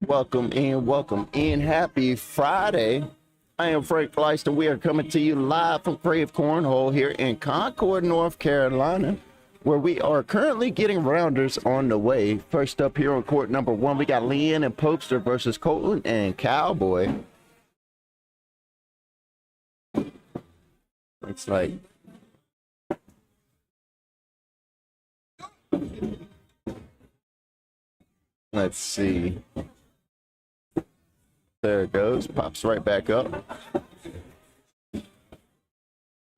Welcome in. Happy Friday. I am Frank Leicester. We are coming to you live from Krave Cornhole here in Concord, North Carolina, where we are currently getting rounders on the way. First up here on court number one, we got Leanne and Popester versus Colton and Cowboy. Looks like let's see. There it goes. Pops right back up.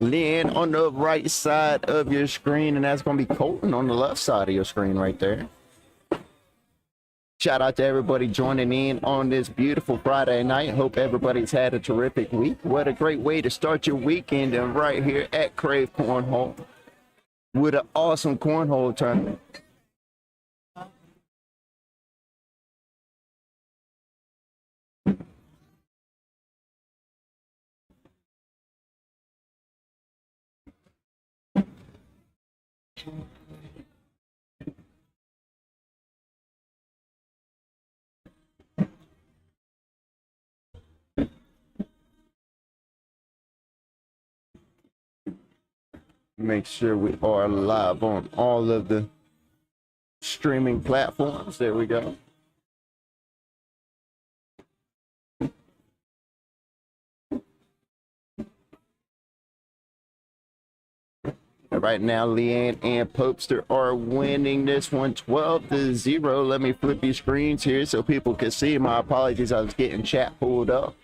Leanne on the right side of your screen, and that's going to be Colton on the left side of your screen right there. Shout out to everybody joining in on this beautiful Friday night. Hope everybody's had a terrific week. What a great way to start your weekend, and right here at Krave Cornhole with an awesome cornhole tournament. Make sure we are live on all of the streaming platforms. There we go. Right now, Leanne and Popester are winning this one 12-0. Let me flip your screens here so people can see. My apologies, I was getting chat pulled up.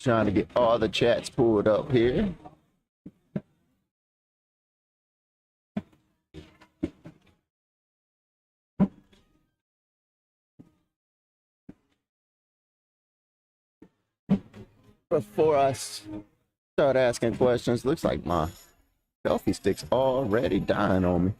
Trying to get all the chats pulled up here. Before I start asking questions, looks like my selfie stick's already dying on me.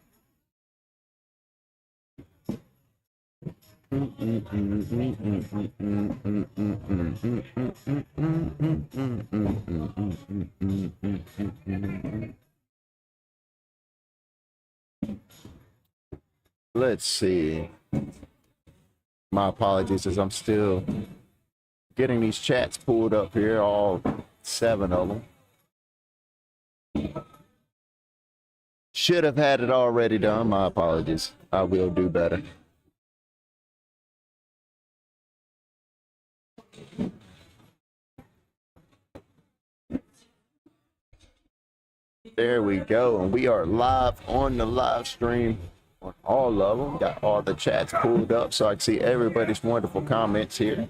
Let's see. My apologies as I'm still getting these chats pulled up here, all 7 of them. Should have had it already done. My apologies. I will do better. There we go, and we are live on the live stream on all of them. Got all the chats pulled up so I can see everybody's wonderful comments here.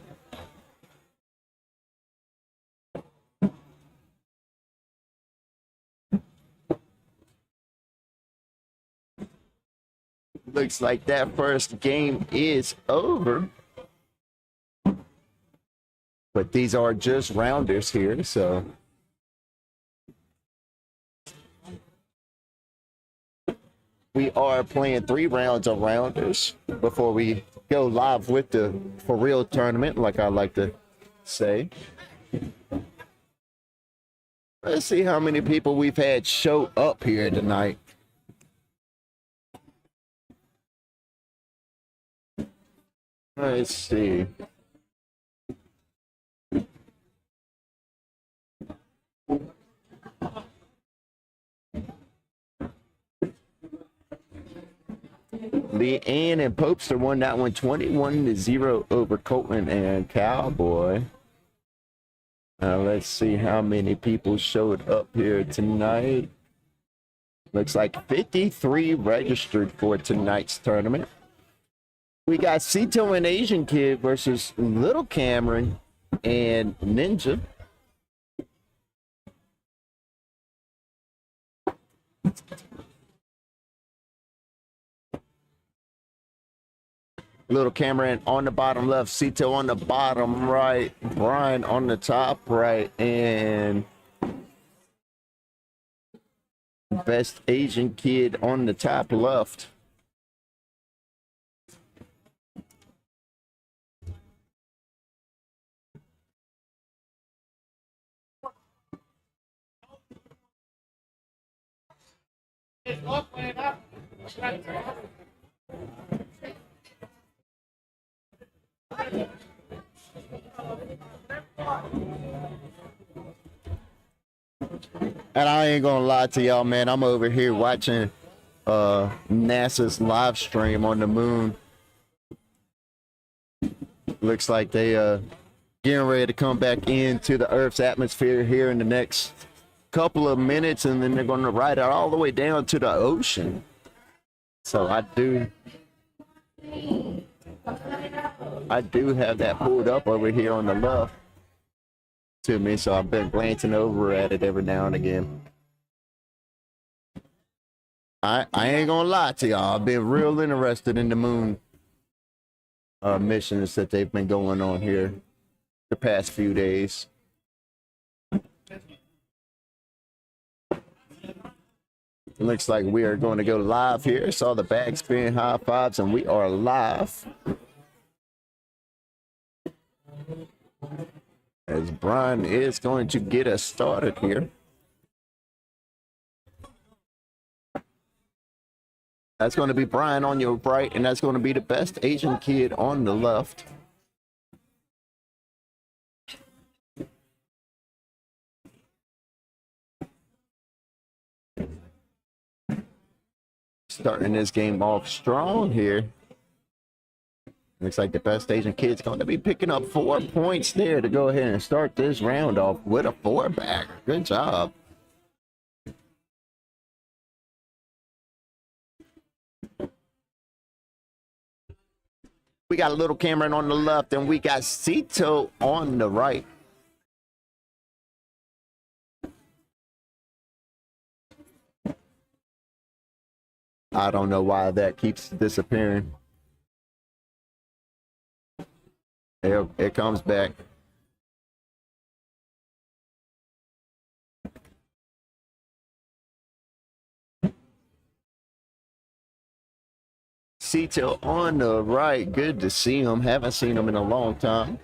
Looks like that first game is over. But these are just rounders here, so we are playing 3 rounds of rounders before we go live with the for real tournament, like I like to say. Let's see how many people we've had show up here tonight. Let's see. Leanne and Popester won that one 21-0 over Colton and Cowboy. Let's see how many people showed up here tonight. Looks like 53 registered for tonight's tournament. We got Cito and Asian Kid versus Little Cameron and Ninja. Little Cameron on the bottom left, Cito on the bottom right, Brian on the top right, and Best Asian kid on the top left. And I ain't gonna lie to y'all, man. I'm over here watching NASA's live stream on the moon. Looks like they getting ready to come back into the Earth's atmosphere here in the next couple of minutes, and then they're gonna ride it all the way down to the ocean. So I do have that pulled up over here on the left to me, so I've been glancing over at it every now and again. I ain't gonna lie to y'all, I've been real interested in the moon missions that they've been going on here the past few days. Looks like we are going to go live here. Saw the bag spin, high fives, and we are live. As Brian is going to get us started here. That's going to be Brian on your right, and that's going to be the Best Asian Kid on the left. Starting this game off strong here. Looks like the Best Asian Kid's going to be picking up 4 points there to go ahead and start this round off with a 4-bagger. Good job. We got a little Cameron on the left, and we got Cito on the right. I don't know why that keeps disappearing. There, it comes back. Cito on the right. Good to see him. Haven't seen him in a long time.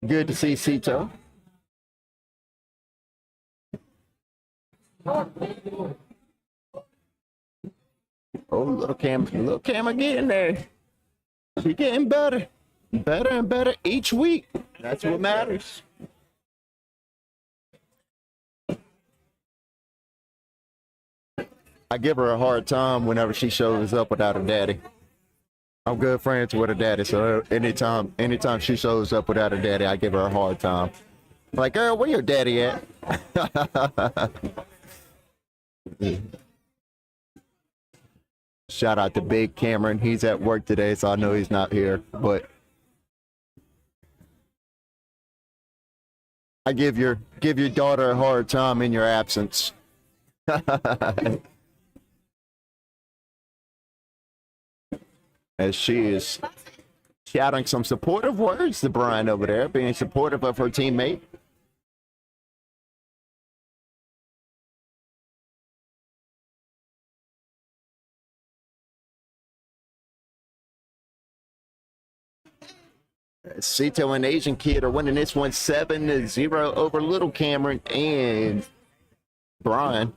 Good to see Cito. Oh, little Cam getting there. She getting better. Better and better each week. That's what matters. I give her a hard time whenever she shows up without her daddy. I'm good friends with her daddy, so anytime she shows up without her daddy, I give her a hard time. Like, girl, where your daddy at? Shout out to Big Cameron. He's at work today, so I know he's not here, but I give your daughter a hard time in your absence. As she is shouting some supportive words to Brian over there, being supportive of her teammate. Cito and Asian Kid are winning this one 7-0 over Little Cameron and Brian.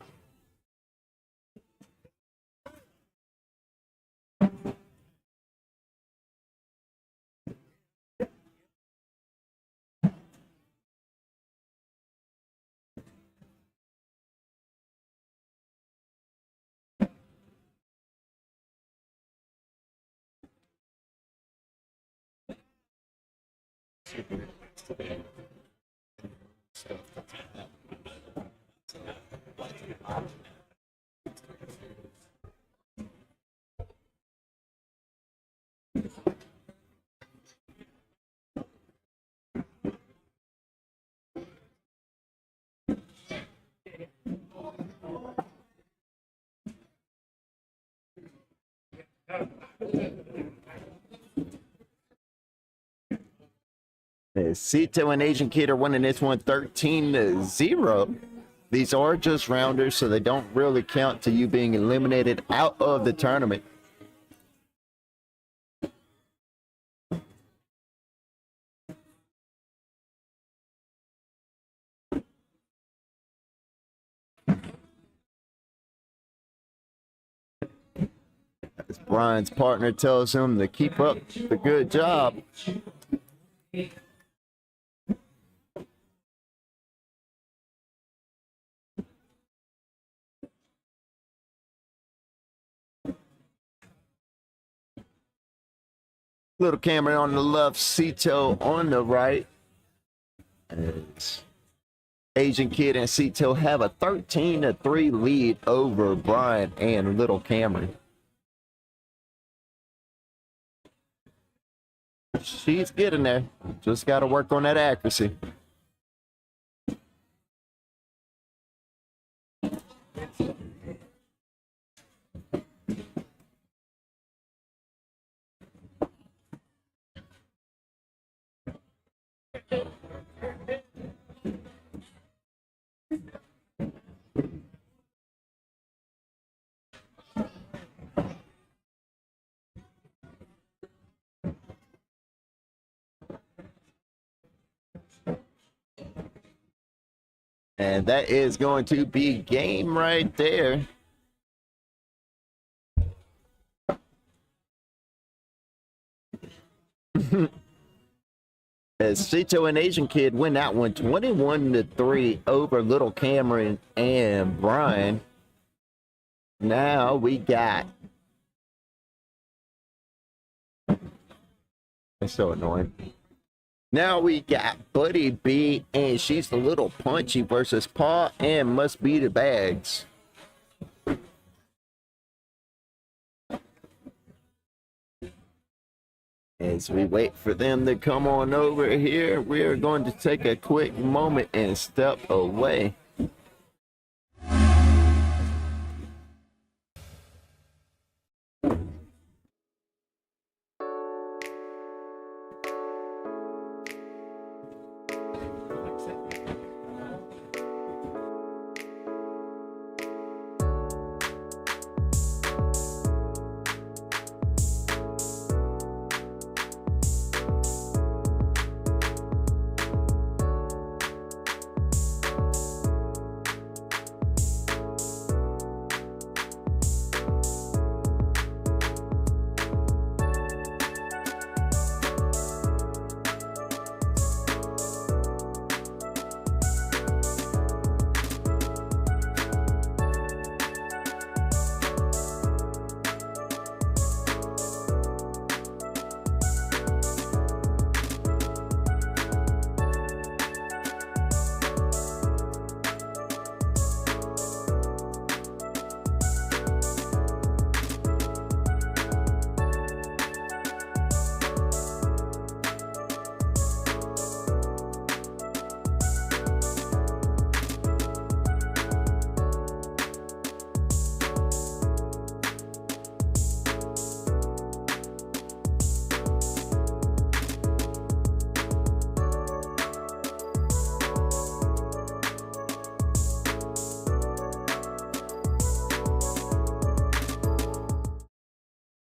Cito and Asian Kid are winning this one 13-0. These are just rounders, so they don't really count to you being eliminated out of the tournament. As Brian's partner tells him to keep up the good job. Little Cameron on the left, Cito on the right. As Asian Kid and Cito have a 13-3 lead over Brian and Little Cameron. She's getting there. Just got to work on that accuracy. And that is going to be game right there. As Cito and Asian Kid win that one 21-3 over Little Cameron and Brian. Now we got... That's so annoying. Now we got Buddy B, and she's a little punchy versus Paul and Must Be the Bags. As we wait for them to come on over here, we are going to take a quick moment and step away.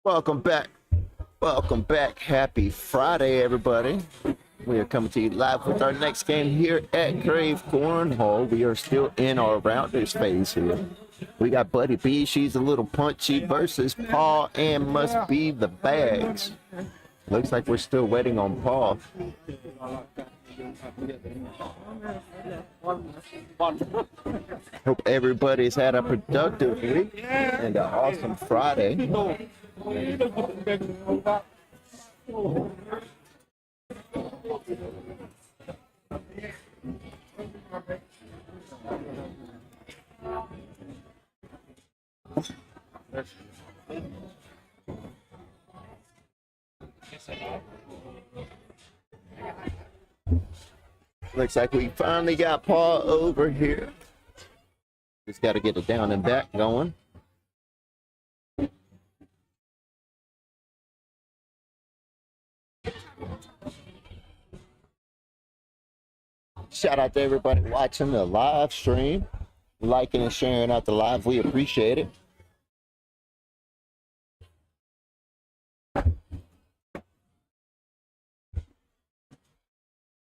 Welcome back. Welcome back. Happy Friday, everybody. We are coming to you live with our next game here at Krave Cornhole. We are still in our rounders phase here. We got Buddy B, she's a little punchy versus Paul and Must Be the Bags. Looks like we're still waiting on Paul. Hope everybody's had a productive week and an awesome Friday. Looks like we finally got Paul over here. Just got to get it down and back going. Shout out to everybody watching the live stream. liking and sharing out the live. We appreciate it.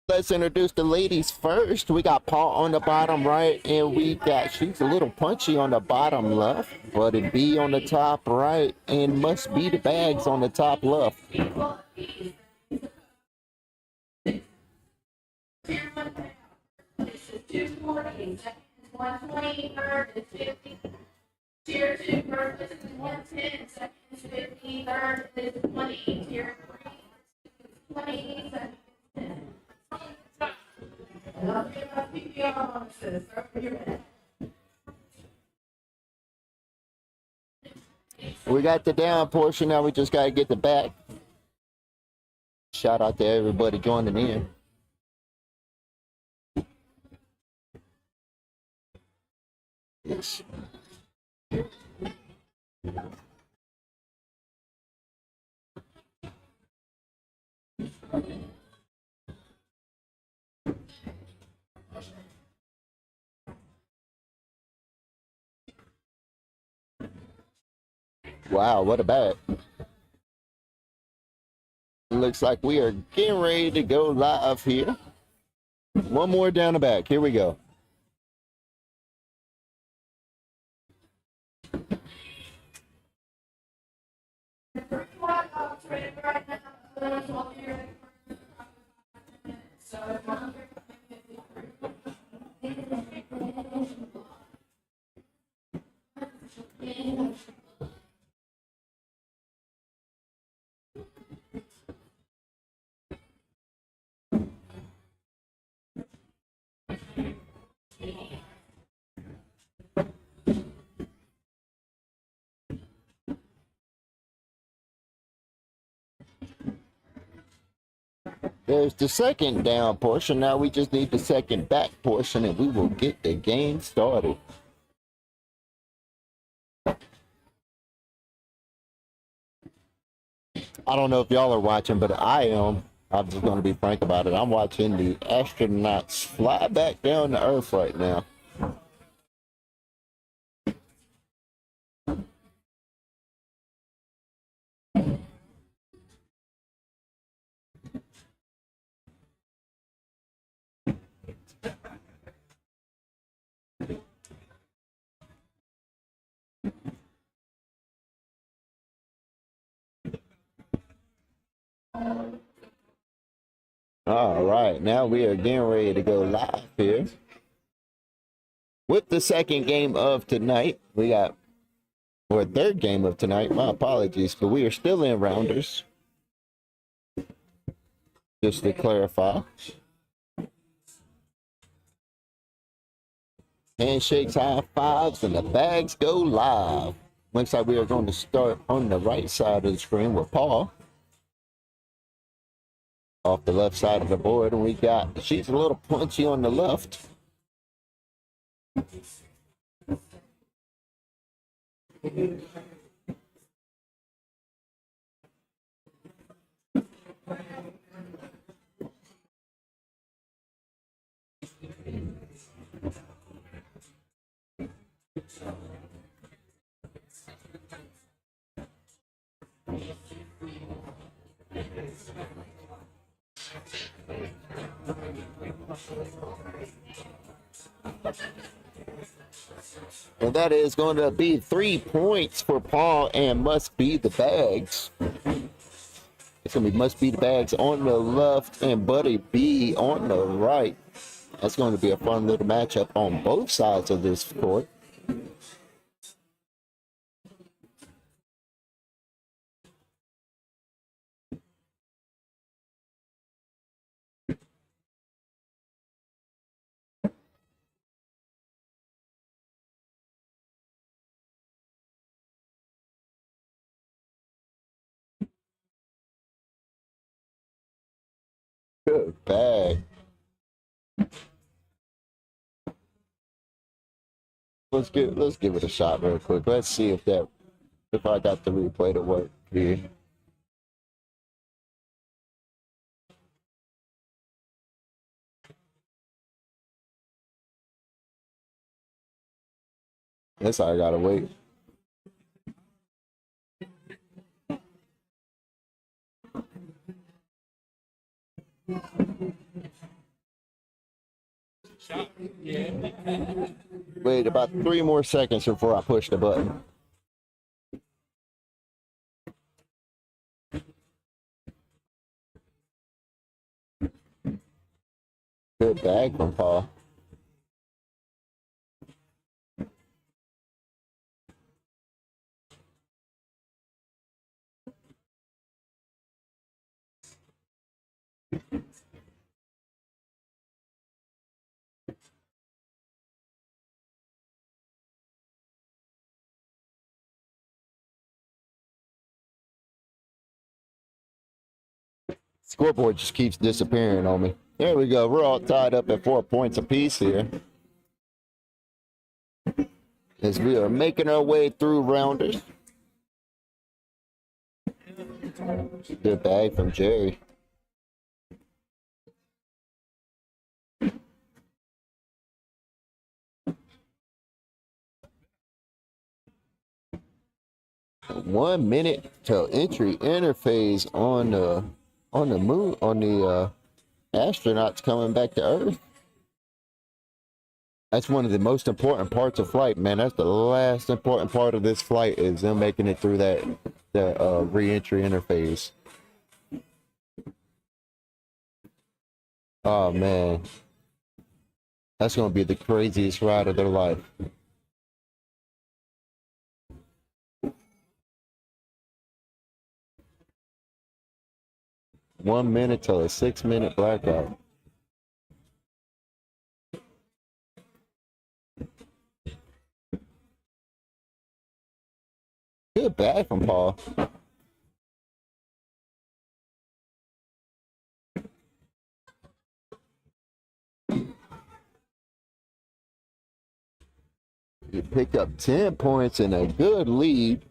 Let's introduce the ladies first. We got Paul on the bottom right, and we got, she's a little punchy on the bottom left, but it B on the top right, and Must Be the Bags on the top left. Tier 2 first is 110, second is 50, third is 20, tier 3 is 20, second is 10. We got the down portion, now we just got to get the back. Shout out to everybody joining in. Yes. Wow, what a bag. Looks like we are getting ready to go live here. One more down the back. Here we go. There's the second down portion. Now we just need the second back portion and we will get the game started. I don't know if y'all are watching, but I am. I'm just going to be frank about it. I'm watching the astronauts fly back down to Earth right now. All right, now we are getting ready to go live here with the second game of tonight. We got, or third game of tonight, my apologies, but we are still in rounders. Just to clarify. Handshakes, high fives, and the bags go live. Looks like we are going to start on the right side of the screen with Paul. Off the left side of the board, and we got, she's a little punchy on the left. And that is going to be 3 points for Paul and Must Be the Bags. It's going to be Must Be the Bags on the left and Buddy B on the right. That's going to be a fun little matchup on both sides of this court. Good bag. Let's give it a shot real quick. Let's see if I got the replay to work here. That's how I gotta wait. Wait about 3 more seconds before I push the button. Good bag from Paul. Scoreboard just keeps disappearing on me. There we go. We're all tied up at 4 points apiece here. As we are making our way through rounders. Good bag from Jerry. One minute till entry interface on the moon, on the astronauts coming back to Earth. That's one of the most important parts of flight, man. That's the last important part of this flight, is them making it through that re-entry interface. Oh man, that's gonna be the craziest ride of their life. One minute till a 6-minute blackout. Good bag from Paul. You pick up 10 points and a good lead.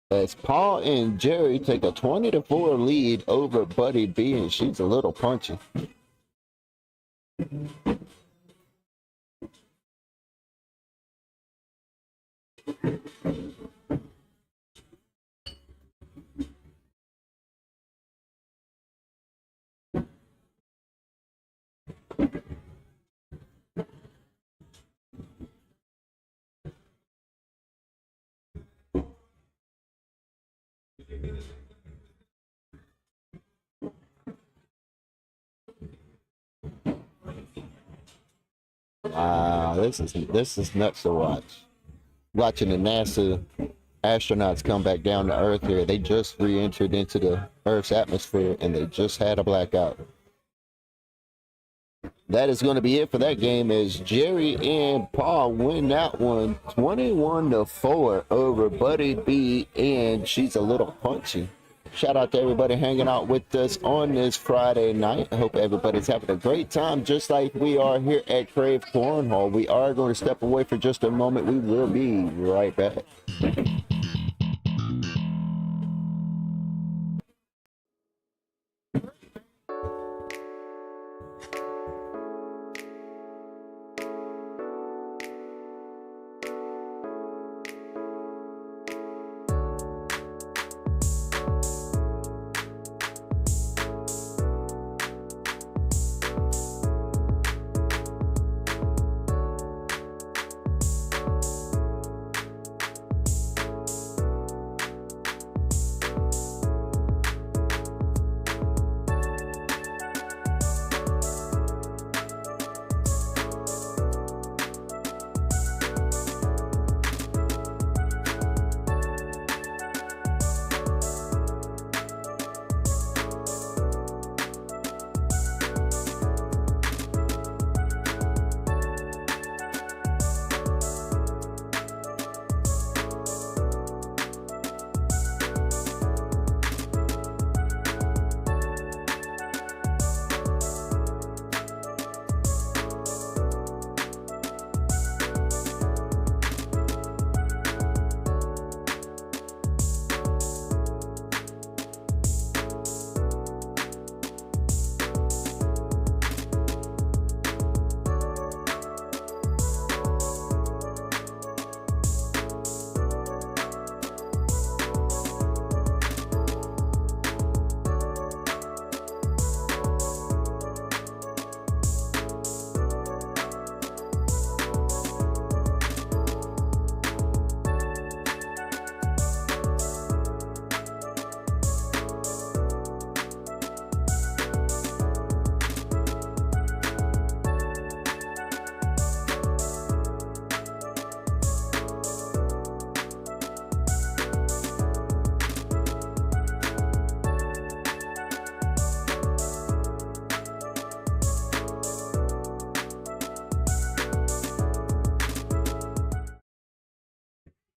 As Paul and Jerry take a 20-4 lead over Buddy B, and she's a little punchy. Wow, this is nuts to watch. Watching the NASA astronauts come back down to Earth here. They just re-entered into the Earth's atmosphere and they just had a blackout. That is going to be it for that game, as Jerry and Paul win that one 21-4 over Buddy B, and she's a little punchy. Shout out to everybody hanging out with us on this Friday night. I hope everybody's having a great time, just like we are here at Krave Cornhole. We are going to step away for just a moment. We will be right back.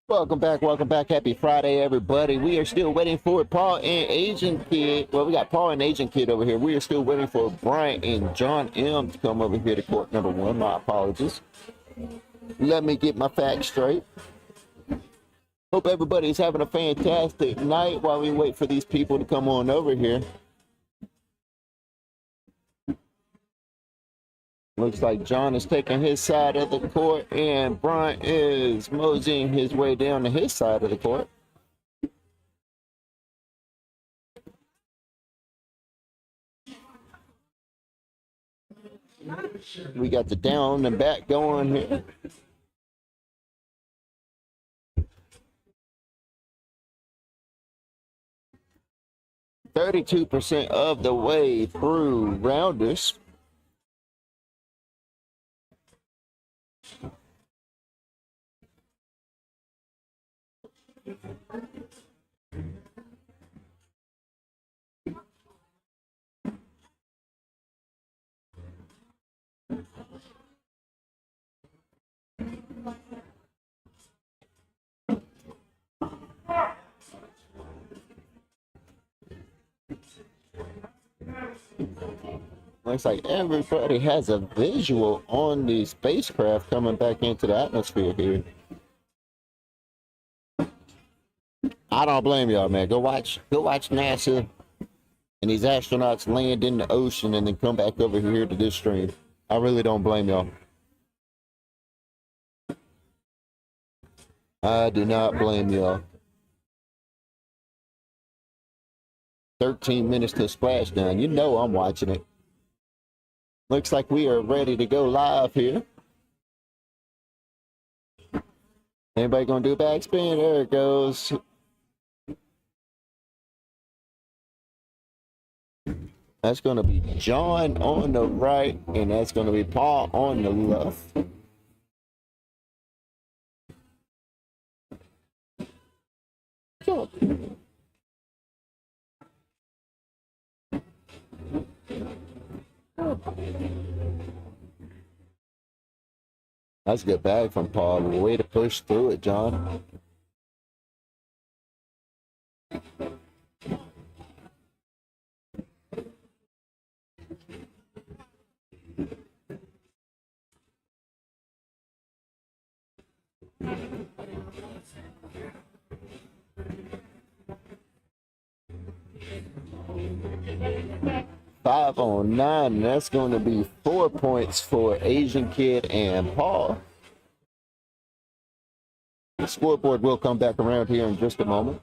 Welcome back. Happy Friday, everybody. We are still waiting for Paul and Asian Kid. Well, we got Paul and Asian Kid over here. We are still waiting for Brian and John M to come over here to court number 1. My apologies. Let me get my facts straight. Hope everybody's having a fantastic night while we wait for these people to come on over here. Looks like John is taking his side of the court and Brian is moseying his way down to his side of the court. We got the down and back going here. %32% of the way through rounders. Looks like everybody has a visual on the spacecraft coming back into the atmosphere here. I don't blame y'all, man. Go watch NASA and these astronauts land in the ocean and then come back over here to this stream. I really don't blame y'all. I do not blame y'all. 13 minutes to splashdown. You know I'm watching it. Looks like we are ready to go live here. Anybody gonna do a backspin? There it goes. That's gonna be John on the right, and that's gonna be Paul on the left. That's a good bag from Paul. Way to push through it, John. Five on 9, and that's going to be 4 points for Asian Kid and Paul. The scoreboard will come back around here in just a moment.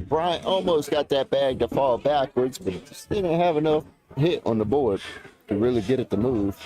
Brian almost got that bag to fall backwards, but just didn't have enough hit on the board to really get it to move.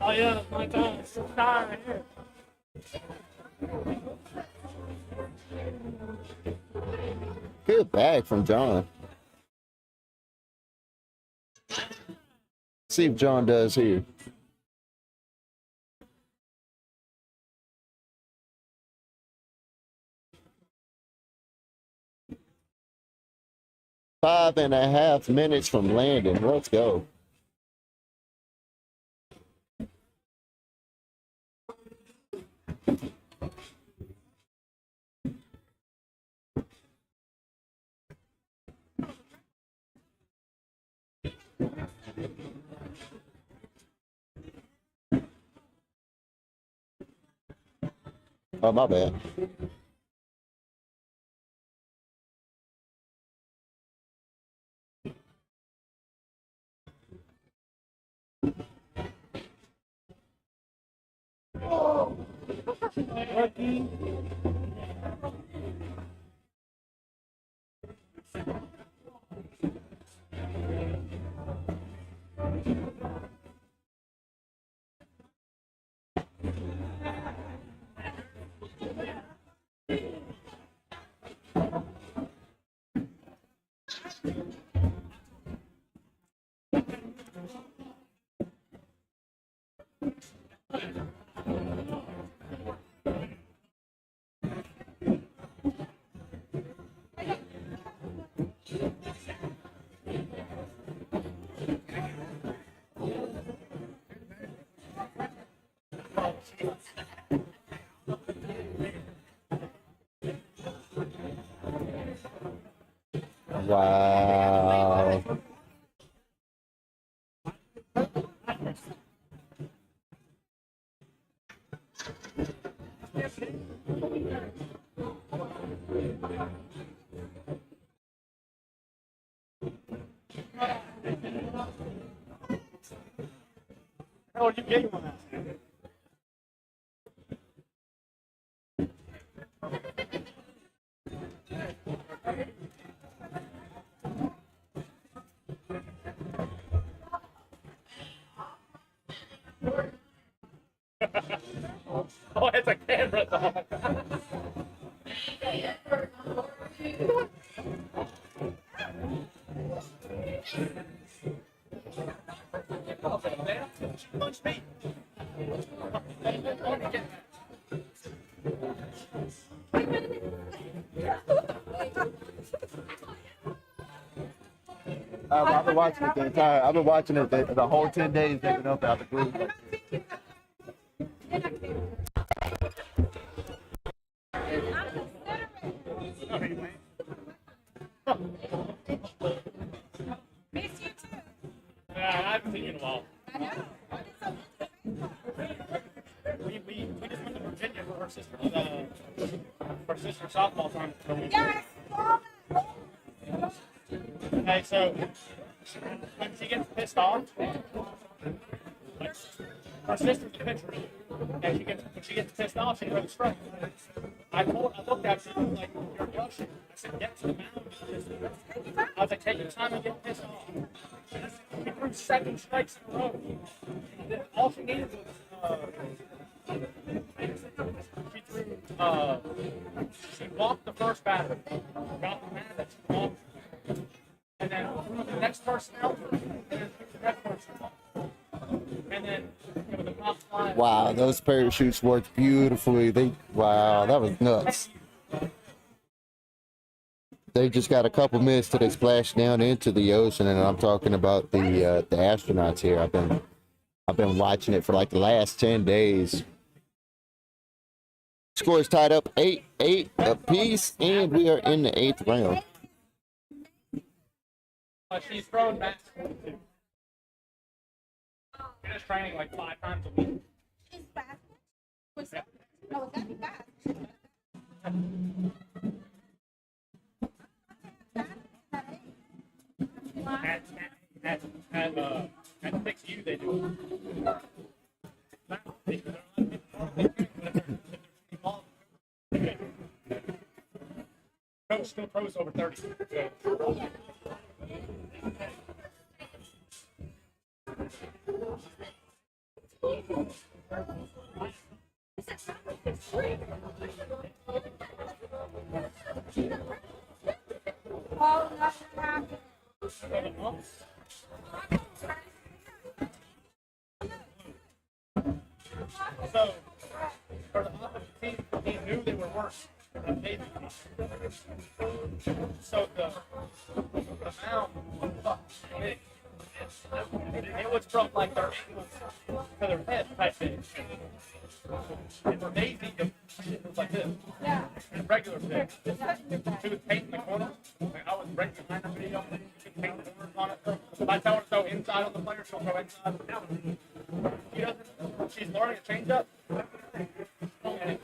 Oh yeah, my God, it's so star right here. Good bag from John. See if John does here. Five and a half minutes from landing. Let's go. Oh, my bad. Rookie. Wow. How would you get one? Oh, it's a camera dog. She punched me. I've been watching it the entire. I've been watching it the whole 10 days they've been up out the group. Miss you too. I haven't seen you in a while. I know. We just went to Virginia for her sister softball tournament. So Yes. okay, so when she gets pissed off, her sister's a pitcher, and when she gets pissed off, she throws a strike. I looked at her and I was like, "You're rushing." I said, "Get to the mound." I was like, "Take your time and get pissed off." She threw 7 strikes in a row. All she needed was she walked the first batter, got the man that she walked, and then threw the next person out, and then picked the next person up. And then it was a pop fly. Wow, those parachutes worked beautifully. Wow, that was nuts. They just got a couple minutes till they splash down into the ocean, and I'm talking about the astronauts here. I've been watching it for like the last 10 days. Score is tied up 8-8 apiece, and we are in the 8th round. She's throwing basketball too. She's just training like 5 times a week. She's fast. What's that? Oh, it's gotta be fast. At 6U they do. Coach still throws over 30. So. Oh, nothing happened. So, for the opposite team, he knew they were worse than they did. So the mound was big. It was from like their ankles to their head type thing. It's amazing. It was like this. Yeah. And regular thing. She was painting the corner. Like I was right behind the video. She painted the corners on it. If I tell her to go inside on the player, she'll go inside. She doesn't. She's learning a change up. And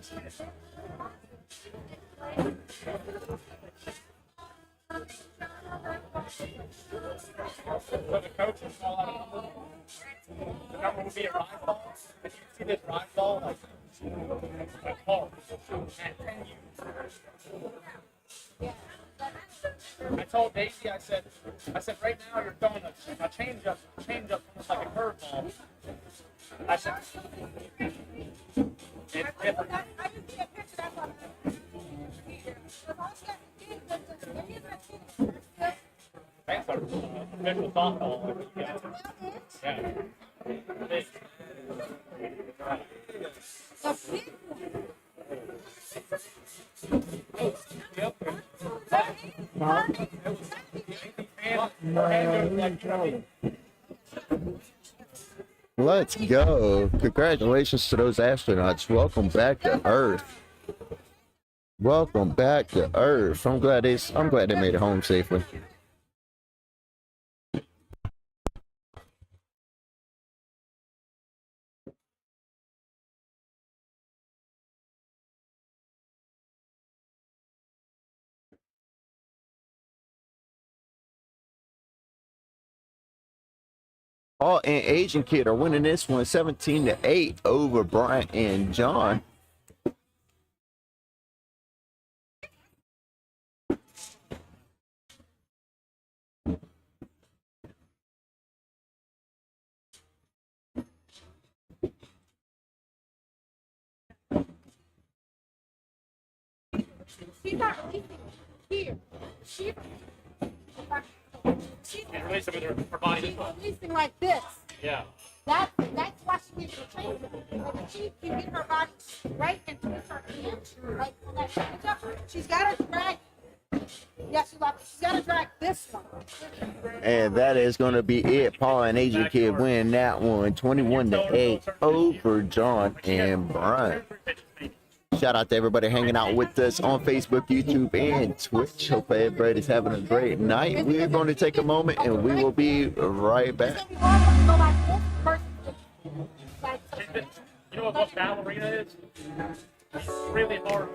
So the coaches call out the number would be a ride ball. If you see this ride ball, like a car, at 10 years. I told Daisy, I said, right now you're throwing a change up almost like a curveball. I said, it's different. I didn't see a picture. That's what That's a visual softball. Yeah. Big. Yep. Let's go. Congratulations to those astronauts. Welcome back to Earth. Welcome back to Earth. I'm glad they made it home safely. Paul and Asian Kid are winning this one 17-8 over Brian and John. she's not releasing here. She's And release it with her body. releasing like this. Yeah. That's why she gets the change. Like if she can get her body right and twist her hand, like on that change up, she's got to drag. Yeah, she's got to drag this one. And that is going to be it. Paul and Asian Kid win that one 21-8 over John and Brian. Shout out to everybody hanging out with us on Facebook, YouTube, and Twitch. Hope everybody's having a great night. We're going to take a moment and we will be right back. It's gonna be hard to go like this versus like You know what ballerina is? It's really hard.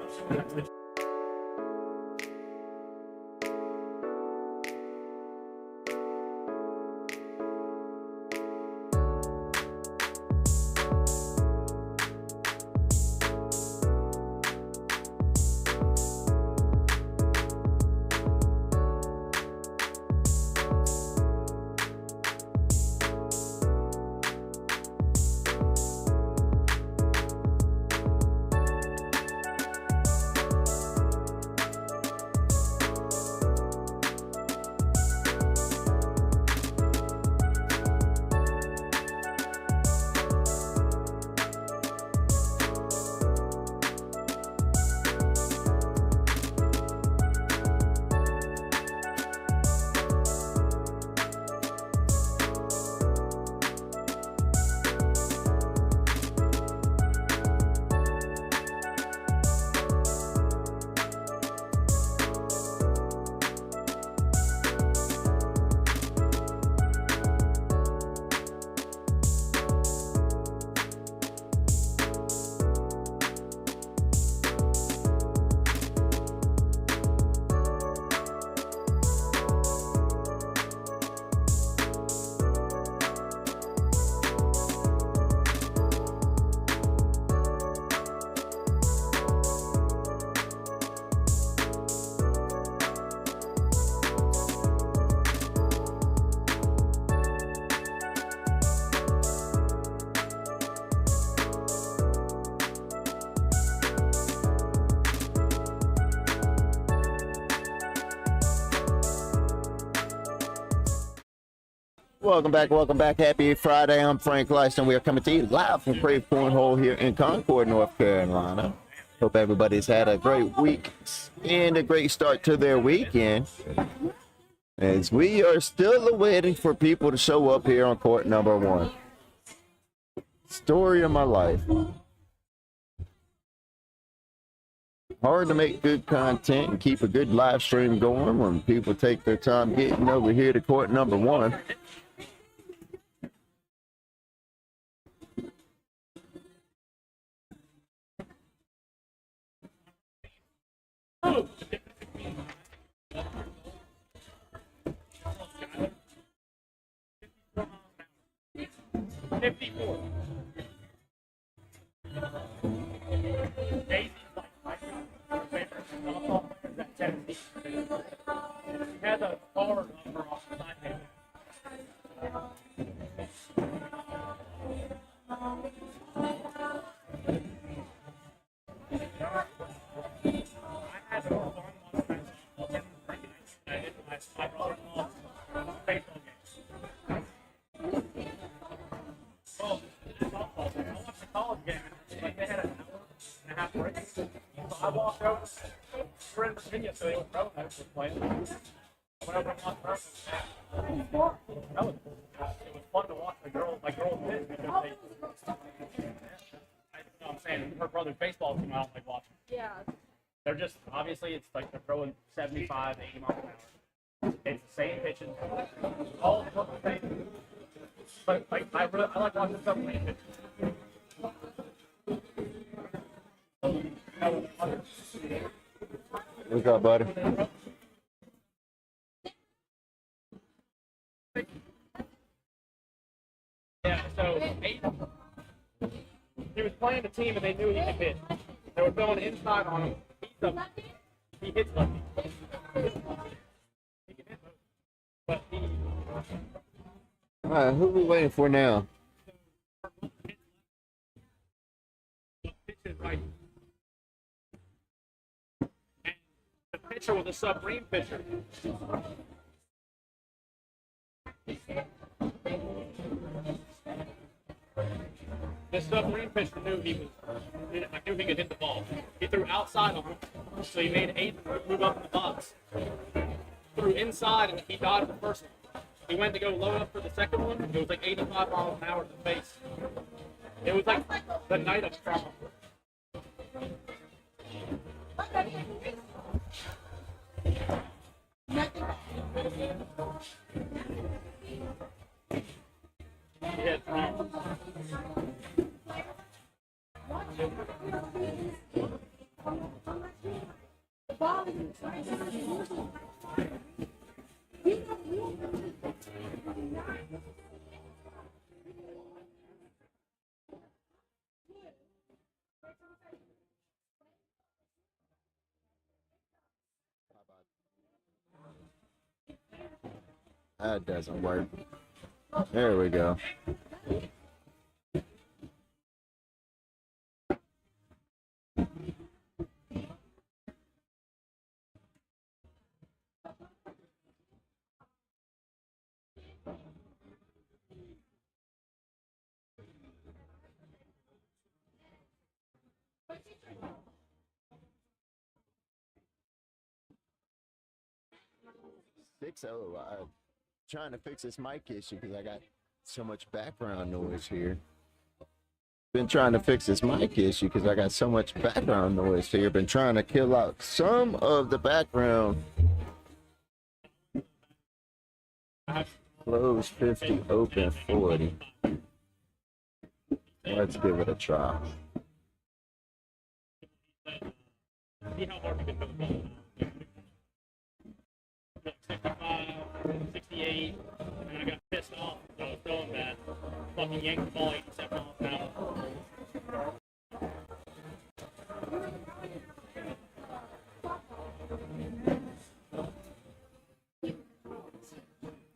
Welcome back. Happy Friday. I'm Frank Lyston. We are coming to you live from Krave Cornhole here in Concord, North Carolina. Hope everybody's had a great week and a great start to their weekend. As we are still waiting for people to show up here on court number 1. Story of my life. Hard to make good content and keep a good live stream going when people take their time getting over here to court number 1. He had the card number off the side table. I had more fun watching my brother-in-law's baseball games. Well, softball game. I watched the college game. Like they had an hour and a half break. So I walked over. We're in Virginia, so they were throwing. I was playing. I went over and watched her. It was fun to watch the girls, like girls pitch because they. You know what I'm saying? Her brother's baseball team, I don't like watching. Yeah. They're just obviously it's like they're throwing 75, 80 miles an hour. It's the same pitches, all look the same. But like I like watching submarine pitches. What's up, buddy? Yeah, so he was playing the team and they knew he could hit. They were throwing inside on him. He hits lefty. He can hit both. But he All right, who we waiting for now? pitches right. And the pitcher was a submarine pitcher. The submarine pitcher knew I knew he could hit the ball. He threw outside on him, so he made 8 move up in the box. Threw inside and he dodged the first one. He went to go low up for the second one. It was like 85 miles an hour to the face. It was like the night of trauma. He hit 3. That doesn't work. There we go. I'm trying to fix this mic issue because I got so much background noise here. Been trying to fix this mic issue because I got so much background noise here. Been trying to kill out some of the background. Close 50, open 40. Let's give it a try. See how hard we can put the ball. 65, 68, and then I got pissed off because I was throwing bad. Fucking yanked the ball 87 miles an hour.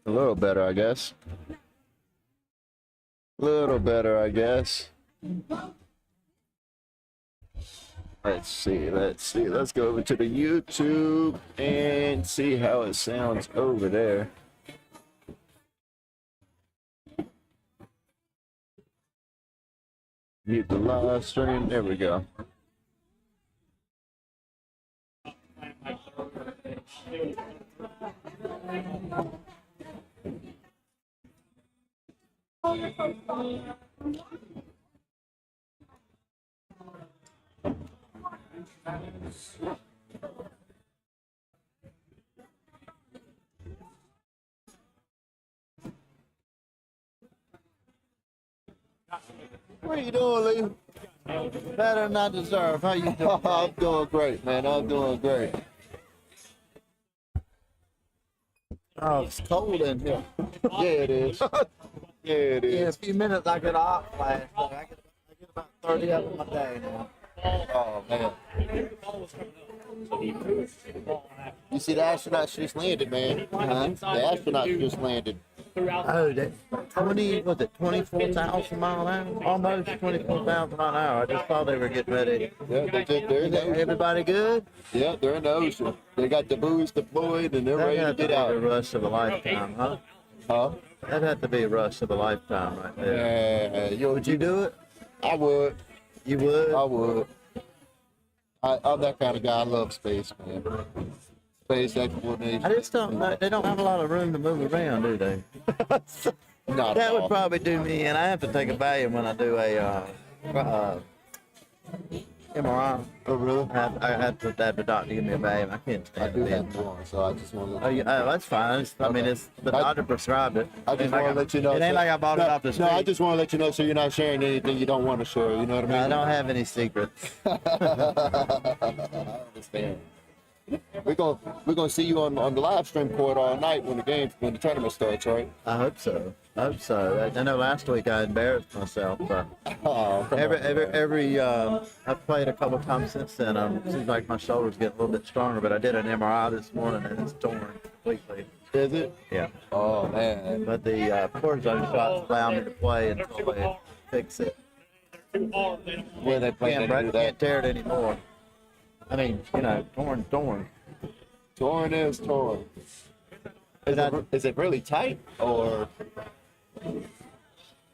A little better, I guess. A little better, I guess. Let's see. Let's go over to the YouTube and see how it sounds over there. Mute the live stream. There we go. What are you doing, Lee? Better than I deserve. How you doing? I'm doing great, man. I'm doing great. Oh, it's cold in here. Yeah, it is. Yeah, it In a is. few minutes, I get off class. But I get about 30 of them a day now. Oh, man. He knew the ball was coming up, so he moved the ball on that. You see the astronauts just landed, man. The astronauts just landed. throughout. Oh, that 24,000 mile an hour? Almost 24,000 mile an hour. I just thought they were getting ready. Yeah, they're in the ocean. Everybody good? Yeah, they're in the ocean. They got the buoys deployed and they're That ready to had to get be out. the rush of a lifetime, huh? Huh? That had to be a rush of a lifetime right there. Yeah, Would you do it? I would. You would? I would. I'm that kind of guy. I love space, man. Space exploration. I just don't know. They don't have a lot of room to move around, do they? Not That at would all. probably do me in. I have to take a Valium when I do a MRI. Oh, really? I have to have the doctor give me a Valium. I can't I stand do it. have one, so I just want to. Oh, that's fine. I mean, it's the doctor prescribed it. I just Ain't want like to let you know. It ain't so- like I bought no, it off the street. No, I just want to let you know so you're not sharing anything you don't want to share. You know what I mean? I don't have any secrets. I understand. We're gonna see you on the live stream court all night when the tournament starts, right? I hope so. I hope so. I know last week I embarrassed myself, but Oh, come on, man. I've played a couple times since then. Seems like my shoulder's getting a little bit stronger, but I did an MRI this morning and it's torn completely. Is it? Yeah. Oh man. But the cortisone shots allow me to play until they fix it. Too hard. They don't Where they plan Can't, to break, do that? can't tear it anymore. I mean, torn. Torn is torn. Is it really tight or?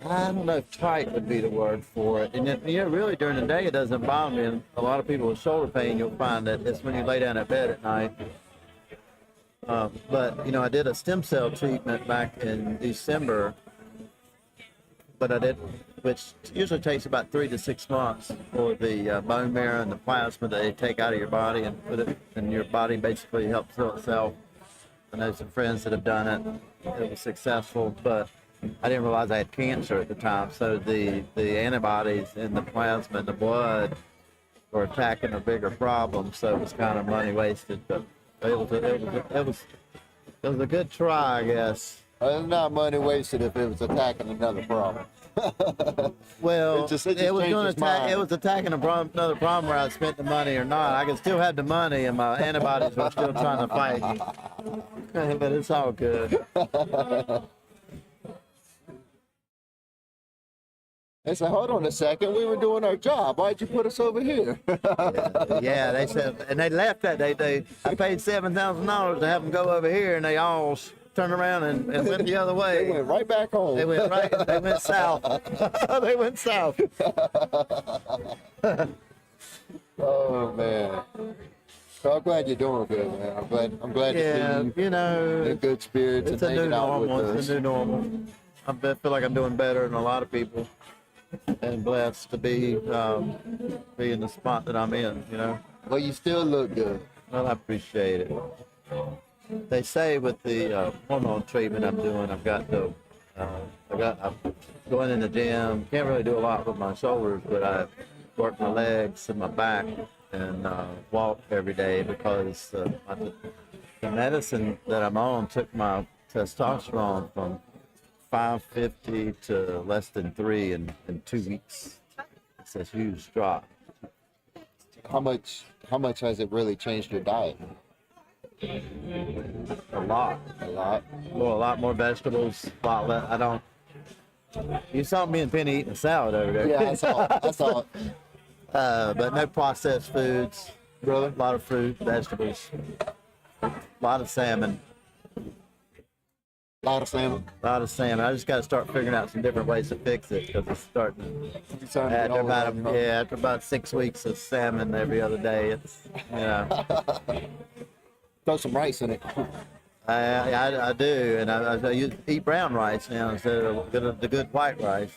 I don't know if tight would be the word for it. And really during the day it doesn't bother me. And a lot of people with shoulder pain, you'll find that it's when you lay down at bed at night. But I did a stem cell treatment back in December. But which usually takes about 3 to 6 months for the bone marrow and the plasma that they take out of your body and put it in your body. Basically helps heal itself. I know some friends that have done it. It was successful, but I didn't realize I had cancer at the time. So the antibodies in the plasma and the blood were attacking a bigger problem. So it was kind of money wasted, but it was a good try, I guess. It's not money wasted if it was attacking another problem. Well, It just it was changed going to his attack. mind. It was attacking another problem where I spent the money or not. I could still have the money, and my antibodies were still trying to fight me. But it's all good. They said, hold on a second, we were doing our job. Why'd you put us over here? Yeah, they said, and they left that. I paid $7,000 to have them go over here, and they all turned around and went the other way. They went right back home. They went south. They went south. Oh man. So I'm glad you're doing good, man. I'm glad Yeah, to see you in good spirits it's and a new hanging out with normal. us. It's a new normal. I feel like I'm doing better than a lot of people, and blessed to be in the spot that I'm in. Well, you still look good. Well, I appreciate it. They say with the hormone treatment I'm doing, I'm going in the gym. Can't really do a lot with my shoulders, but I work my legs and my back and walk every day because the medicine that I'm on took my testosterone from 550 to less than 3 in 2 weeks. It's a huge drop. How much has it really changed your diet? A lot. A lot. Well, a lot more vegetables. A lot less. I don't. You saw me and Penny eating a salad over there. Yeah, I saw it. But no processed foods. Really? A lot of fruit, vegetables. A lot of salmon. A lot of salmon. A lot of salmon. I just got to start figuring out some different ways to fix it because it's starting. You're starting to get After old, about you know? after about 6 weeks of salmon every other day, it's Throw some rice in it. I do, and I eat brown rice now instead of the good white rice.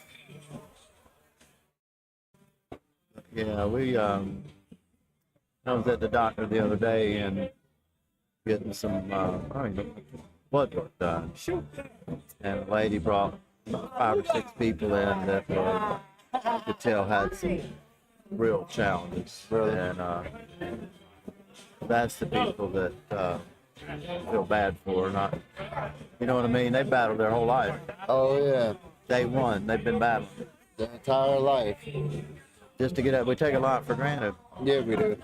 Yeah, I was at the doctor the other day and getting some blood work done, and a lady brought 5 or 6 people in that you could tell had some real challenges. Really? And that's the people that feel bad for, not, you know what I mean? They battled their whole life. Oh yeah. Day one, they've been battling. The entire life. Just to get up, we take a lot for granted. Yeah, we do.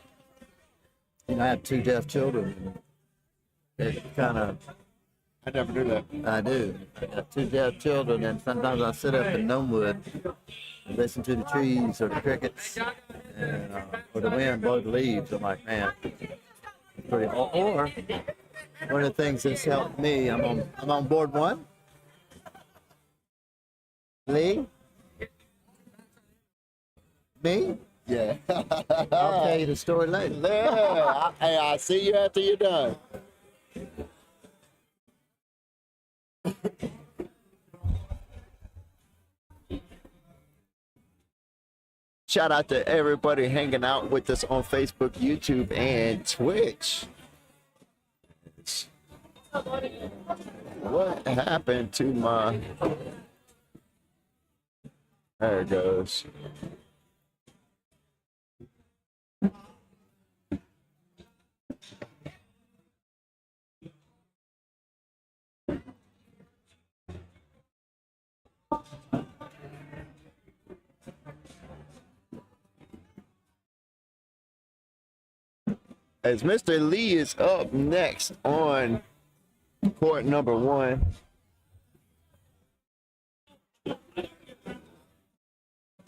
I had 2 deaf children. it kind of, I never knew that. I do. I got two deaf children, and sometimes I sit up in Gnomewood and listen to the trees or the crickets, and, or the wind blow the leaves. I'm like, man, it's pretty. Or one of the things that's helped me, I'm on board one. Lee, me. Yeah. I'll tell you the story later. Yeah. Hey, I'll see you after you're done. Shout out to everybody hanging out with us on Facebook, YouTube, and Twitch. What happened to my... There it goes. As Mr. Lee is up next on court number 1.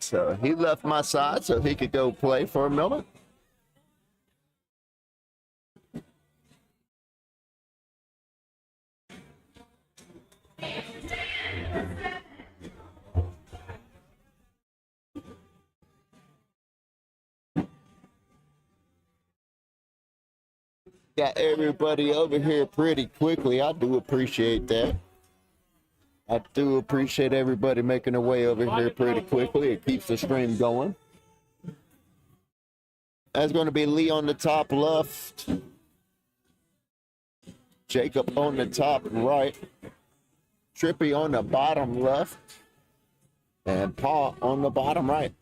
So he left my side so he could go play for a moment. Got everybody over here pretty quickly. I do appreciate that. I do appreciate everybody making their way over here pretty quickly. It keeps the stream going. That's going to be Lee on the top left, Jacob on the top right, Trippy on the bottom left, and Paul on the bottom right.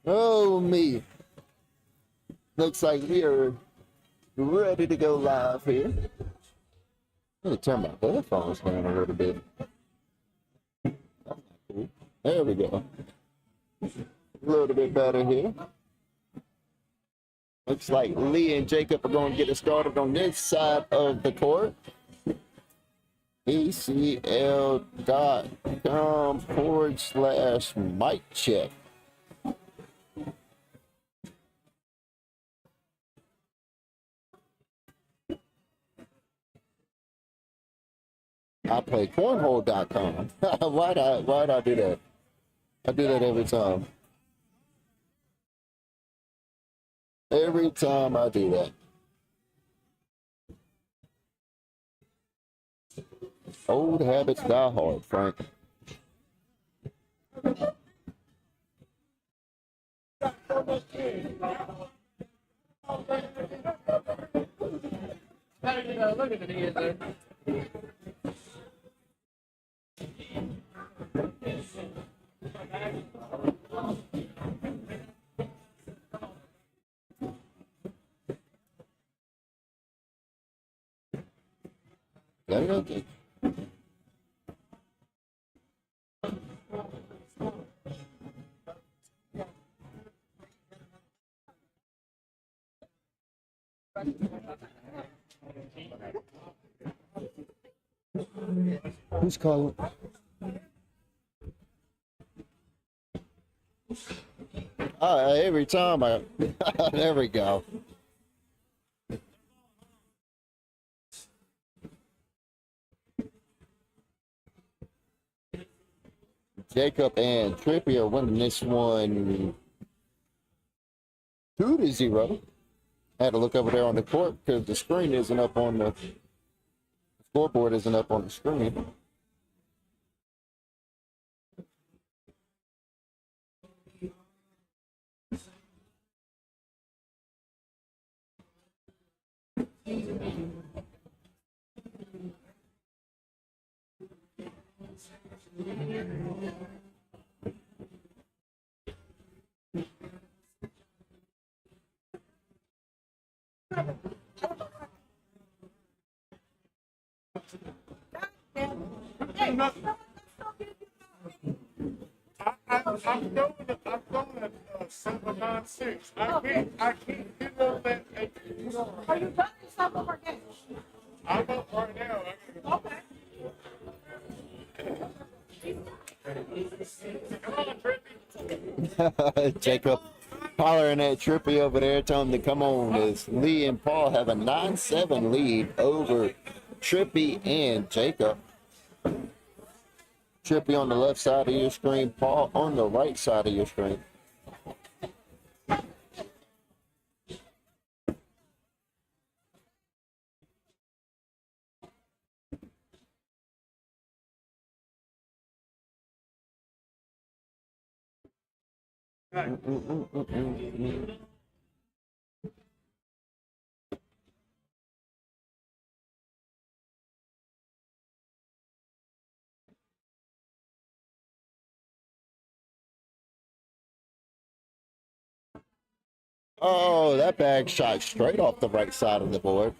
Oh, me. Looks like we are ready to go live here. Let me turn my headphones down a little bit. That's not cool. There we go. A little bit better here. Looks like Lee and Jacob are going to get it started on this side of the court. ACL.com/mic check. I play cornhole.com. Why'd I do that? I do that every time. Every time I do that. Old habits die hard, Frank. Look at the knees there. Got it okay. Who's calling? Every time I, there we go. Jacob and Trippy are winning this one 2-0. I had to look over there on the court because the screen isn't up on the scoreboard isn't up on the screen. I'm going to 7-9-6. I can't get on that. Are you done or stop over again? I'm up right now. Okay. Come on, Trippy. Jacob hollering at Trippy over there, telling him to come on. As Lee and Paul have a 9-7 lead over Trippy and Jacob. Trippy on the left side of your screen, Paul on the right side of your screen. Oh, that bag shot straight off the right side of the board.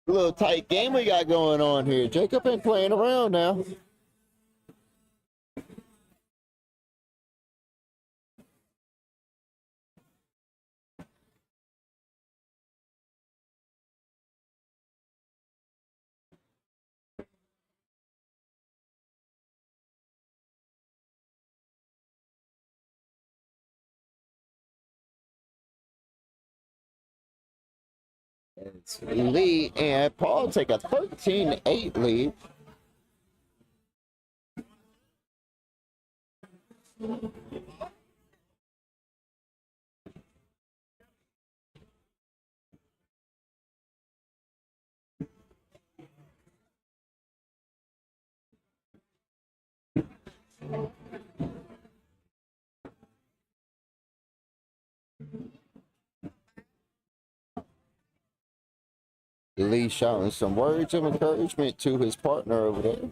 A little tight game we got going on here. Jacob ain't playing around now. It's Lee and Paul take a 13-8 lead. Lee shouting some words of encouragement to his partner over there.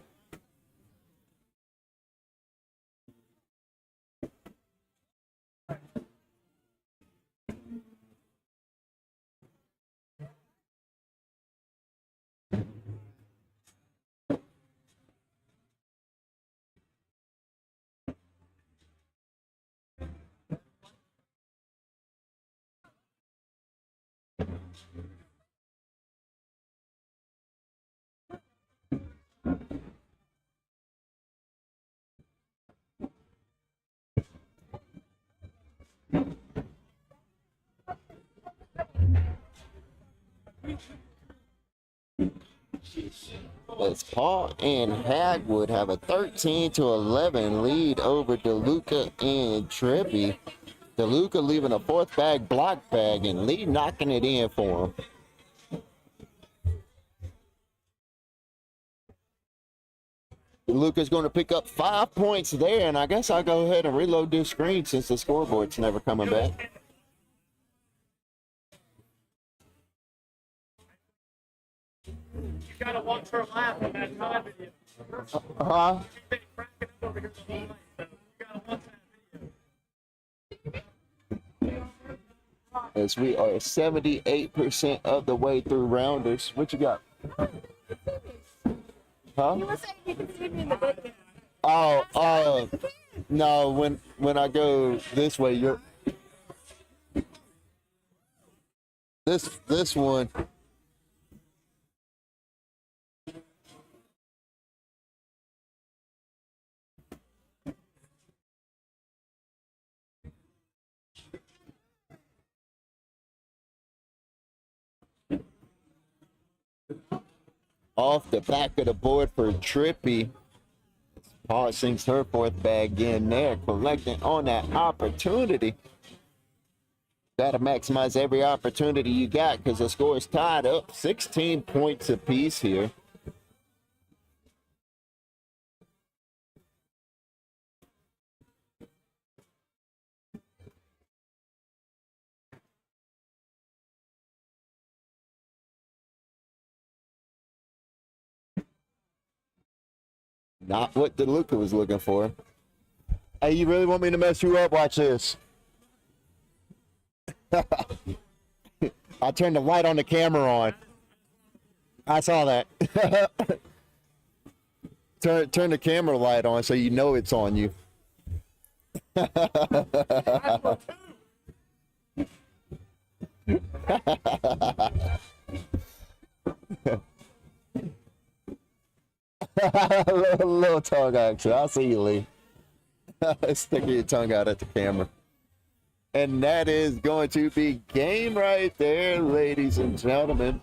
As Paul and Hagwood have a 13-11 lead over DeLuca and Trippy. DeLuca leaving a fourth bag, block bag, and Lee knocking it in for him. DeLuca's going to pick up 5 points there, and I guess I'll go ahead and reload this screen since the scoreboard's never coming back. gotta watch her laugh on that time video. Huh? She's been cracking up over here the whole night, so you gotta watch that video. As we are 78% of the way through rounders. What you got? Huh? You were saying you can see me in the video. Oh, no, when I go this way, you're this one. Off the back of the board for Trippy. Paul sinks her fourth bag in there, collecting on that opportunity. Gotta maximize every opportunity you got because the score is tied up 16 points apiece here. Not what DeLuca was looking for. Hey, you really want me to mess you up? Watch this. I turned the light on the camera on. I saw that. turn the camera light on so you know it's on you. little tongue action. I'll see you, Lee. Sticking your tongue out at the camera. And that is going to be game right there, ladies and gentlemen.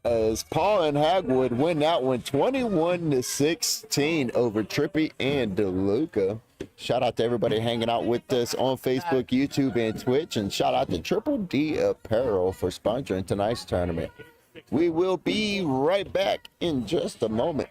As Paul and Hagwood win that one 21-16 over Trippy and DeLuca. Shout out to everybody hanging out with us on Facebook, YouTube, and Twitch. And shout out to Triple D Apparel for sponsoring tonight's tournament. We will be right back in just a moment.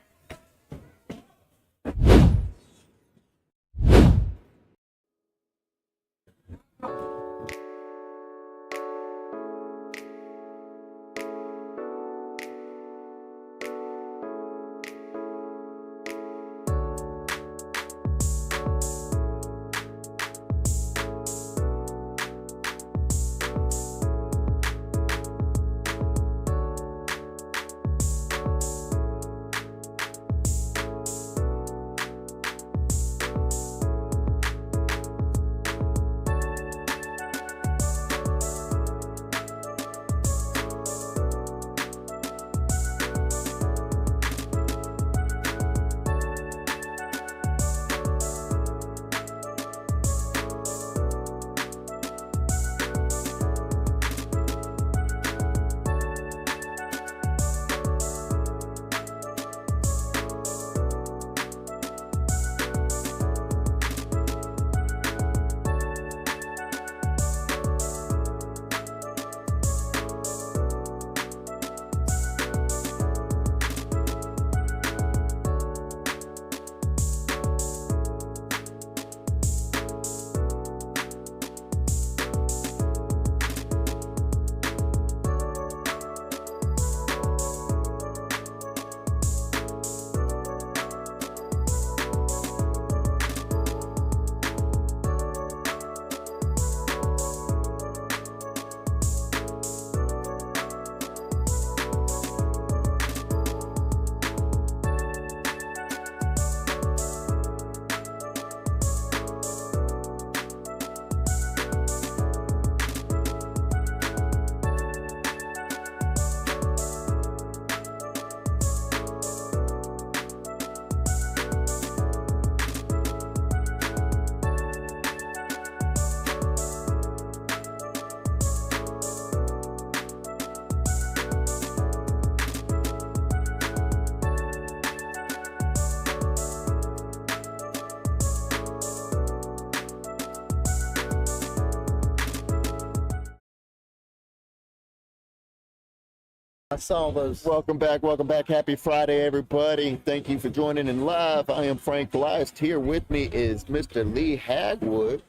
I saw those. Welcome back. Happy Friday, everybody. Thank you for joining in live. I am Frank Leist. Here with me is Mr. Lee Hagwood.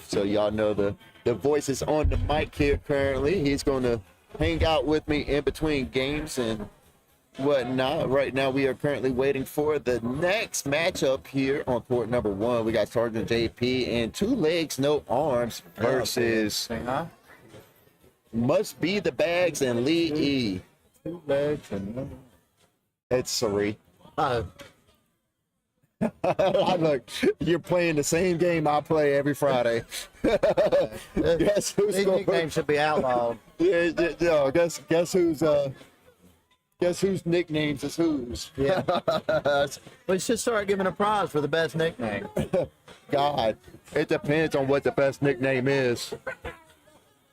So y'all know the voice is on the mic here currently. He's going to hang out with me in between games and whatnot. Right now, we are currently waiting for the next matchup here on court number 1. We got Sergeant JP and Two Legs No Arms versus Say hi. Must Be the Bags and Lee E. Two legs and It's Sari. oh, Look, you're playing the same game I play every Friday. Guess who's these going? nicknames should be outlawed. Yeah. Guess whose nicknames is whose? Yeah. We should start giving a prize for the best nickname. God, it depends on what the best nickname is.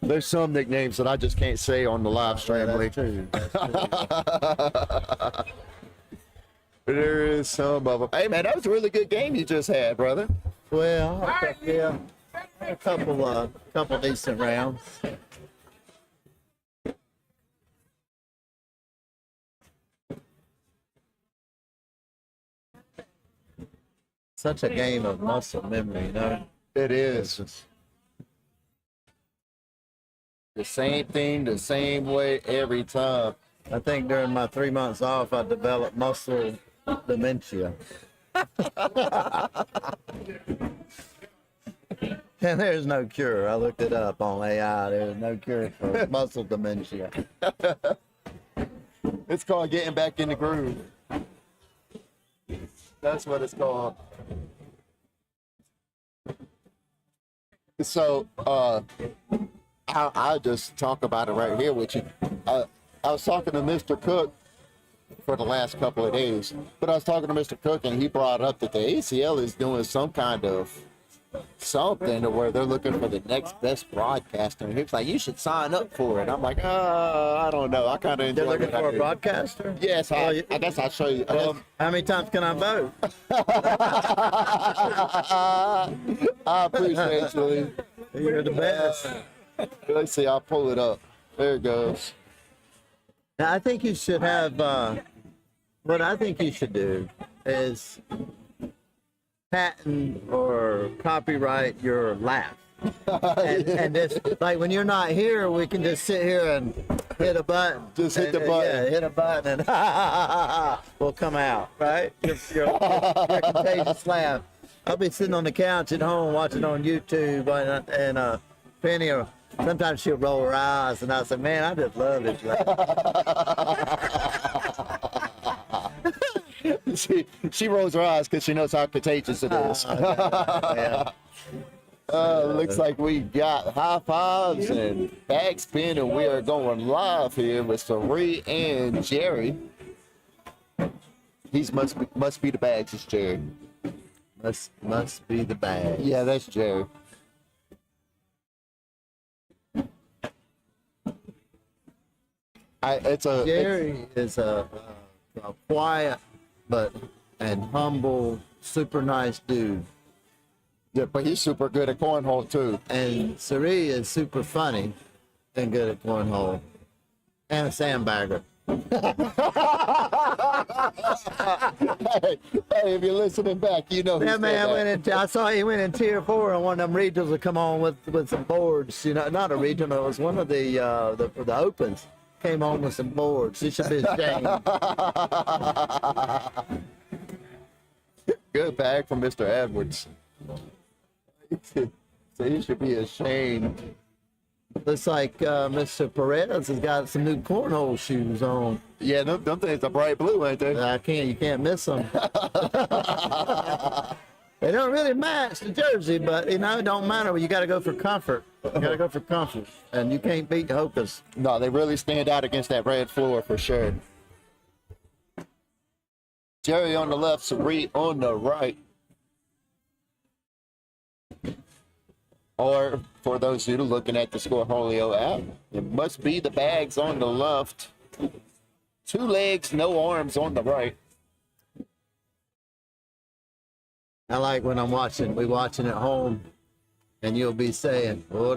There's some nicknames that I just can't say on the live stream. That's true. That's true. There is some of them. Hey man, that was a really good game you just had, brother. Well, yeah, a couple decent rounds. Such a game of muscle memory, you know. It is. The same thing, the same way every time. I think during my 3 months off, I developed muscle dementia. And there's no cure. I looked it up on AI. There's no cure for muscle dementia. It's called getting back in the groove. That's what it's called. So, I'll just talk about it right here with you. I was talking to Mr. Cook for the last couple of days, but I was talking to Mr. Cook and he brought up that the ACL is doing some kind of something to where they're looking for the next best broadcaster. And he was like, you should sign up for it. I'm like, I don't know. I kind of enjoy They're looking what I for a do. broadcaster? Yes, I guess I'll show you. How many times can I vote? I appreciate you. You're the best. Let's see, I'll pull it up. There it goes. Now, I think you should have, what I think you should do is patent or copyright your laugh. And just, like when you're not here, we can just sit here and hit a button. Just hit the And, button. Yeah, hit a button and we'll come out, right? Your contagious laugh. I'll be sitting on the couch at home watching on YouTube and Penny, or sometimes she'll roll her eyes and I say, man, I just love this laugh. She rolls her eyes because she knows how contagious it is. Yeah. Looks like we got high fives and bag spin, and we are going live here with Sari and Jerry. He's must be the bags. It's Jerry. Must be the bag. Yeah, that's Jerry. Jerry is a quiet and humble, super nice dude. Yeah, but he's super good at cornhole too. And Sari is super funny and good at cornhole. And a sandbagger. Hey, if you're listening back, you know. That who's man that. I saw he went in tier 4 on one of them regionals to come on with some boards. You know, not a regional, it was one of the opens. Came on with some boards. He should be ashamed. Good bag from Mr. Edwards. So he should be ashamed. Looks like Mr. Perez has got some new cornhole shoes on. Yeah, them things are bright blue, ain't they? You can't miss them. They don't really match the jersey, but you know, it don't matter. You got to go for comfort. You got to go for comfort, and you can't beat Hocus. No, they really stand out against that red floor for sure. Jerry on the left, Sari on the right. Or for those of you looking at the Scoreholio app, it must be the bags on the left. Two legs, no arms on the right. I like when we watching at home, and you'll be saying, "Oh,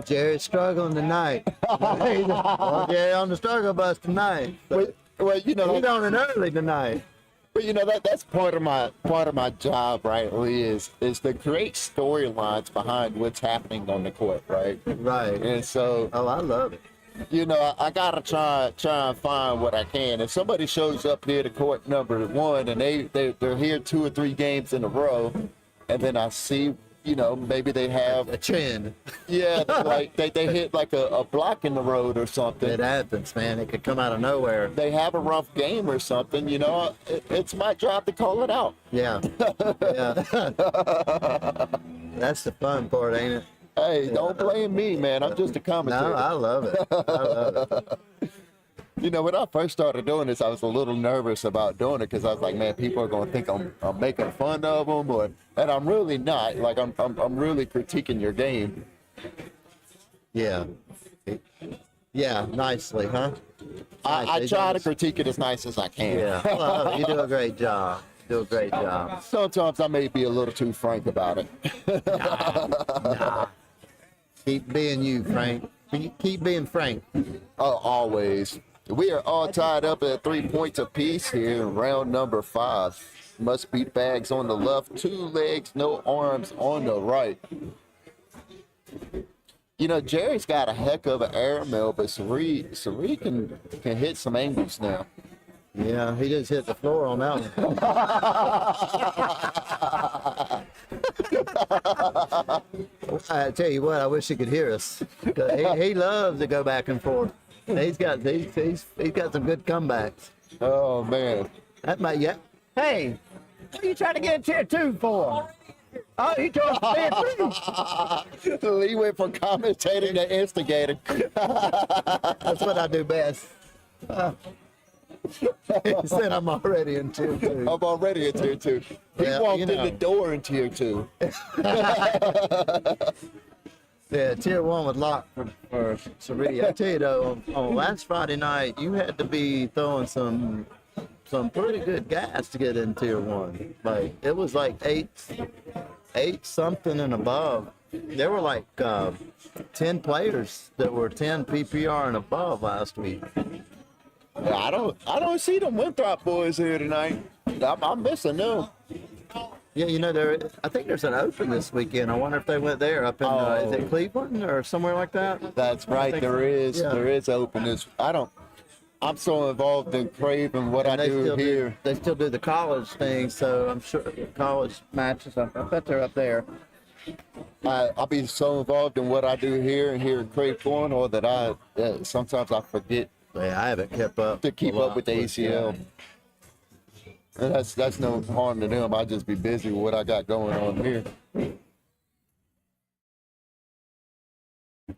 Jerry's struggling tonight. Oh, Jerry on the struggle bus tonight. Well, you know, He's on it early tonight." but you know that's part of my job, right? Lee, is to create storylines behind what's happening on the court, right? Right. And so Oh, I love it. You know, I gotta try and find what I can. If somebody shows up here to court number one and they're here 2 or 3 games in a row, and then I see, you know, maybe they have A trend. yeah, like they hit like a block in the road or It something. happens, man. It could come out of nowhere. They have a rough game or something, you know, it's my job to call it out. Yeah. Yeah. That's the fun part, ain't it? Hey, don't blame me, man. I'm just a commentator. No, I love it. I love it. You know, when I first started doing this, I was a little nervous about doing it because I was like, man, people are going to think I'm making fun of them, and I'm really not. Like, I'm really critiquing your game. Yeah. Yeah, nicely, huh? I Nicely. try to critique it as nice as I can. Yeah. Well, you do a great job. Do a great job. Sometimes I may be a little too frank about it. Nah. Keep being you, Frank. Keep being Frank. Always. We are all tied up at 3 points apiece here in round number 5. Must beat bags on the left, 2 legs, no arms on the right. You know, Jerry's got a heck of an air mill, but Sari can hit some angles now. Yeah, he just hit the floor on that one. I tell you what, I wish he could hear us. 'Cause he loves to go back and forth. He's got some good comebacks. Oh, man. That might Hey, what are you trying to get in tier 2 for? Oh, he told tier 3. He went from commentating to instigating. That's what I do best. He said I'm already in tier 2. I'm already in tier 2. He Yeah, walked you in know. the door in tier 2. Yeah, tier 1 was locked for Sari. I tell you though, on last Friday night, you had to be throwing some pretty good gas to get in tier 1. Like it was like eight something and above. There were like 10 players that were 10 PPR and above last week. Yeah, I don't see them Winthrop boys here tonight. I'm missing them. Yeah, you know, I think there's an open this weekend. I wonder if they went there up in is it Cleveland or somewhere like that? That's right. think- There is yeah. openness. I'm so involved in Krave and what And I do here. They still do the college thing, so I'm sure college matches. I bet they're up there. I'll be so involved in what I do here and here at Krave Cornhole that sometimes I forget Yeah, I haven't kept up to keep a lot up with the ACL. And that's no harm to them. I just be busy with what I got going on here.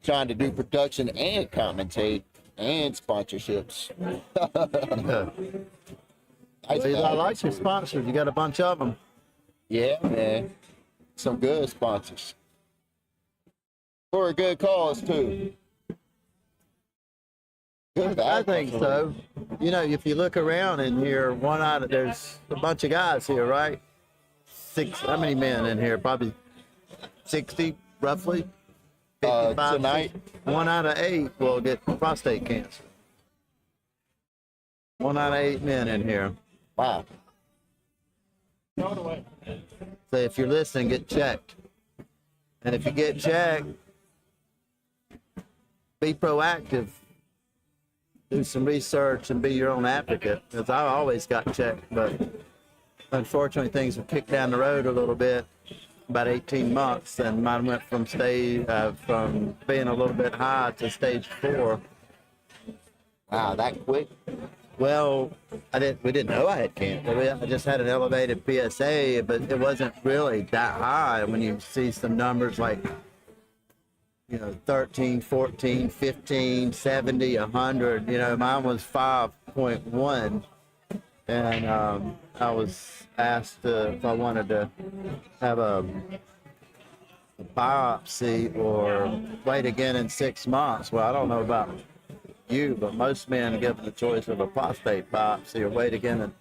Trying to do production and commentate and sponsorships. I like your sponsors. You got a bunch of them. Yeah, man. Some good sponsors. For a good cause, too. Good I think so. You know, if you look around in here, there's a bunch of guys here, right? How many men in here? Probably 60, roughly. 55, Tonight? 1 out of 8 will get prostate cancer. 1 out of 8 men in here. Wow. Throw it away. So if you're listening, get checked. And if you get checked, be proactive. Do some research and be your own advocate. Because I always got checked, but unfortunately things have kicked down the road a little bit. About 18 months, and mine went from being a little bit high to stage 4. Wow, that quick? Well, we didn't know I had cancer. I just had an elevated PSA, but it wasn't really that high. When you see some numbers like, 13, 14, 15, 70, 100, mine was 5.1. And I was asked if I wanted to have a biopsy or wait again in 6 months. Well, I don't know about you, but most men are given the choice of a prostate biopsy or wait again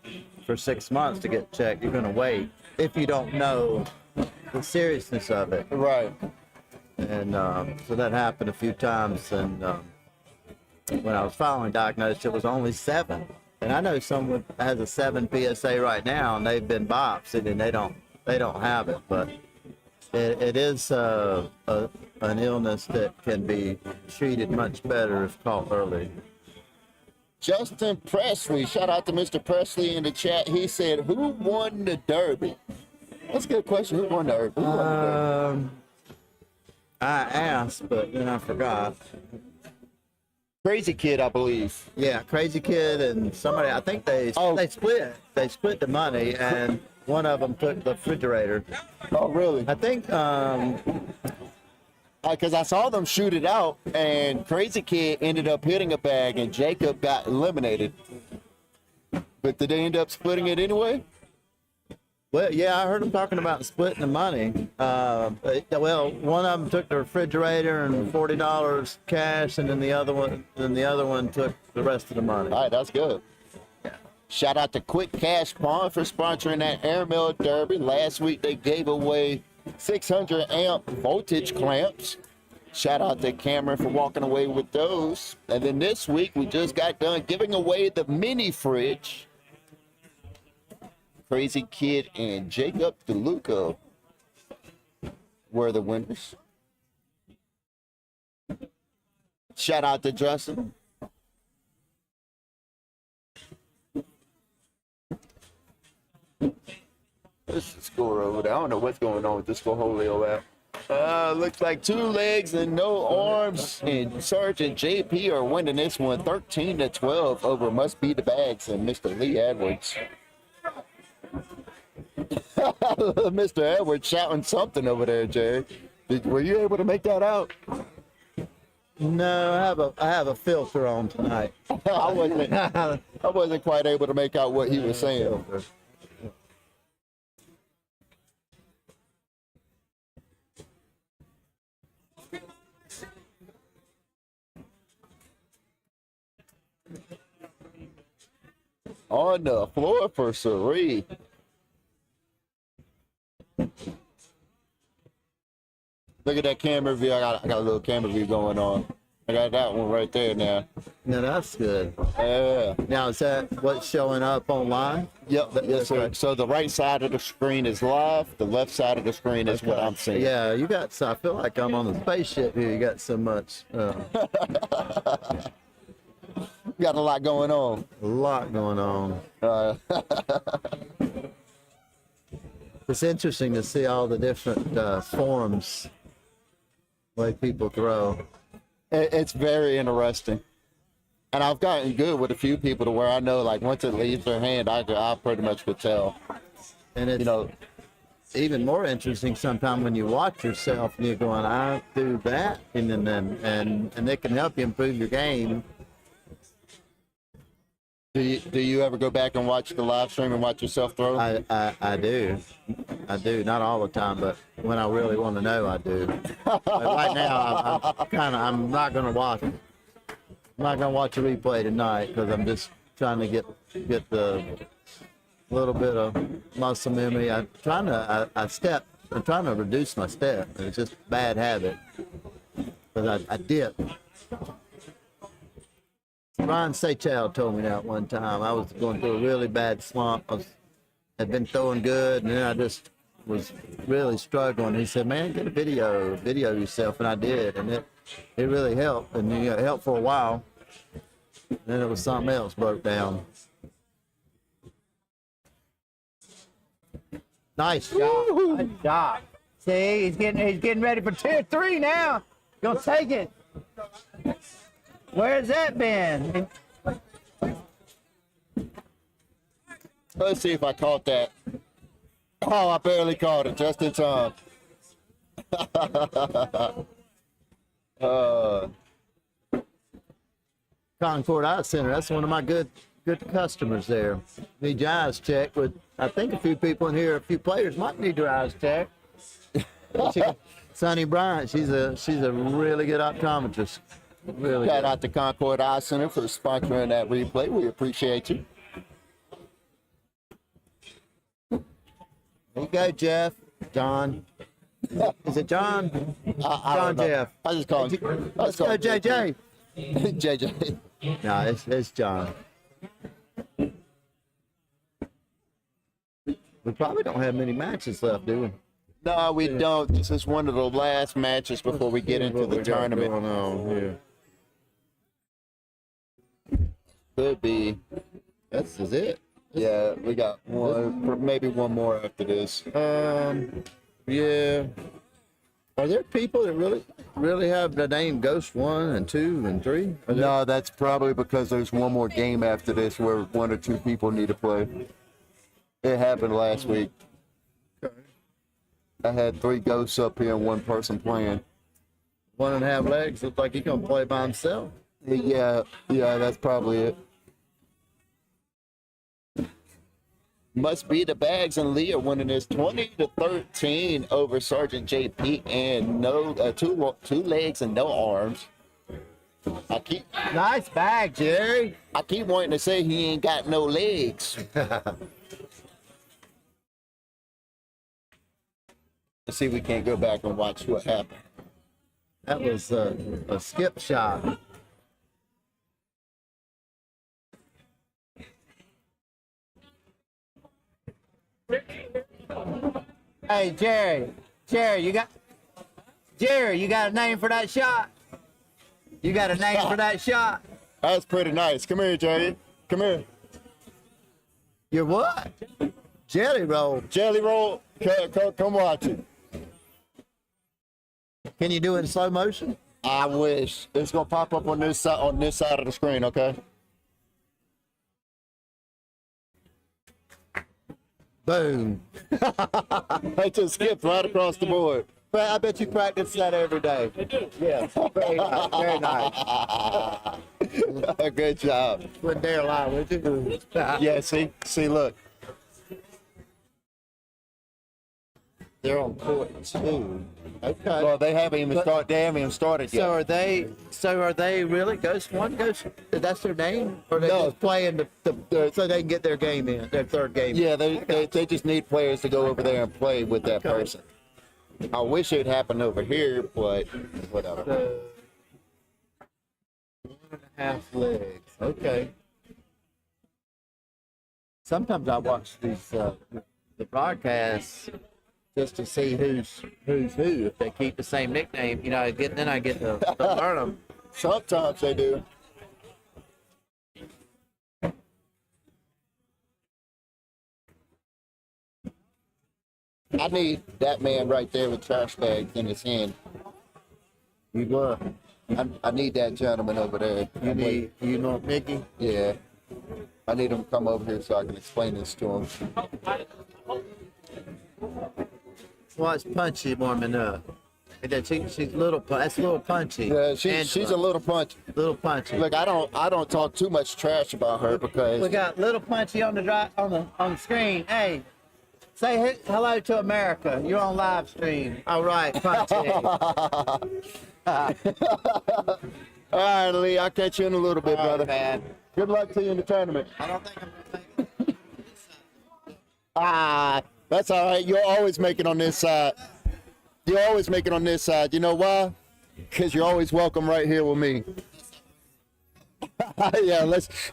for 6 months to get checked. You're going to wait if you don't know the seriousness of it. Right. And so that happened a few times. And when I was finally diagnosed, it was only 7. And I know someone has a 7 PSA right now, and they've been biopsied, and they don't have it. But it is an illness that can be treated much better if caught early. Justin Presley, shout out to Mr. Presley in the chat. He said, "Who won the Derby?" That's a good question. Who won the Derby? Who won the Derby? I asked, but then I forgot. Crazy Kid, I believe. Yeah, Crazy Kid and somebody. I think they split. They split the money, and one of them took the refrigerator. Oh, really? I think. Because I saw them shoot it out, and Crazy Kid ended up hitting a bag, and Jacob got eliminated. But did they end up splitting it anyway? Well, yeah, I heard them talking about splitting the money. Well, one of them took the refrigerator and $40 cash, and then the other one took the rest of the money. All right, that's good. Shout out to Quick Cash Pawn for sponsoring that Airmail Derby. Last week they gave away 600 amp voltage clamps. Shout out to Cameron for walking away with those. And then this week we just got done giving away the mini fridge. Crazy Kid and Jacob DeLuca were the winners. Shout out to Justin. This is the score over there. I don't know what's going on with this Cornholio app. Looks like 2 legs and no arms. And Sergeant JP are winning this one 13-12 over Must Be the Bags and Mr. Lee Edwards. Mr. Edwards shouting something over there, Jerry. Were you able to make that out? No, I have a filter on tonight. I wasn't quite able to make out what he was saying. On the floor for Sari. Look at that camera view. I got a little camera view going on. I got that one right there now. No, that's good. Yeah. Now, is that what's showing up online? Yep. Yes, sir. Okay. So the right side of the screen is live. The left side of the screen is what I'm seeing. Yeah, you got. So I feel like I'm on the spaceship here. You got so much. Got a lot going on. A lot going on. It's interesting to see all the different forms way people throw. It's very interesting. And I've gotten good with a few people to where I know, like, once it leaves their hand, I pretty much could tell. And it's even more interesting sometimes when you watch yourself and you're going, I do that, and it can help you improve your game. Do you ever go back and watch the live stream and watch yourself throw? I do. Not all the time, but when I really want to know, I do. But right now, I'm not going to watch it. I'm not going to watch a replay tonight because I'm just trying to get the little bit of muscle memory. I'm trying to reduce my step. It's just a bad habit because I dip. Ron Seychelles told me that one time. I was going through a really bad slump. Had been throwing good, and then I just was really struggling. He said, "Man, get a video yourself," and I did, and it really helped. And it helped for a while. Then it was something else broke down. Nice job. Nice job. See, he's getting ready for 2 or 3 now. Gonna take it. Where's that been? Let's see if I caught that. Oh, I barely caught it, just in time. Concord Eye Center. That's one of my good customers there. Need your eyes checked. With I think a few people in here, a few players might need their eyes checked. Sonny Bryant, she's a really good optometrist. Really Shout good. out to Concord Eye Center for sponsoring that replay. We appreciate you. There you go, Jeff. John. Is it John? I John don't know. Jeff. I just call him. Let's go, JJ. JJ. No, it's John. We probably don't have many matches left, do we? No, we don't. This is one of the last matches before we get into What we the got tournament. going on here. Could be. This is it. Yeah, we got one, maybe one more after this. Yeah. Are there people that really have the name Ghost 1 and 2 and 3? No, that's probably because there's one more game after this where one or two people need to play. It happened last week. I had 3 ghosts up here and one person playing. 1.5 legs. Looks like he's gonna play by himself. Yeah, that's probably it. Must be the Bags and Leah winning this 20-13 over Sergeant JP and no two legs and no arms. Nice bag, Jerry. I keep wanting to say he ain't got no legs. Let's see if we can't go back and watch what happened. That was a skip shot. Hey, Jerry, you got a name for that shot? You got a name for that shot? That's pretty nice. Come here, Jay. Come here. Your what? Jelly roll. Jelly roll. Come watch it. Can you do it in slow motion? I wish. It's gonna pop up on this side of the screen, okay? Boom. I just skipped right across the board. But I bet you practice that every day. Yeah, very nice, very nice. Good job. Wouldn't dare lie, would you? Yeah, see, look. They're on court too. Okay. Well, they haven't even started yet. So are they really Ghost 1? Ghost? That's their name? Or they No. just playing so they can get their game in, their third game? Yeah, they just need players to go over there and play with that person. I wish it happened over here, but whatever. So, 1.5 legs. Okay. Sometimes I watch these the broadcasts just to see who's who. If they keep the same nickname, then I get to learn them. Sometimes they do. I need that man right there with trash bags in his hand. You what? I need that gentleman over there. You know Mickey? Yeah. I need him to come over here so I can explain this to him. Well, it's Punchy warming up. She's a little. That's a little punchy. Yeah, she's a little punchy. Little punchy. Look, I don't talk too much trash about her because We got little punchy on the screen. Hey, say hello to America. You're on live stream. All right, punchy. All right, Lee, I'll catch you in a little bit, brother. Man. Good luck to you in the tournament. I don't think I'm gonna make it. That's all right. You'll always make it on this side. You'll always make it on this side. You know why? Because you're always welcome right here with me. Yeah,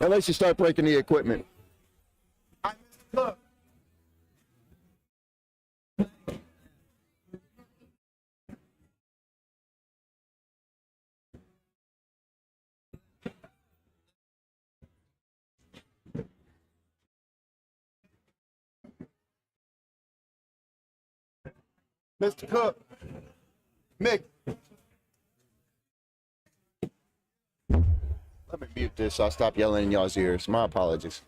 unless you start breaking the equipment. Look. Mr. Cook. Mick. Let me mute this so I stop yelling in y'all's ears. My apologies.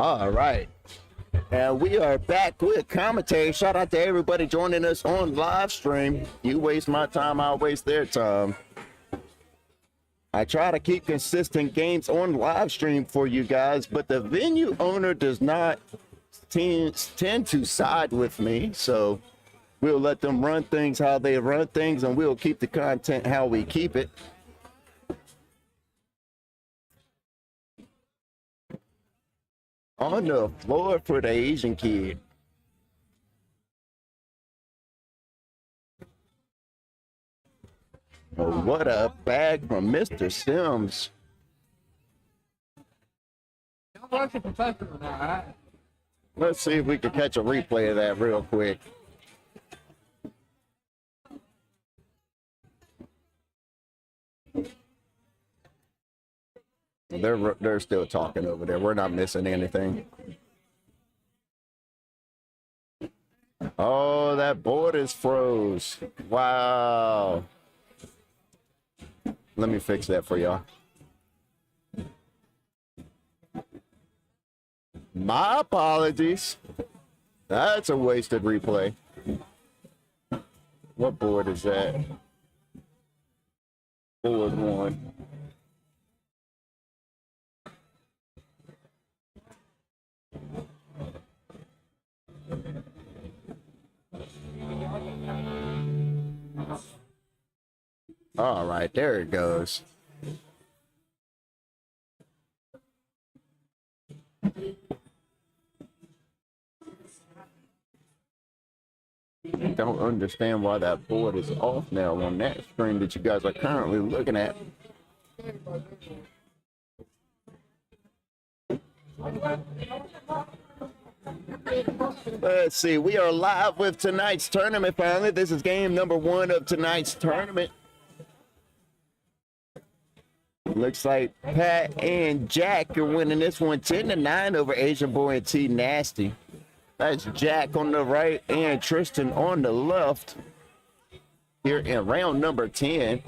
All right. And we are back with commentary. Shout out to everybody joining us on live stream. You waste my time, I'll waste their time. I try to keep consistent games on live stream for you guys, but the venue owner does not tend to side with me. So we'll let them run things how they run things, and we'll keep the content how we keep it. On the floor for the Asian kid. Oh, what a bag from Mr. Sims. Y'all watch it professional now, right? Let's see if we can catch a replay of that real quick. They're still talking over there. We're not missing anything. Oh, that board is froze. Wow. Let me fix that for y'all. My apologies. That's a wasted replay. What board is that? Board 1. All right, there it goes. I don't understand why that board is off now on that screen that you guys are currently looking at. Let's see, we are live with tonight's tournament finally. This is game number 1 of tonight's tournament. Looks like Pat and Jack are winning this one 10-9 over Asian Boy and T Nasty. That's Jack on the right and Tristan on the left here in round number 10.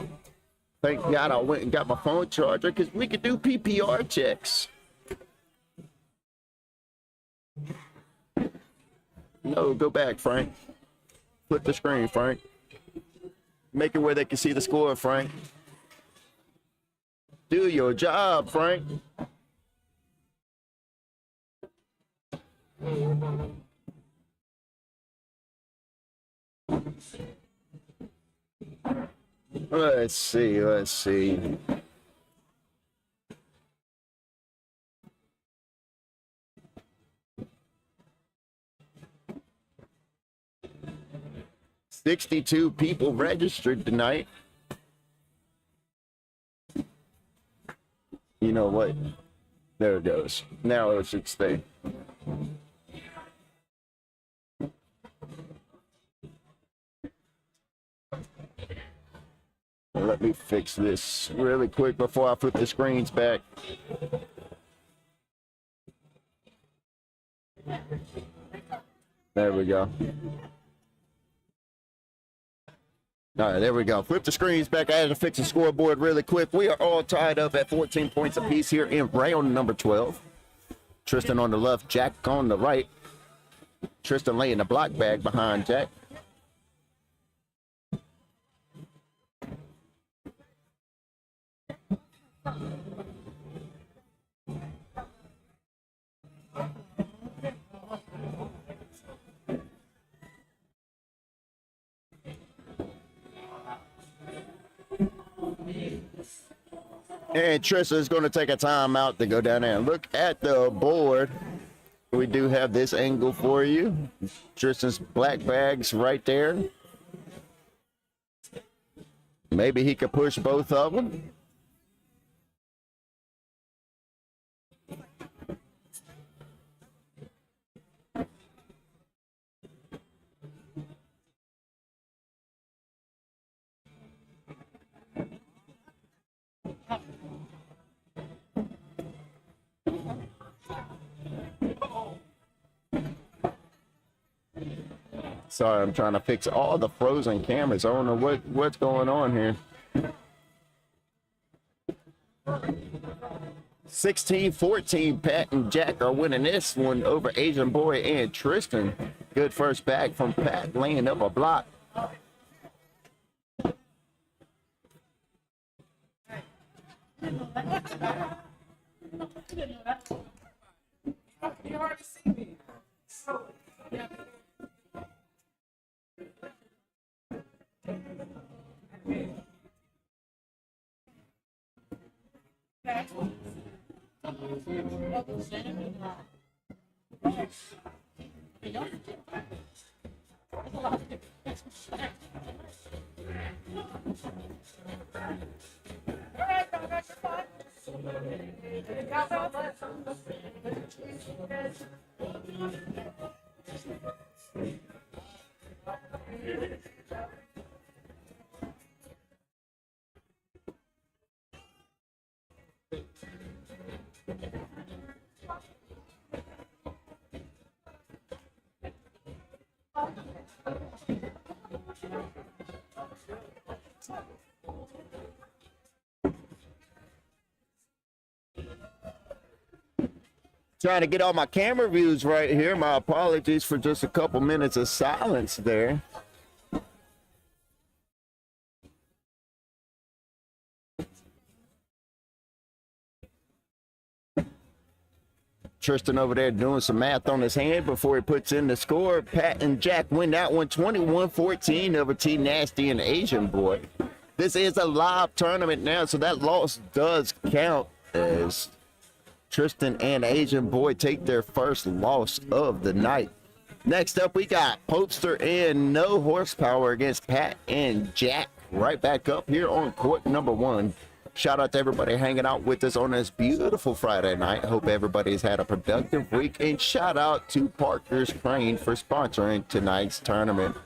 Thank God I went and got my phone charger because we could do PPR checks. No, go back, Frank. Flip the screen, Frank. Make it where they can see the score, Frank. Do your job, Frank. Let's see. 62 people registered tonight. You know what? There it goes. Now it should stay. Let me fix this really quick before I put the screens back. There we go. All right, there we go. Flip the screens back. I had to fix the scoreboard really quick. We are all tied up at 14 points apiece here in round number 12. Tristan on the left, Jack on the right. Tristan laying the block bag behind Jack. And Tristan is going to take a timeout to go down there and look at the board. We do have this angle for you. Tristan's black bags right there. Maybe he could push both of them. Sorry, I'm trying to fix all the frozen cameras. I don't know what's going on here. 16-14, Pat and Jack are winning this one over Asian Boy and Tristan. Good first bag from Pat, laying up a block. You already see me. Trying to get all my camera views right here. My apologies for just a couple minutes of silence there. Tristan over there doing some math on his hand before he puts in the score. Pat and Jack win that one 21-14 over T Nasty and Asian Boy. This is a live tournament now, so that loss does count as Tristan and Asian Boy take their first loss of the night. Next up, we got Popester and No Horsepower against Pat and Jack. Right back up here on court number 1. Shout out to everybody hanging out with us on this beautiful Friday night. Hope everybody's had a productive week. And shout out to Parker's Crane for sponsoring tonight's tournament.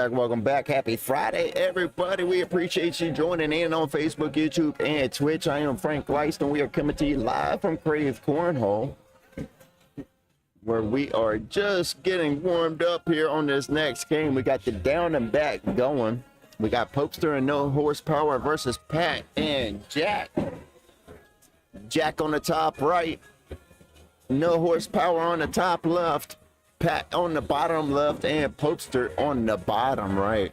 Welcome back. Happy Friday, everybody. We appreciate you joining in on Facebook, YouTube, and Twitch. I am Frank Leiston. We are coming to you live from Krave Cornhole, where we are just getting warmed up here on this next game. We got the down and back going. We got Popester and No Horsepower versus Pat and Jack. Jack on the top right, No Horsepower on the top left, Pat on the bottom left, and Popester on the bottom right.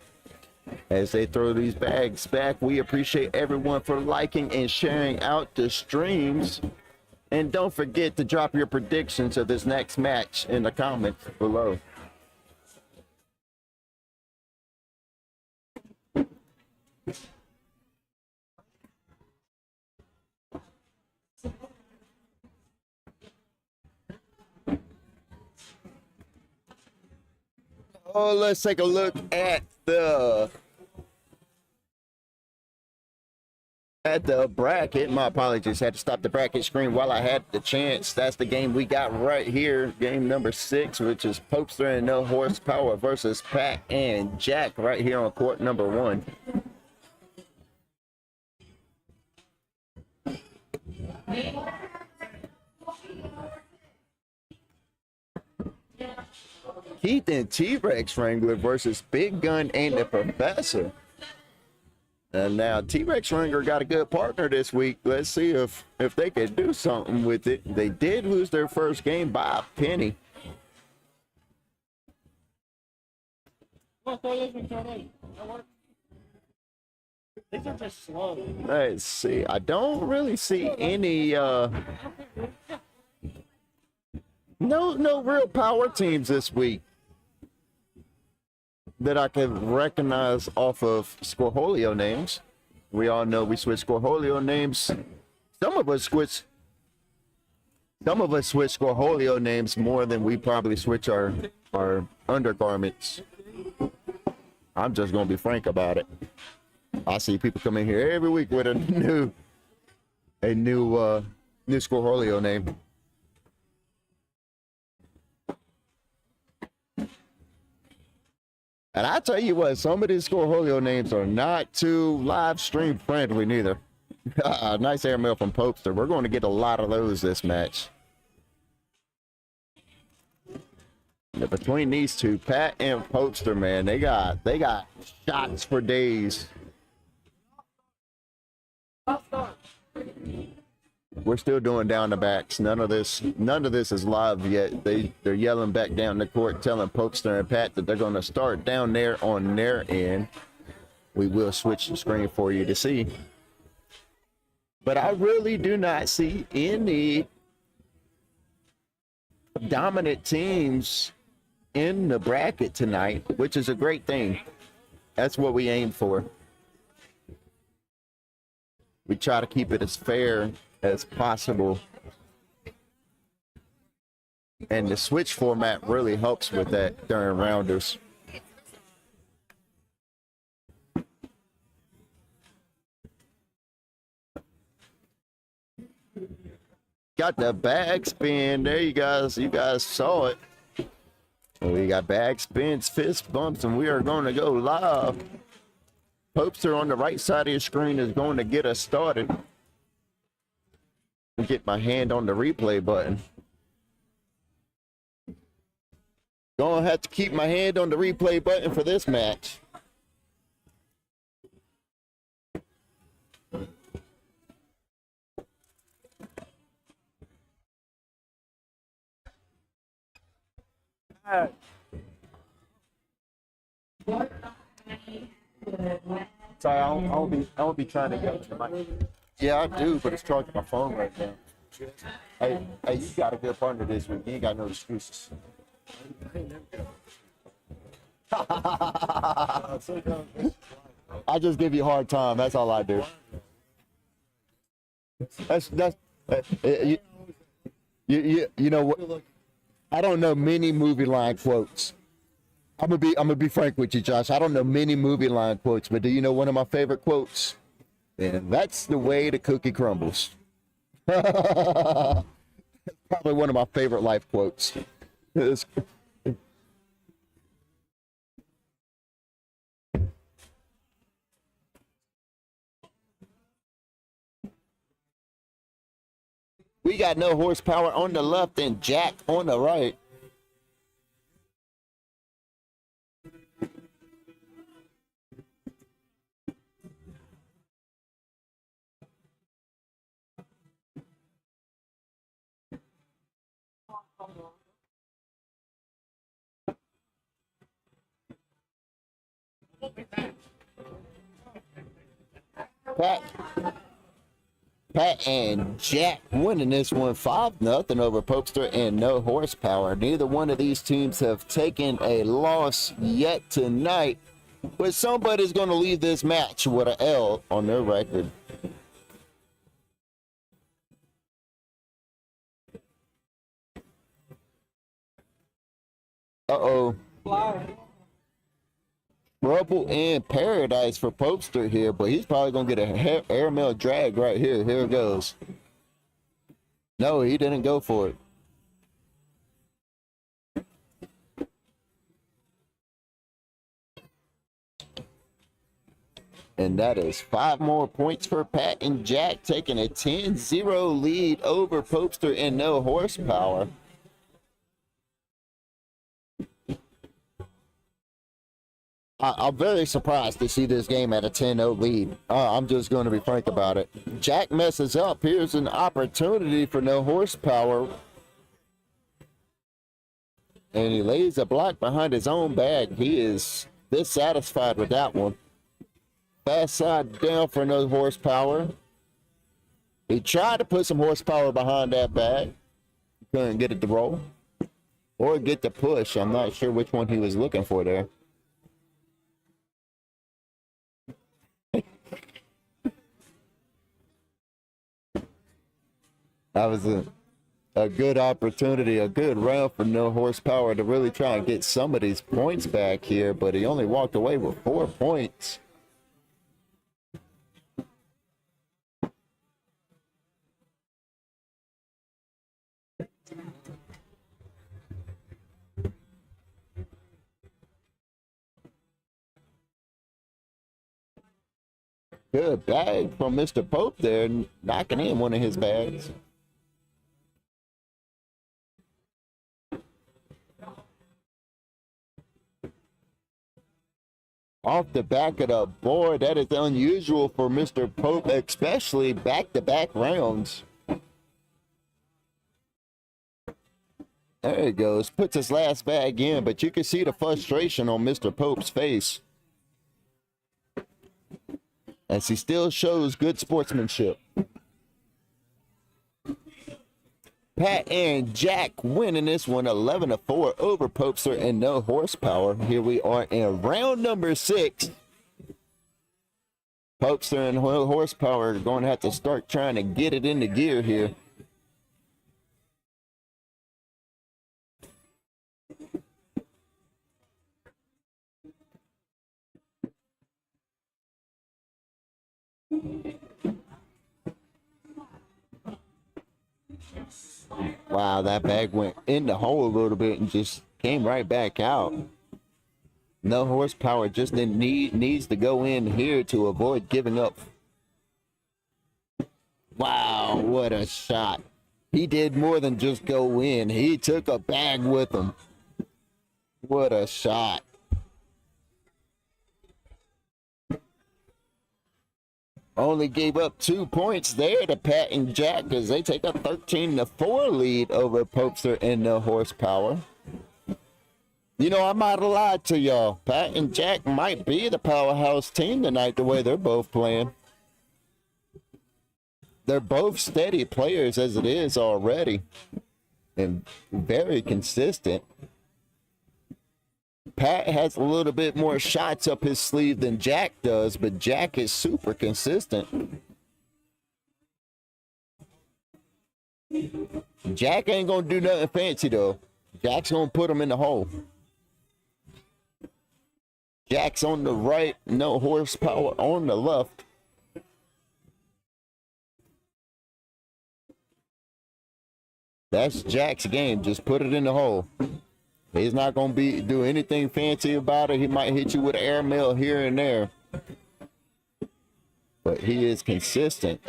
As they throw these bags back, we appreciate everyone for liking and sharing out the streams. And don't forget to drop your predictions of this next match in the comments below. Oh, let's take a look at the bracket. My apologies, had to stop the bracket screen while I had the chance. That's the game we got right here, game number 6, which is Popester and No Horsepower versus Pat and Jack right here on court number 1. Keith and T-Rex Wrangler versus Big Gun and the Professor. And now T-Rex Wrangler got a good partner this week. Let's see if they can do something with it. They did lose their first game by a penny. These are just slow. Let's see. I don't really see any no real power teams this week that I can recognize off of Scorholio names. We all know we switch Scorholio names. Some of us switch Scorholio names more than we probably switch our undergarments. I'm just gonna be frank about it. I see people come in here every week with a new Scorholio name. And I tell you what, some of these Scorholio names are not too live stream friendly neither. Nice airmail from Popester. We're going to get a lot of those this match. Yeah, between these two, Pat and Popester, man, they got shots for days. We're still doing down the backs. None of this is live yet. They're yelling back down the court, telling Popester and Pat that they're going to start down there on their end. We will switch the screen for you to see. But I really do not see any dominant teams in the bracket tonight, which is a great thing. That's what we aim for. We try to keep it as fair as possible. And the switch format really helps with that during rounders. Got the bag spin. There you guys saw it. We got bag spins, fist bumps, and we are going to go live. Popester on the right side of your screen is going to get us started. Get my hand on the replay button. Gonna have to keep my hand on the replay button for this match. Sorry, I'll be trying to get to the mic. Yeah, I do, but it's charging my phone right now. Hey, you got a good partner this week. You ain't got no excuses. I just give you a hard time. That's all I do. That's you know what? I don't know many movie line quotes. I'm gonna be frank with you, Josh. I don't know many movie line quotes, but do you know one of my favorite quotes? And that's the way the cookie crumbles. Probably one of my favorite life quotes. We got no horsepower on the left and Jack on the right. Pat and Jack winning this one 5-0 over Popester and no horsepower. Neither one of these teams have taken a loss yet tonight, but somebody's going to leave this match with an L on their record. Uh-oh. Trouble in paradise for Popester here, but he's probably going to get a airmail drag right here. Here it goes. No, he didn't go for it. And that is 5 more points for Pat and Jack, taking a 10-0 lead over Popester and no horsepower. I'm very surprised to see this game at a 10-0 lead. I'm just going to be frank about it. Jack messes up. Here's an opportunity for no horsepower. And he lays a block behind his own bag. He is dissatisfied with that one. Fast side down for no horsepower. He tried to put some horsepower behind that bag. Couldn't get it to roll. Or get the push. I'm not sure which one he was looking for there. That was a good opportunity, a good round for no horsepower to really try and get some of these points back here, but he only walked away with 4 points. Good bag from Mr. Pope there, knocking in one of his bags. Off the back of the board, that is unusual for Mr. Pope, especially back-to-back rounds. There he goes, puts his last bag in, but you can see the frustration on Mr. Pope's face, as he still shows good sportsmanship. Pat and Jack winning this one 11-4 over Popester and no horsepower. Here we are in round number 6. Popester and no horsepower are going to have to start trying to get it into gear here. Wow, that bag went in the hole a little bit and just came right back out. No horsepower, just needs to go in here to avoid giving up. Wow, what a shot. He did more than just go in. He took a bag with him. What a shot. Only gave up 2 points there to Pat and Jack as they take a 13-4 lead over Popester and no horsepower. You know, I might have lied to y'all. Pat and Jack might be the powerhouse team tonight the way they're both playing. They're both steady players as it is already and very consistent. Pat has a little bit more shots up his sleeve than Jack does, but Jack is super consistent. Jack ain't gonna do nothing fancy though. Jack's gonna put him in the hole. Jack's on the right, no horsepower on the left. That's Jack's game. Just put it in the hole. He's not going to do anything fancy about it. He might hit you with an airmail here and there. But he is consistent.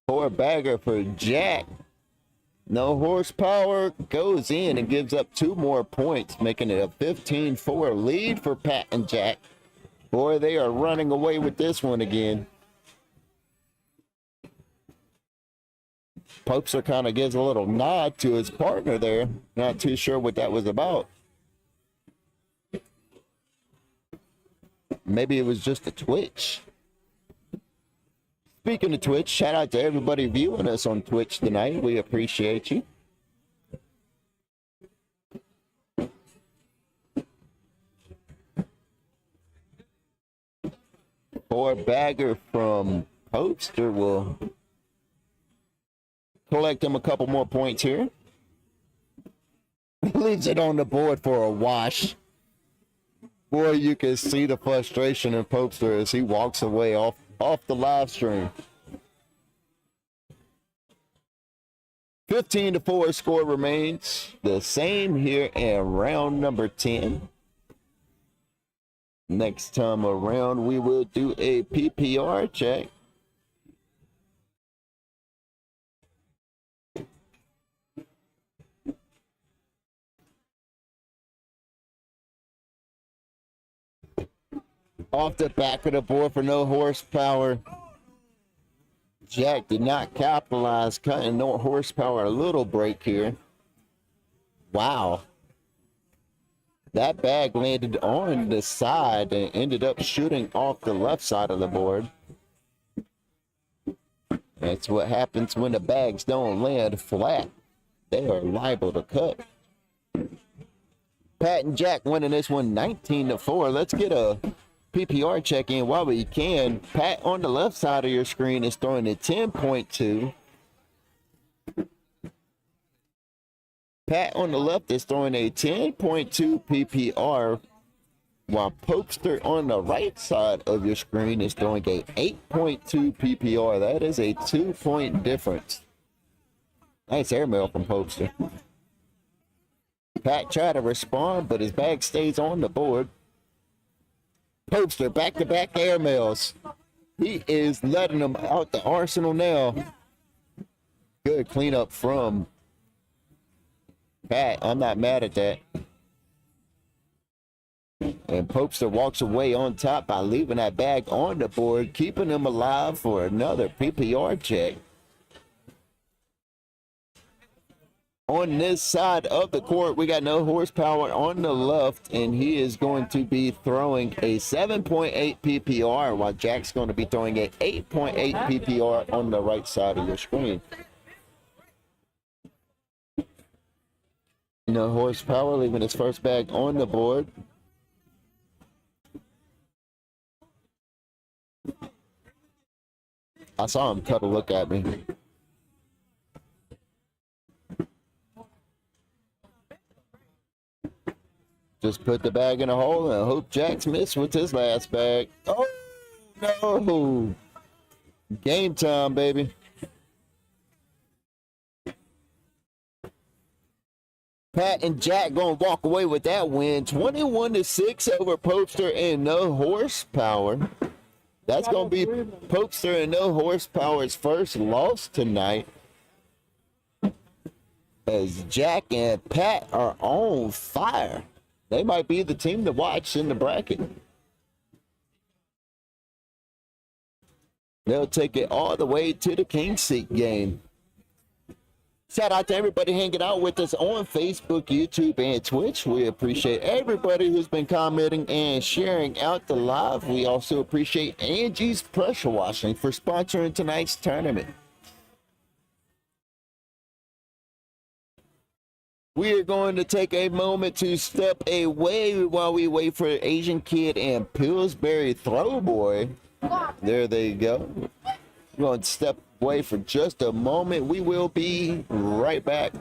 Poor bagger for Jack. No horsepower, goes in and gives up 2 more points, making it a 15-4 lead for Pat and Jack. Boy, they are running away with this one again. Popester kind of gives a little nod to his partner there. Not too sure what that was about. Maybe it was just a twitch. Speaking of Twitch, shout out to everybody viewing us on Twitch tonight. We appreciate you. Poor bagger from Popester will collect him a couple more points here. Leaves it on the board for a wash. Boy, you can see the frustration in Popester as he walks away off the live stream. 15-4 score remains the same here in round number 10. Next time around, we will do a PPR check. Off the back of the board for no horsepower. Jack did not capitalize, cutting no horsepower. A little break here. Wow. That bag landed on the side and ended up shooting off the left side of the board. That's what happens when the bags don't land flat. They are liable to cut. Pat and Jack winning this one 19-4. Let's get a PPR check in while we can. Pat on the left side of your screen is throwing a 10.2. Pat on the left is throwing a 10.2 PPR, while Popester on the right side of your screen is throwing a 8.2 PPR. That is a 2-point difference. Nice airmail from Popester. Pat tried to respond, but his bag stays on the board. Popester back-to-back airmails. He is letting them out the arsenal now. Good cleanup from Pat. I'm not mad at that. And Popester walks away on top by leaving that bag on the board, keeping him alive for another PPR check. On this side of the court, we got no horsepower on the left, and he is going to be throwing a 7.8 PPR, while Jack's going to be throwing a 8.8 PPR on the right side of your screen. No horsepower, leaving his first bag on the board. I saw him cut a look at me. Just put the bag in a hole and hope Jack's missed with his last bag. Oh, no. Game time, baby. Pat and Jack going to walk away with that win. 21-6 over Popester and no horsepower. That's going to be Popester and no horsepower's first loss tonight, as Jack and Pat are on fire. They might be the team to watch in the bracket. They'll take it all the way to the King Seat game. Shout out to everybody hanging out with us on Facebook, YouTube, and Twitch. We appreciate everybody who's been commenting and sharing out the live. We also appreciate Angie's Pressure Washing for sponsoring tonight's tournament. We are going to take a moment to step away while we wait for Asian Kid and Pillsbury Throwboy. There they go. We're going to step away for just a moment. We will be right back.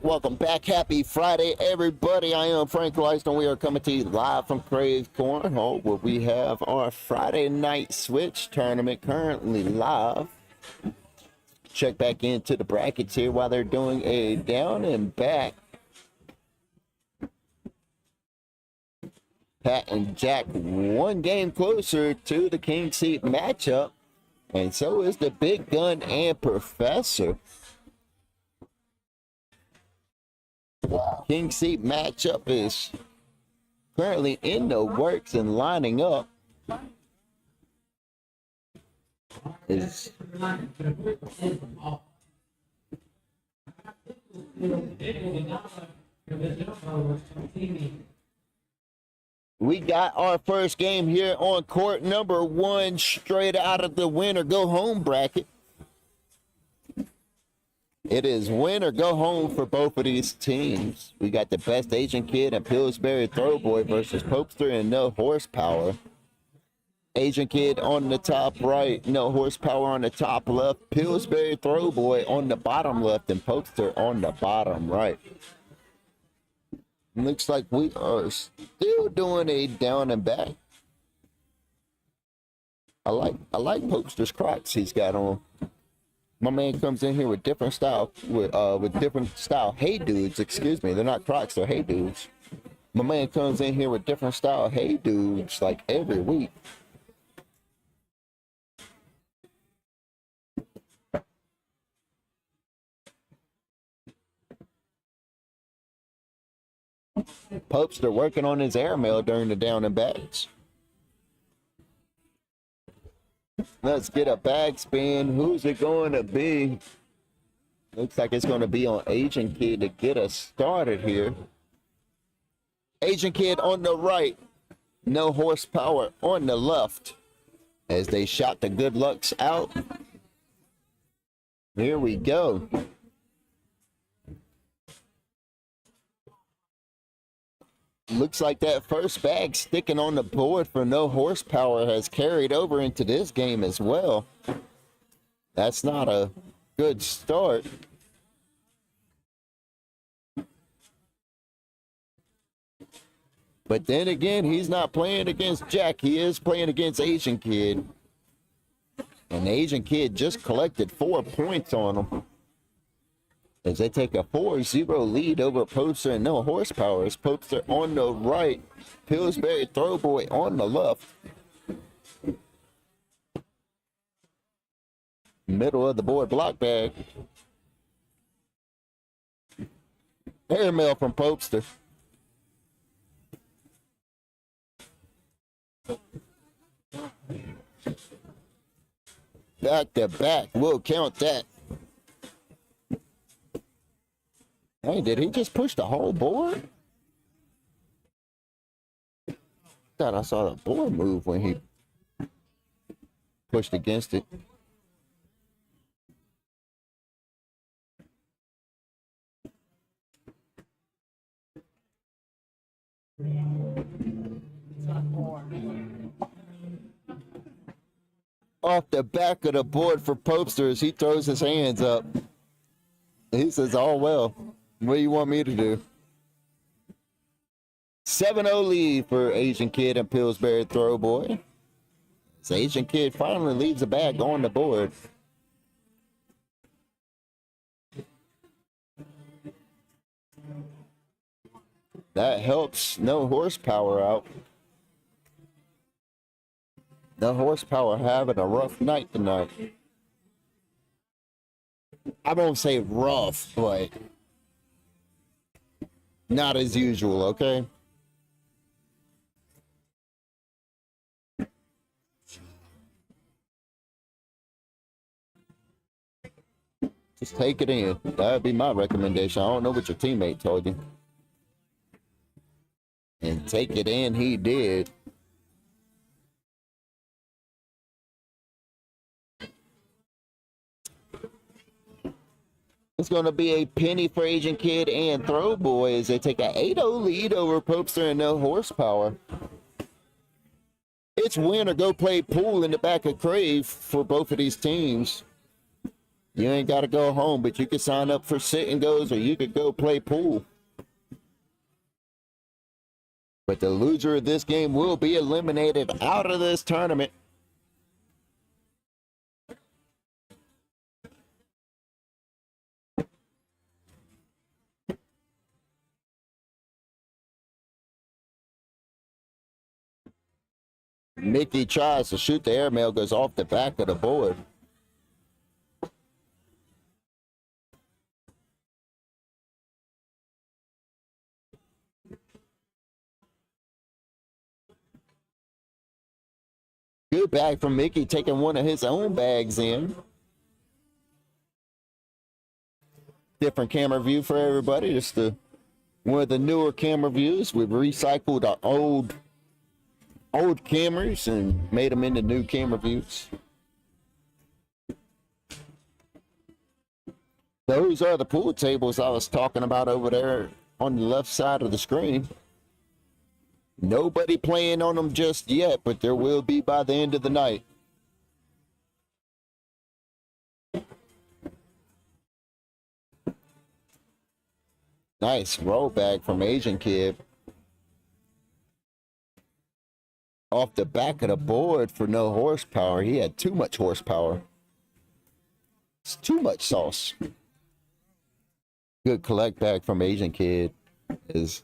Welcome back. Happy Friday, everybody. I am Frank Leiston. We are coming to you live from Krave Cornhole, where we have our Friday night Switch tournament currently live. Check back into the brackets here while they're doing a down and back. Pat and Jack one game closer to the King Seat matchup, and so is the Big Gun and Professor. King Seat matchup is currently in the works and lining up. We got our first game here on court number 1, straight out of the win or go home bracket. It is win or go home for both of these teams. We got the best Asian kid and Pillsbury Throwboy versus Popester and No Horsepower. Asian kid on the top right, No Horsepower on the top left, Pillsbury Throwboy on the bottom left, and Popester on the bottom right. Looks like we are still doing a down and back. I like Popester's Crocs he's got on. My man comes in here with different style, with different style Hey Dudes, excuse me. They're not Crocs, they're Hey Dudes. My man comes in here with different style Hey Dudes like every week. Popester working on his airmail during the down and backs. Let's get a bag spin. Who's it going to be? Looks like it's going to be on Asian Kid to get us started here. Asian Kid on the right. No Horsepower on the left. As they shot the good lucks out. Here we go. Looks like that first bag sticking on the board for No Horsepower has carried over into this game as well. That's not a good start. But then again, he's not playing against Jack. He is playing against Asian Kid. And the Asian Kid just collected 4 points on him. As they take a 4-0 lead over Popester and No Horsepower. It's Popester on the right, Pillsbury Throwboy on the left. Middle of the board block bag. Airmail from Popester. Back to back, we'll count that. Hey, did he just push the whole board? Thought I saw the board move when he pushed against it. Off the back of the board for Popester as he throws his hands up. He says, "All well. What do you want me to do?" 7-0 lead for Asian Kid and Pillsbury Throwboy. This Asian Kid finally leaves a bag on the board. That helps No Horsepower out. No Horsepower having a rough night tonight. I won't say rough, but not as usual, okay? Just take it in. That would be my recommendation. I don't know what your teammate told you. And take it in, he did. It's going to be a penny for Asian Kid and Throwboy as they take an 8-0 lead over Popester and No Horsepower. It's win or go play pool in the back of Krave for both of these teams. You ain't got to go home, but you can sign up for sit and goes or you could go play pool. But the loser of this game will be eliminated out of this tournament. Mickey tries to shoot the airmail, goes off the back of the board. Good bag from Mickey, taking one of his own bags in. Different camera view for everybody. Just one of the newer camera views. We've recycled our old cameras and made them into new camera views. Those are the pool tables I was talking about over there on the left side of the screen. Nobody playing on them just yet, but there will be by the end of the night. Nice rollback from Asian Kid. Off the back of the board for no horsepower. He had too much horsepower. It's too much sauce. Good collect back from Asian Kid. Is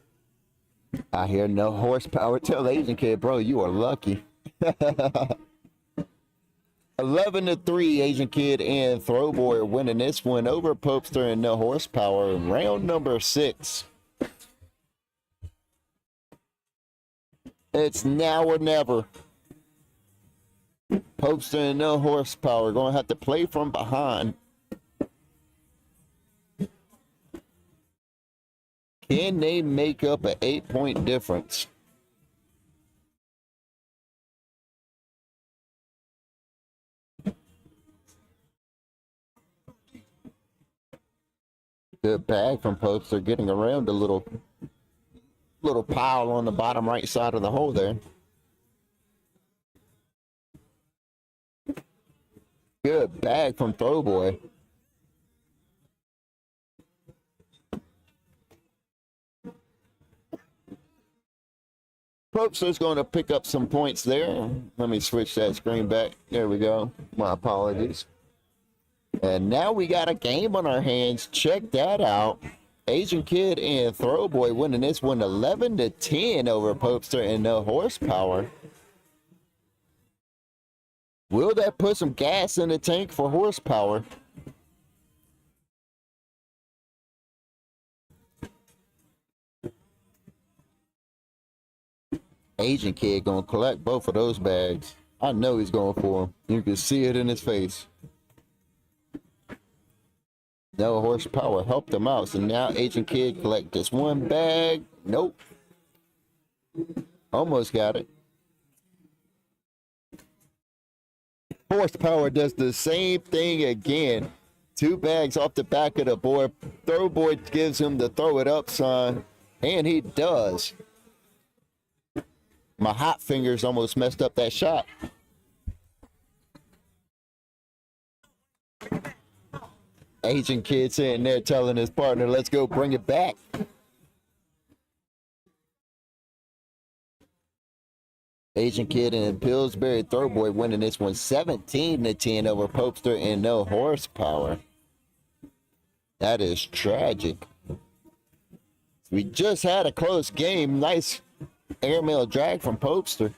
I hear no horsepower. Tell Asian Kid, bro, you are lucky. 11-3, Asian Kid and Throwboy are winning this one over Popester and no horsepower. Round number 6. It's now or never. Popester and no horsepower going to have to play from behind. Can they make up an 8-point difference? Good bag from Popester, getting around a little pile on the bottom right side of the hole there. Good bag from Throwboy. Popester's going to pick up some points there. Let me switch that screen back. There we go. My apologies. And now we got a game on our hands. Check that out. Asian Kid and Throwboy winning this one 11-10 over Popester and no horsepower. Will that put some gas in the tank for horsepower? Asian Kid gonna collect both of those bags. I know he's going for them. You can see it in his face. No horsepower helped him out. So now Asian Kid collect this one bag. Nope. Almost got it. Horsepower does the same thing again. 2 bags off the back of the board. Throwboy gives him the throw it up sign. And he does. My hot fingers almost messed up that shot. Asian Kid sitting there telling his partner, let's go bring it back. Asian Kid and Pillsbury Throwboy winning this one 17-10 over Popester and no horsepower. That is tragic. We just had a close game. Nice airmail drag from Popester.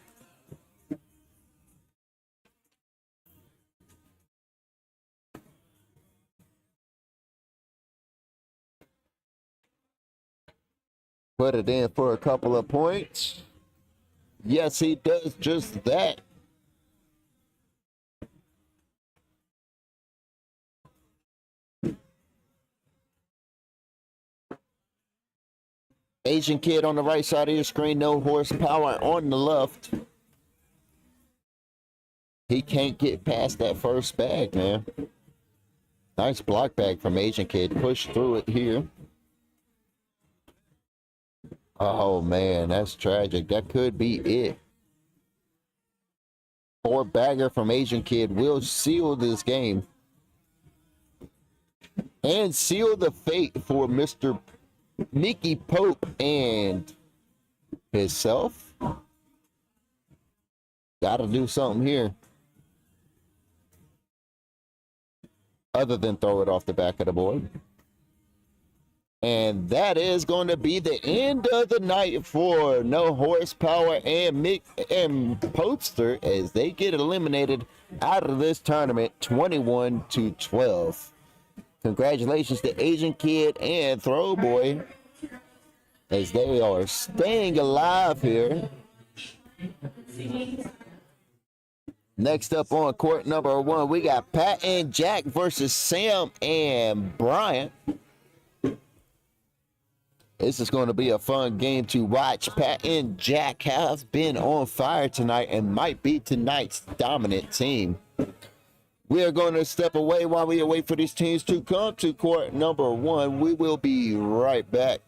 Put it in for a couple of points. Yes, he does just that. Asian Kid on the right side of your screen, no horsepower on the left. He can't get past that first bag, man. Nice block bag from Asian Kid. Push through it here. Oh, man, that's tragic. That could be it. 4-bagger from Asian Kid will seal this game. And seal the fate for Mr. Mickey Pope and himself. Gotta do something here. Other than throw it off the back of the board. And that is going to be the end of the night for no horsepower and Mick and Popester as they get eliminated out of this tournament 21-12. Congratulations to Asian Kid and Throwboy as they are staying alive here. Next up on court number 1, we got Pat and Jack versus Sam and Brian. This is going to be a fun game to watch. Pat and Jack have been on fire tonight and might be tonight's dominant team. We are going to step away while we wait for these teams to come to court number 1. We will be right back.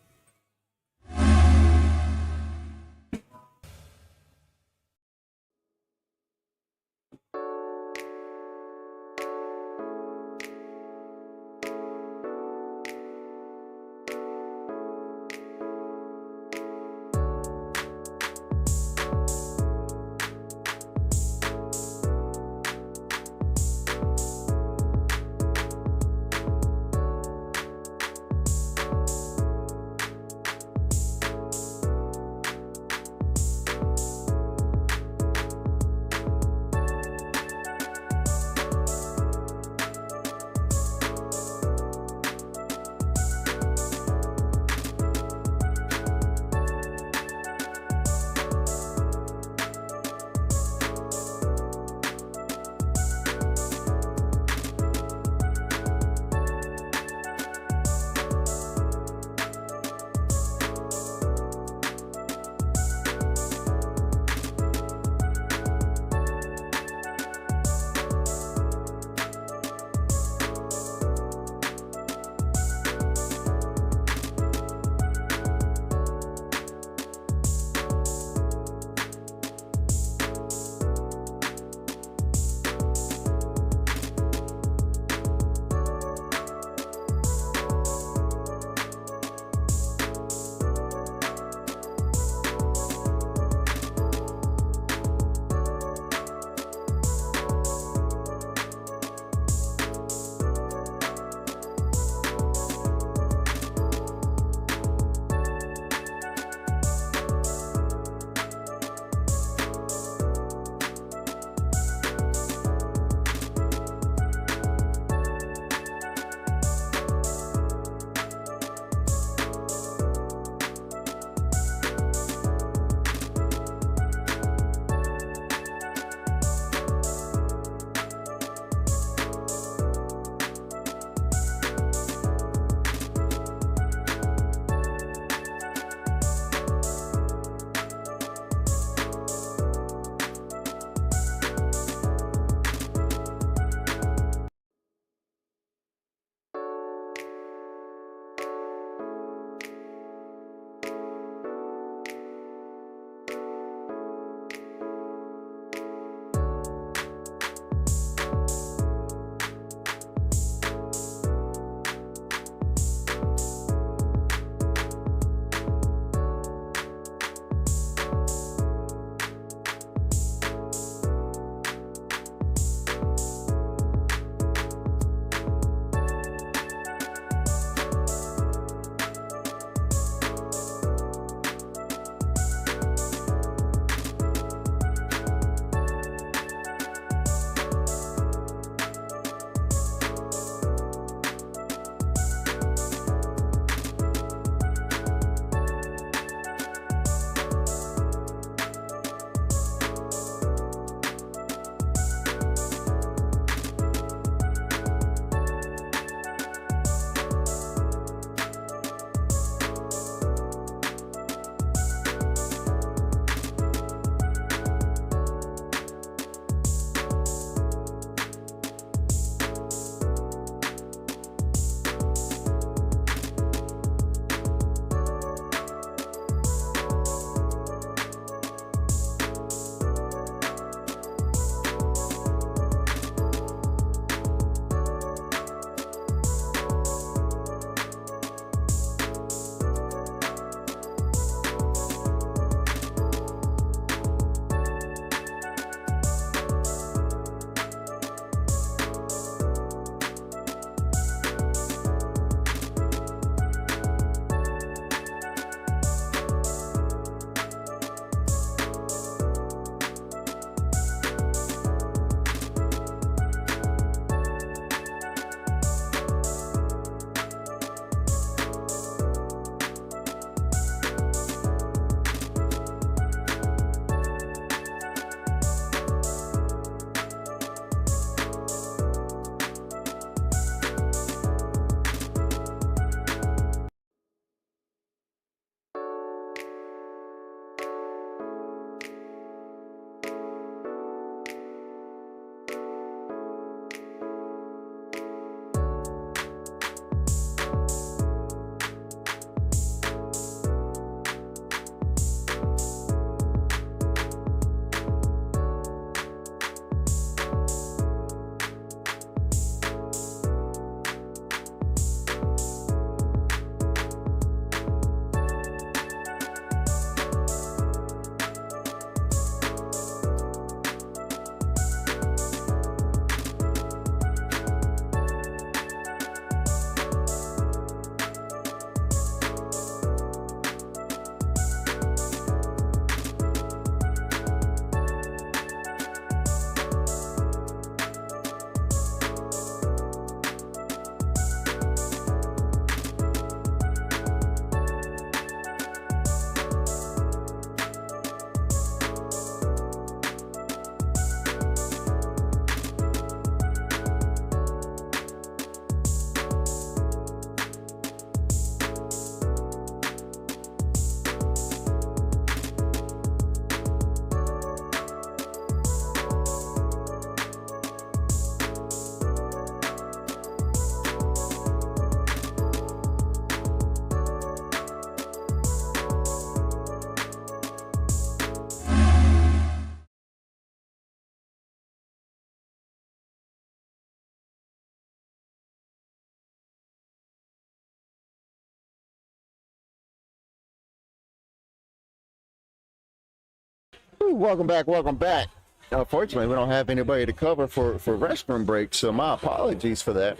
Ooh, welcome back, welcome back. Unfortunately, we don't have anybody to cover for restroom breaks, so my apologies for that.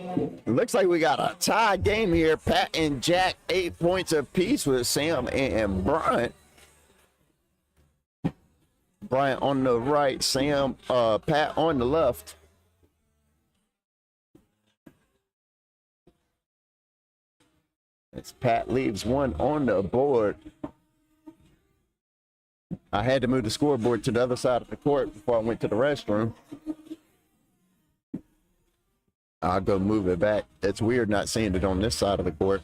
It looks like we got a tie game here. Pat and Jack, 8 points apiece with Sam and Bryant. Bryant on the right, Pat on the left. As Pat leaves one on the board. I had to move the scoreboard to the other side of the court before I went to the restroom. I'll go move it back. It's weird not seeing it on this side of the court.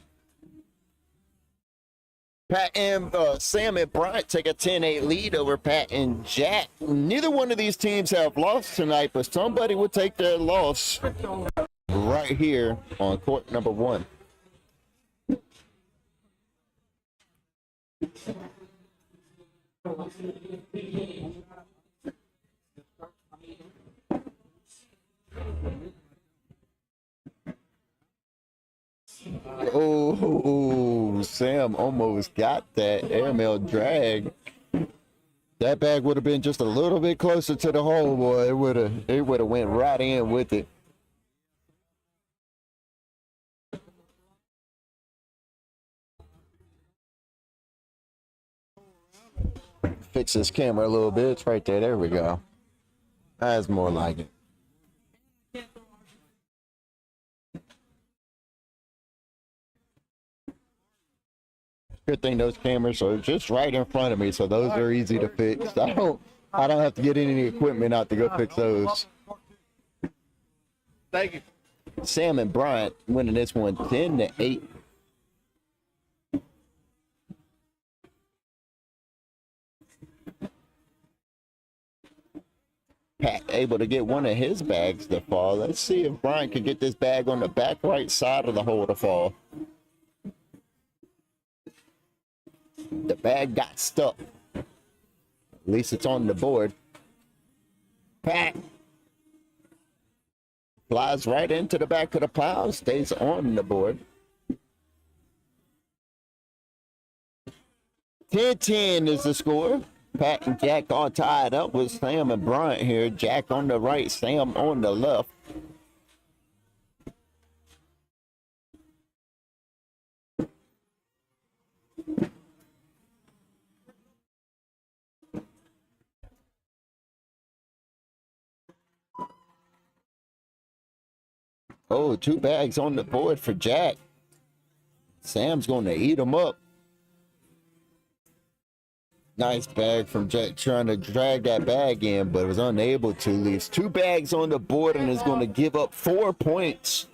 Pat and Sam and Bryant take a 10-8 lead over Pat and Jack. Neither one of these teams have lost tonight, but somebody will take their loss right here on court number 1. Oh, Sam almost got that airmail drag. That bag would have been just a little bit closer to the hole, boy. It would have went right in with it. Fix this camera a little bit. It's right there. There we go. That's more like it. Good thing those cameras are just right in front of me, so those are easy to fix. I don't have to get any equipment out to go fix those. Thank you. Sam and Bryant winning this one 10-8. Pat able to get one of his bags to fall. Let's see if Bryant can get this bag on the back right side of the hole to fall. The bag got stuck. At least it's on the board. Pat flies right into the back of the pile, stays on the board. 10-10 is the score. Pat and Jack all tied up with Sam and Bryant here. Jack on the right, Sam on the left. Oh, 2 bags on the board for Jack. Sam's going to eat them up. Nice bag from Jack, trying to drag that bag in, but was unable to. Leaves 2 bags on the board and is going to give up 4 points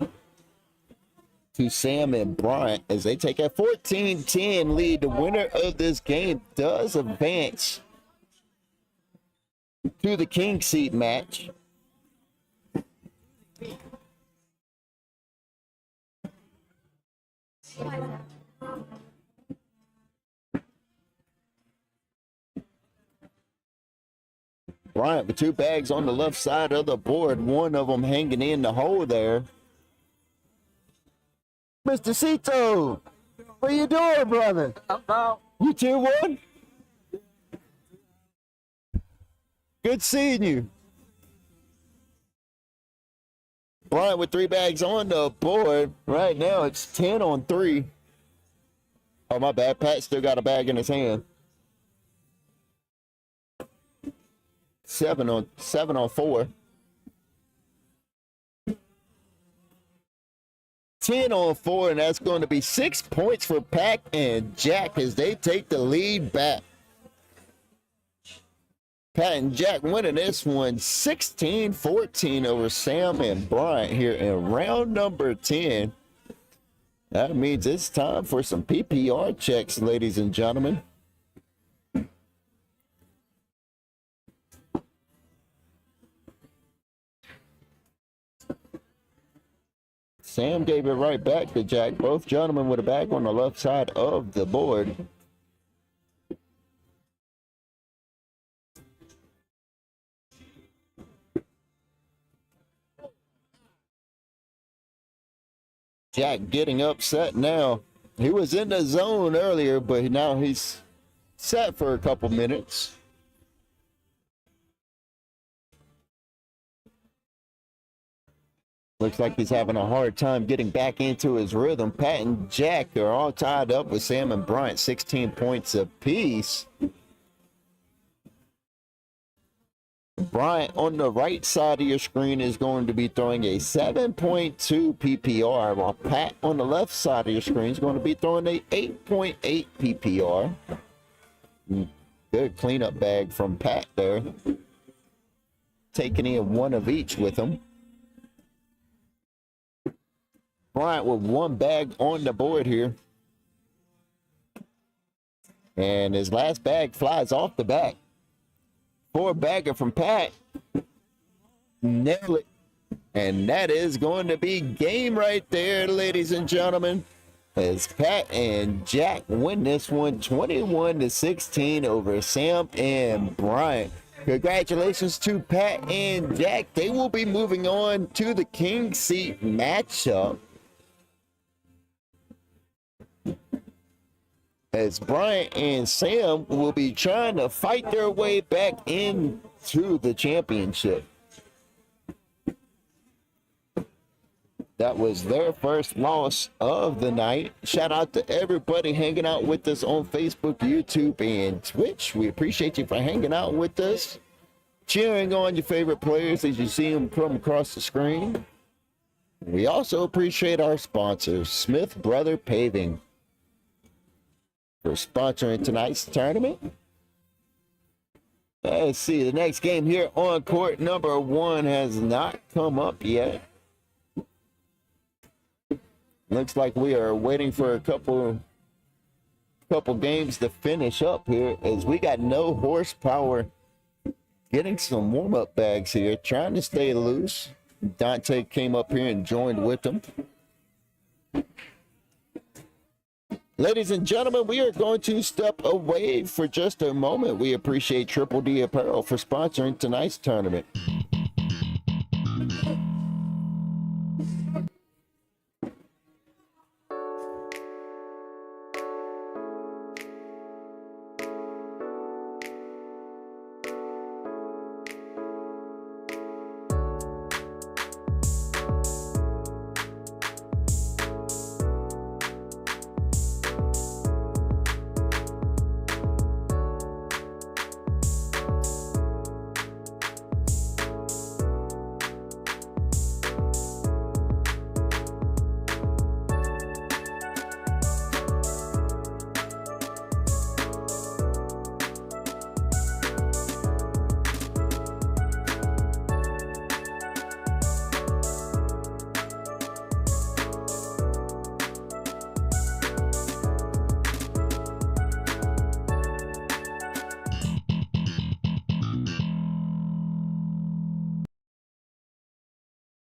to Sam and Bryant as they take a 14-10 lead. The winner of this game does advance to the king seat match. Bryant with 2 bags on the left side of the board, one of them hanging in the hole there. Mr. Cito, what you doing, brother? You 2-1? Good seeing you. Bryant with 3 bags on the board. Right now it's 10-3. Oh, my bad. Pat still got a bag in his hand. 7-4. 10-4, and that's going to be 6 points for Pat and Jack as they take the lead back. Pat and Jack winning this one 16-14 over Sam and Bryant here in round number 10. That means it's time for some PPR checks, ladies and gentlemen. Sam gave it right back to Jack. Both gentlemen with a bag on the left side of the board. Jack getting upset now. He was in the zone earlier, but now he's set for a couple minutes. Looks like he's having a hard time getting back into his rhythm. Pat and Jack are all tied up with Sam and Bryant, 16 points apiece. Bryant on the right side of your screen is going to be throwing a 7.2 PPR, while Pat on the left side of your screen is going to be throwing a 8.8 PPR. Good cleanup bag from Pat there. Taking in one of each with him. Bryant with one bag on the board here. And his last bag flies off the back. 4-bagger from Pat. Nail it. And that is going to be game right there, ladies and gentlemen. As Pat and Jack win this one 21-16 over Sam and Bryant. Congratulations to Pat and Jack. They will be moving on to the King Seat matchup. As Bryant and Sam will be trying to fight their way back into the championship. That was their first loss of the night. Shout out to everybody hanging out with us on Facebook, YouTube, and Twitch. We appreciate you for hanging out with us, cheering on your favorite players as you see them come across the screen. We also appreciate our sponsors, Smith Brother Paving, for sponsoring tonight's tournament. Let's see, the next game here on court number 1 has not come up yet. Looks like we are waiting for a couple games to finish up here, as we got no horsepower. Getting some warm-up bags here, trying to stay loose. Dante came up here and joined with them. Ladies and gentlemen, we are going to step away for just a moment. We appreciate Triple D Apparel for sponsoring tonight's tournament.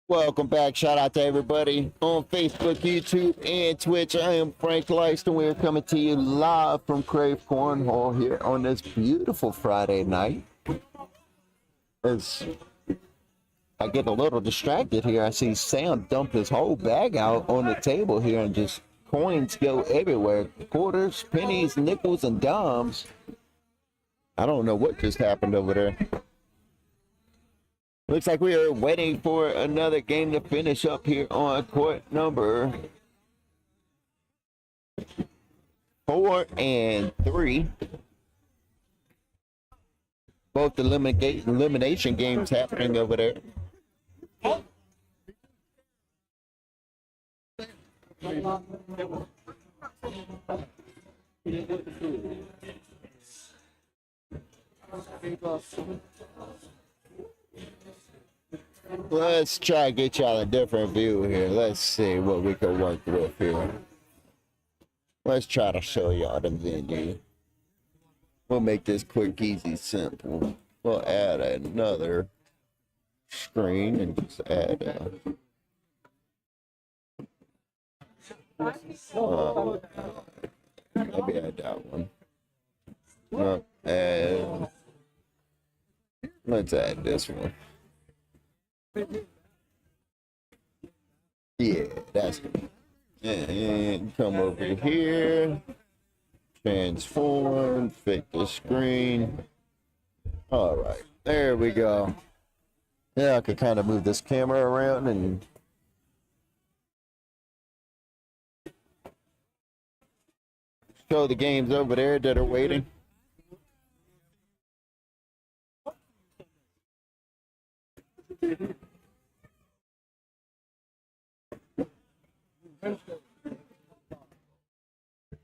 Welcome back. Shout out to everybody on Facebook, YouTube, and Twitch. I am Frank Leiston. We're coming to you live from Krave Cornhole here on this beautiful Friday night. As I get a little distracted here, I see Sam dump his whole bag out on the table here, and just coins go everywhere. Quarters, pennies, nickels, and dimes. I don't know what just happened over there. Looks like we are waiting for another game to finish up here on court number 4 and 3. Both elimination games happening over there. Let's try to get y'all a different view here. Let's see what we can work with here. Let's try to show y'all the venue. We'll make this quick, easy, simple. We'll add another screen and just add maybe add that one. Let's add this one. Yeah, that's good. And come over here. Transform, fit the screen. All right, there we go. Yeah, I could kind of move this camera around and show the games over there that are waiting.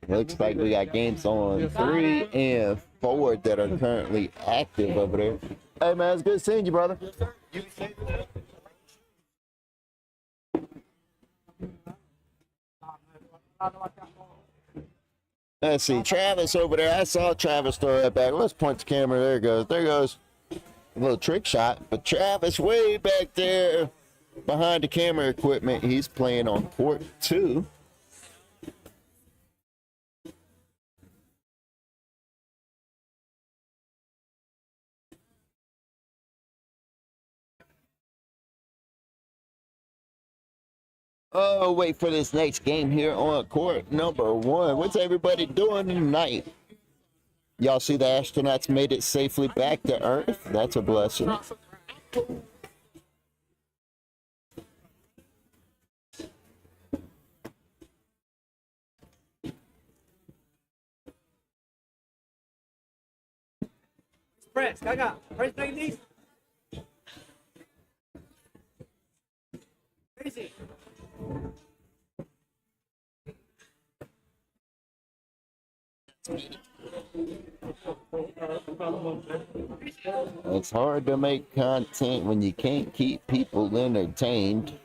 Looks like we got games on 3 and 4 that are currently active over there. Hey man, it's good seeing you, brother. Let's see, Travis over there. I saw Travis throw that back. Let's point the camera. There it goes. There goes. A little trick shot. But Travis way back there behind the camera equipment. He's playing on court 2. Oh, wait for this next game here on court number 1. What's everybody doing tonight? Y'all see the astronauts made it safely back to Earth? That's a blessing. Press, Gaga. Press like this. Crazy. It's hard to make content when you can't keep people entertained.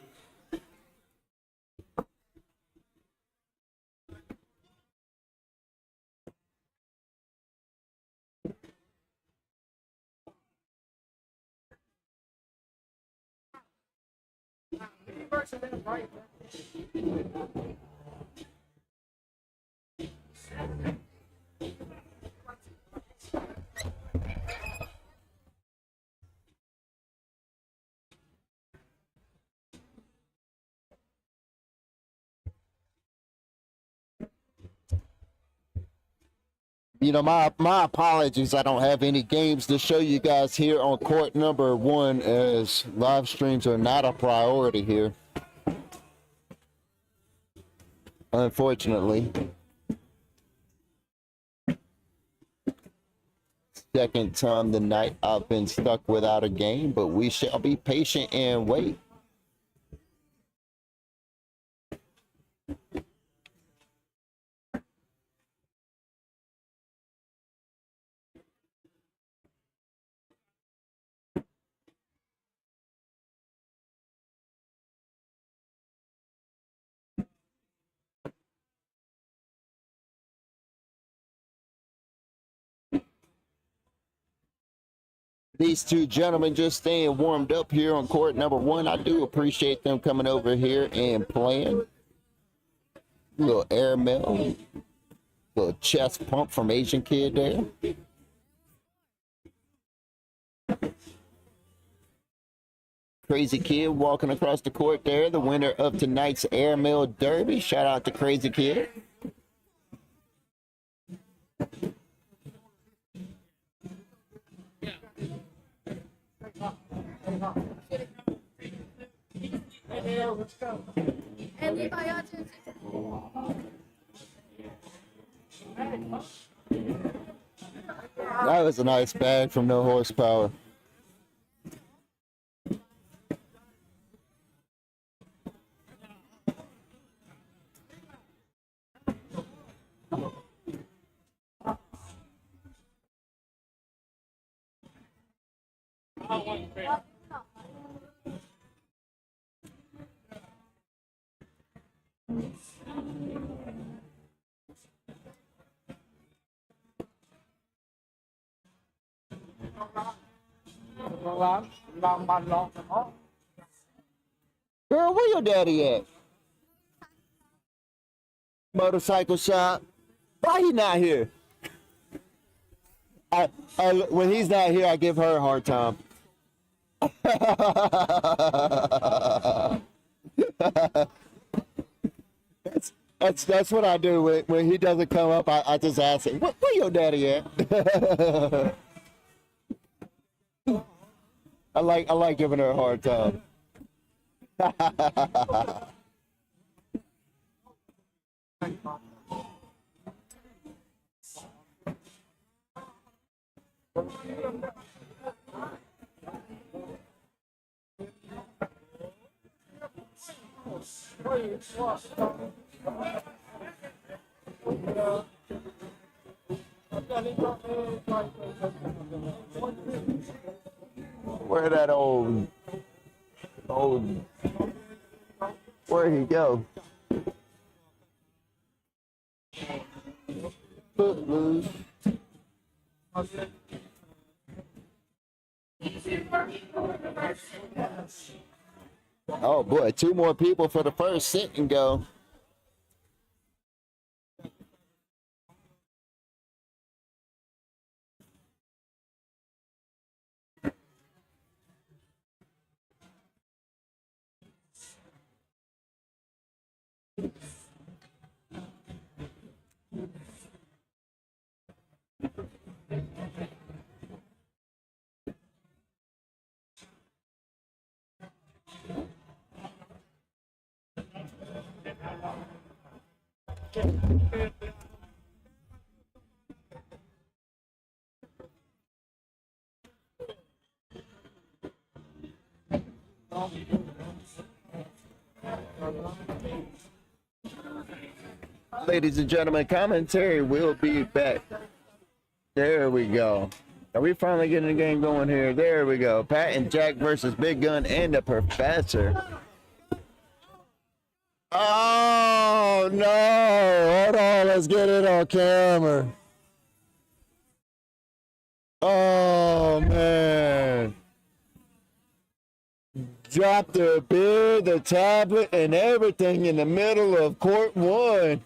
You know, my apologies. I don't have any games to show you guys here on court number 1 as live streams are not a priority here. Unfortunately. Second time tonight I've been stuck without a game, but we shall be patient and wait. These two gentlemen just staying warmed up here on court number 1. I do appreciate them coming over here and playing. Little airmail, little chest pump from Asian Kid there. Crazy Kid walking across the court there, the winner of tonight's airmail derby. Shout out to Crazy Kid. That was a nice bag from No Horsepower. Girl, where your daddy at? Motorcycle shop. Why he not here? When he's not here, I give her a hard time. That's what I do when he doesn't come up. I just ask him, where your daddy at? I like giving her a hard time. Where that old where'd he go? Footloose. Oh boy, 2 more people for the first sit and go. Ladies and gentlemen, commentary will be back. There we go. Are we finally getting the game going here? There we go. Pat and Jack versus Big Gun and the Professor. Oh, no. Hold on. Let's get it on camera. Oh, man. Dropped the beer, the tablet, and everything in the middle of court 1.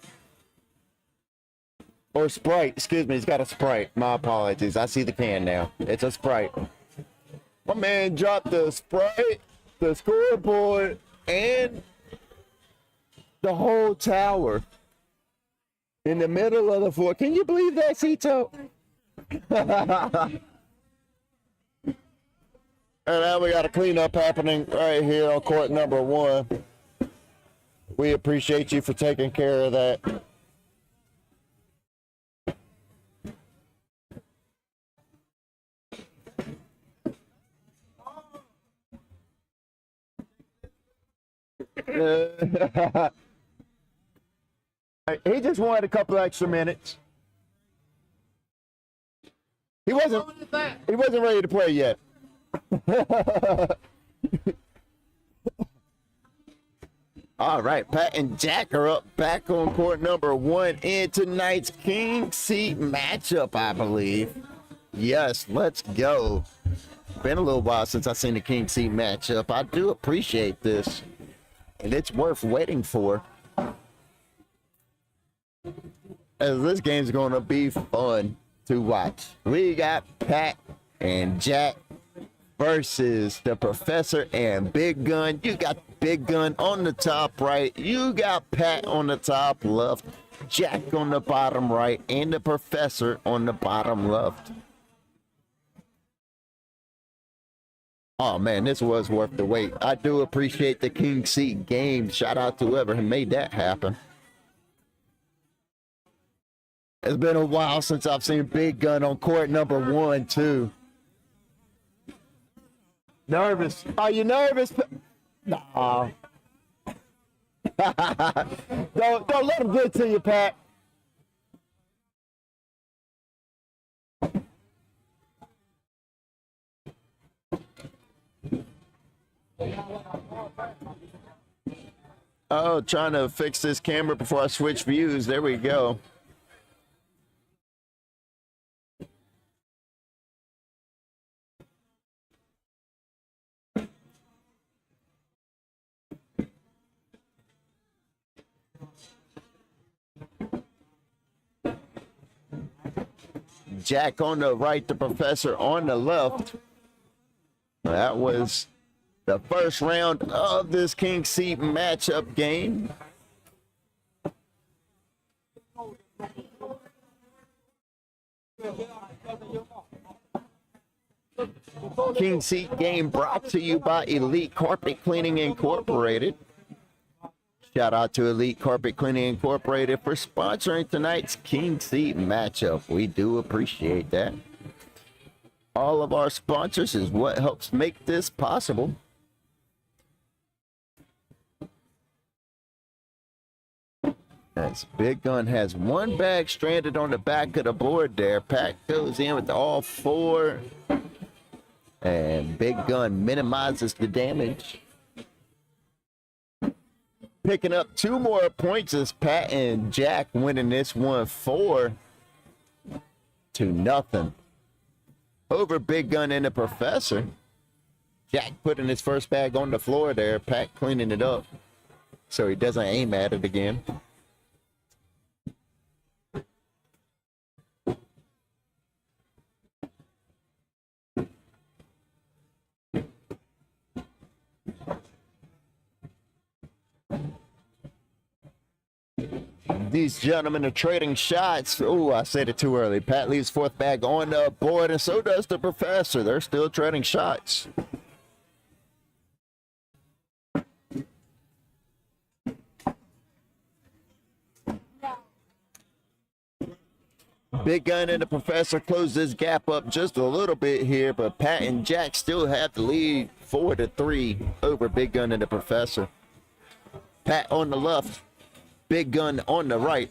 Or Sprite, excuse me, it's got a Sprite. My apologies. I see the can now. It's a Sprite. My man dropped the Sprite, the scoreboard, and the whole tower in the middle of the floor. Can you believe that, Cito? And now we got a cleanup happening right here on court number 1. We appreciate you for taking care of that. He just wanted a couple extra minutes. He wasn't ready to play yet. All right, Pat and Jack are up back on court number 1 in tonight's King Seat matchup, I believe. Yes, let's go. Been a little while since I've seen the King Seat matchup. I do appreciate this, and it's worth waiting for. As this game's going to be fun to watch. We got Pat and Jack versus the Professor and Big Gun. You got Big Gun on the top right. You got Pat on the top left. Jack on the bottom right. And the Professor on the bottom left. Oh man, this was worth the wait. I do appreciate the King Seat game. Shout out to whoever made that happen. It's been a while since I've seen Big Gun on court number 1 too. Nervous. Are you nervous? Nah. Don't let him get to you, Pat. Oh, trying to fix this camera before I switch views. There we go. Jack on the right, the Professor on the left. That was the first round of this King Seat matchup game. King Seat game brought to you by Elite Carpet Cleaning Incorporated. Shout out to Elite Carpet Cleaning Incorporated for sponsoring tonight's King Seat matchup. We do appreciate that. All of our sponsors is what helps make this possible. As Big Gun has one bag stranded on the back of the board there. Pat goes in with all four. And Big Gun minimizes the damage. Picking up 2 more points as Pat and Jack winning this one 4-0 over Big Gun and the Professor. Jack putting his first bag on the floor there. Pat cleaning it up so he doesn't aim at it again. These gentlemen are trading shots. Oh, I said it too early. Pat leaves fourth bag on the board, and so does the Professor. They're still trading shots. Big Gun and the Professor close this gap up just a little bit here, but Pat and Jack still have the lead 4-3 over Big Gun and the Professor. Pat on the left. Big Gun on the right.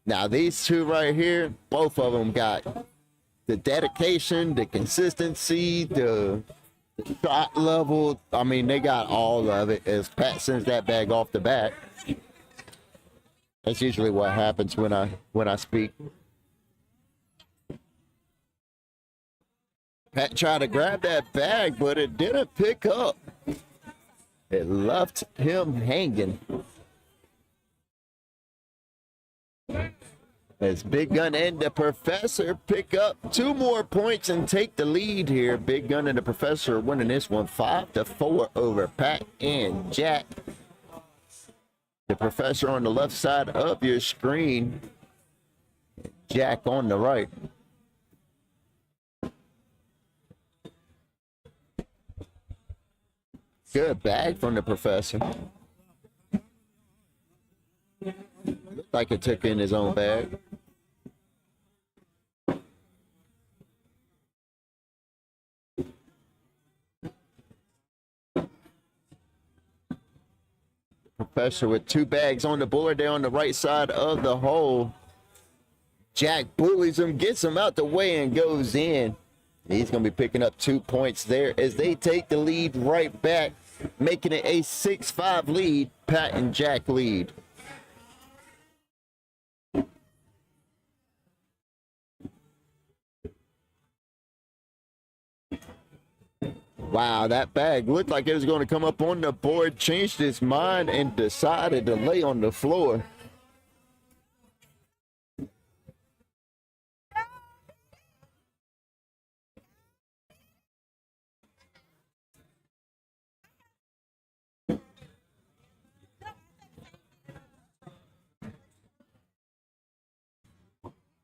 Now these two right here, both of them got the dedication, the consistency, the shot level. I mean, they got all of it as Pat sends that bag off the bat. That's usually what happens when I speak. Pat tried to grab that bag, but it didn't pick up. It left him hanging. As Big Gun and the Professor pick up 2 more points and take the lead here. Big Gun and the Professor winning this one 5-4 over Pat and Jack. The Professor on the left side of your screen. Jack on the right. Good bag from the Professor. Looked like it took in his own bag. Professor with 2 bags on the board there on the right side of the hole. Jack bullies him, gets him out the way, and goes in. He's going to be picking up 2 points there as they take the lead right back, making it a 6-5 lead. Pat and Jack lead. Wow, that bag looked like it was going to come up on the board, changed his mind, and decided to lay on the floor.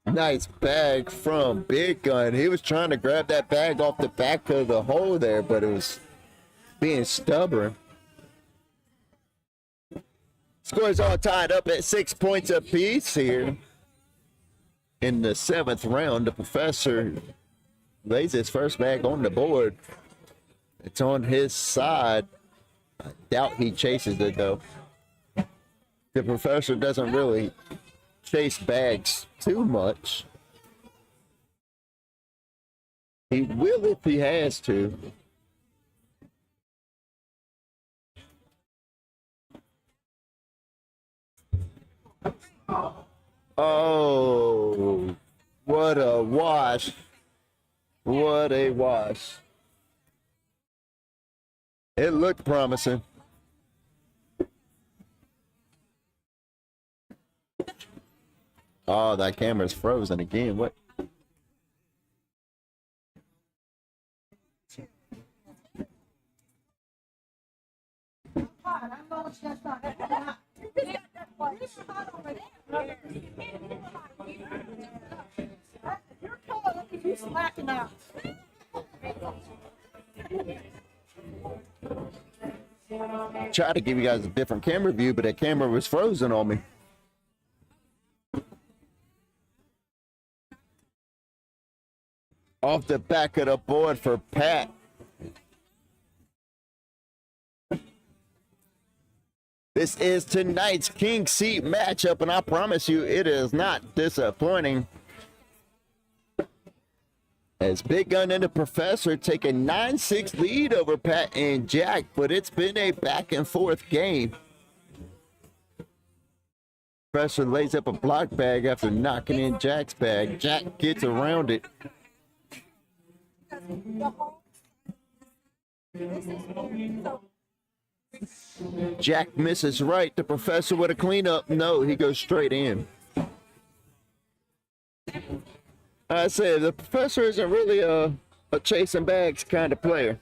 Nice bag from Big Gun. He was trying to grab that bag off the back of the hole there, but it was being stubborn. Scores all tied up at 6 points apiece here. In the 7th round, the Professor lays his first bag on the board. It's on his side. I doubt he chases it, though. The Professor doesn't really chase bags too much. He will if he has to. Oh, what a wash. What a wash. It looked promising. Oh, that camera's frozen again. What? I know what you guys thought. You're cold. He's slacking up. Try to give you guys a different camera view, but that camera was frozen on me. Off the back of the board for Pat. This is tonight's King Seat matchup, and I promise you it is not disappointing. As Big Gun and the Professor take a 9-6 lead over Pat and Jack, but it's been a back and forth game. Professor lays up a block bag after knocking in Jack's bag. Jack gets around it. Jack misses right. The Professor with a cleanup. No, he goes straight in. I say the Professor isn't really a chasing bags kind of player.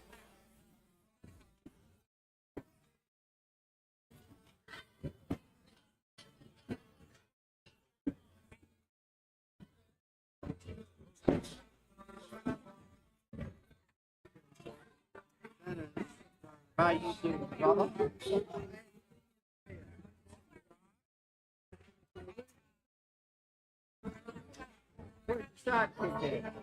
How you doing, brother? Where's the sidekick at?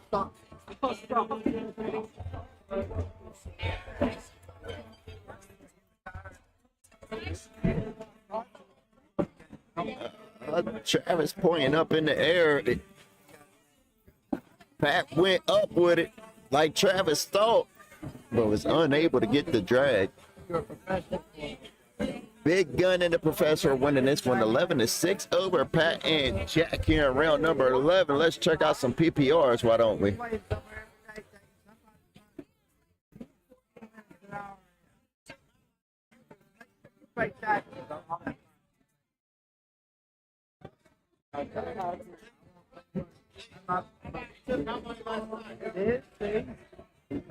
Stop. Travis pointing up in the air. Pat went up with it like Travis thought, but was unable to get the drag. Big Gun and the Professor winning this one 11-6 over Pat and Jack here in round number 11. Let's check out some PPRs, why don't we?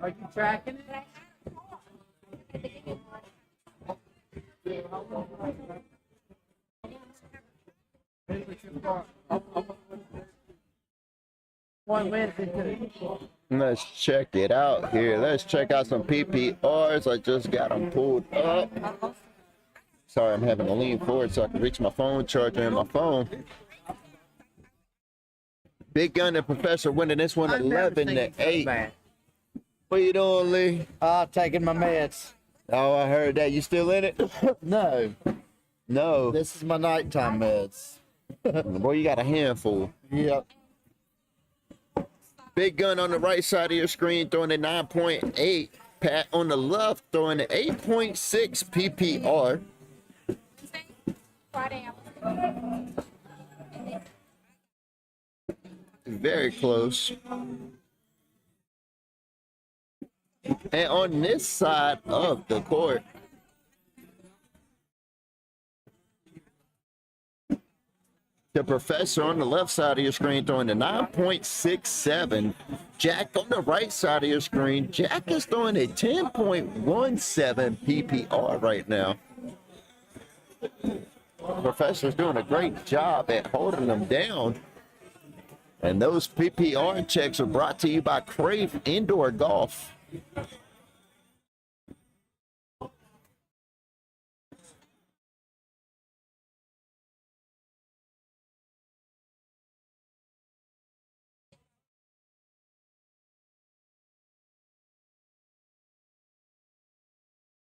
Are you tracking it? Let's check it out here. Let's check out some PPRs. I just got them pulled up. Sorry, I'm having to lean forward so I can reach my phone charger in my phone. Big Gun and Professor winning this one 11-8. What you doing, Lee? Taking my meds. Oh, I heard that. You still in it? No, No. this is my nighttime meds. Boy, you got a handful. Yep. Big Gun on the right side of your screen throwing a 9.8. Pat on the left throwing an 8.6 PPR. Friday, Very close. And on this side of the court, the Professor on the left side of your screen throwing a 9.67. Jack on the right side of your screen. Jack is throwing a 10.17 PPR right now. Professor's doing a great job at holding them down. And those PPR checks are brought to you by Krave Indoor Golf.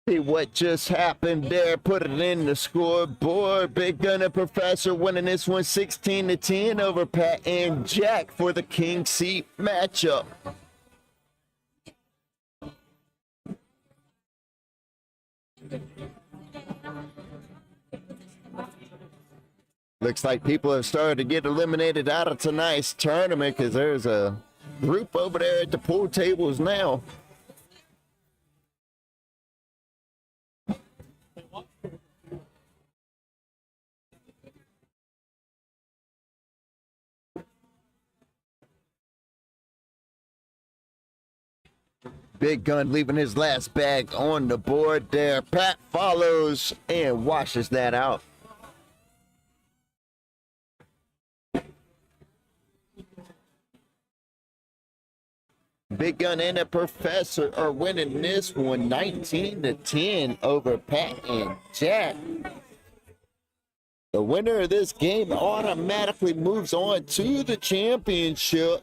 See what just happened there. Put it in the scoreboard. Big Gun and Professor winning this one 16-10 over Pat and Jack for the King Seat matchup. Looks like people have started to get eliminated out of tonight's tournament because there's a group over there at the pool tables now. Big Gun leaving his last bag on the board there. Pat follows and washes that out. Big Gun and the Professor are winning this one 19-10 over Pat and Jack. The winner of this game automatically moves on to the championship,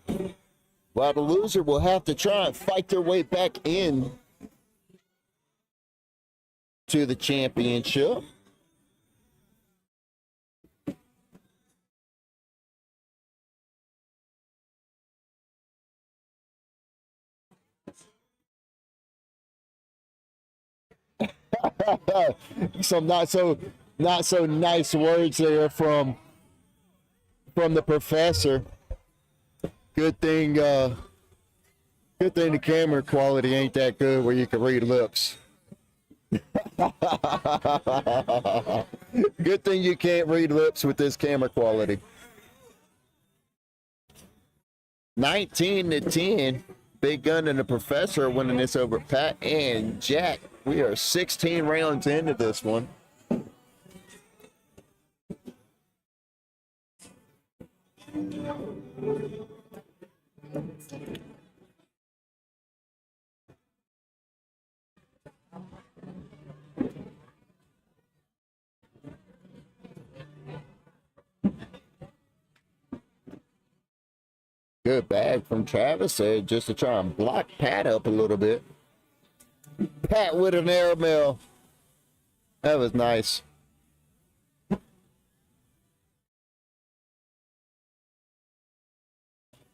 while the loser will have to try and fight their way back in to the championship. Some not so nice words there from the Professor. Good thing the camera quality ain't that good where you can read lips. Good thing you can't read lips with this camera quality. 19-10. Big Gun and the Professor are winning this over Pat and Jack. We are 16 rounds into this one. Good bag from Travis there just to try and block Pat up a little bit. Pat with an air mail. That was nice.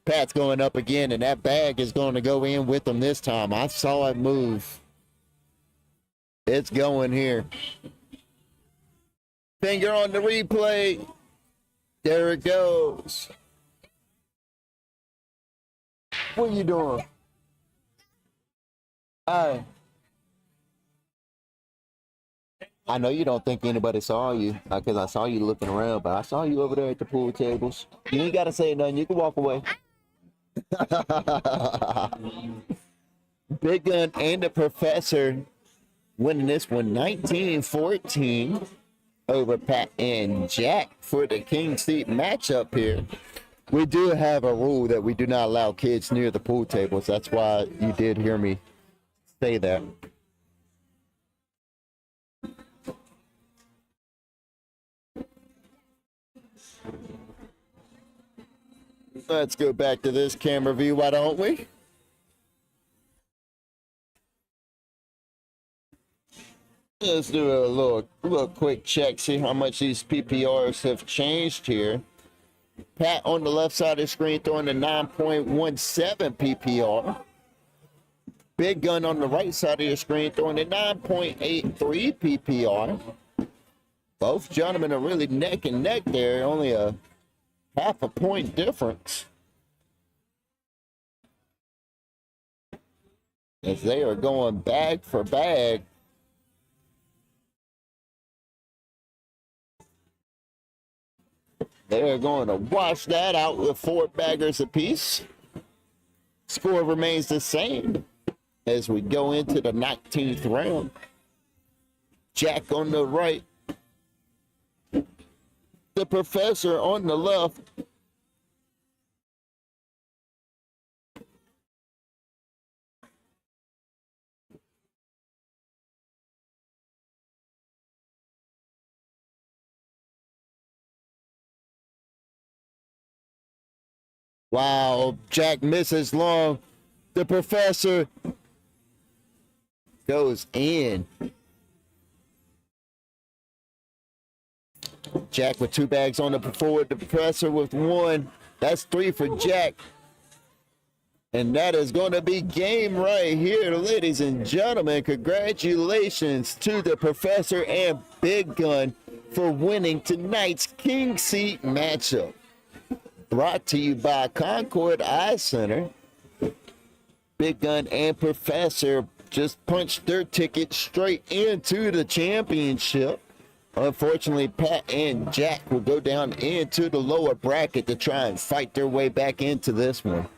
Pat's going up again, and that bag is going to go in with him this time. I saw it move. It's going here. Finger on the replay. There it goes. What are you doing? I know you don't think anybody saw you because I saw you looking around, but I saw you over there at the pool tables. You ain't got to say nothing. You can walk away. Big Gun and the Professor winning this one 19-14 over Pat and Jack for the King Seat matchup here. We do have a rule that we do not allow kids near the pool tables. That's why you did hear me say that. Let's go back to this camera view, why don't we? Let's do a little quick check, see how much these PPRs have changed here. Pat on the left side of the screen throwing a 9.17 PPR. Big Gun on the right side of the screen throwing a 9.83 PPR. Both gentlemen are really neck and neck there, only a half a point difference. As they are going bag for bag. They're going to wash that out with 4 baggers apiece. Score remains the same as we go into the 19th round. Jack on the right. The Professor on the left. Wow, Jack misses long. The Professor goes in. Jack with 2 bags on the forward. The Professor with 1. That's 3 for Jack. And that is going to be game right here, ladies and gentlemen. Congratulations to the Professor and Big Gun for winning tonight's King Seat matchup. Brought to you by Concord Eye Center. Big Gun and Professor just punched their ticket straight into the championship. Unfortunately, Pat and Jack will go down into the lower bracket to try and fight their way back into this one.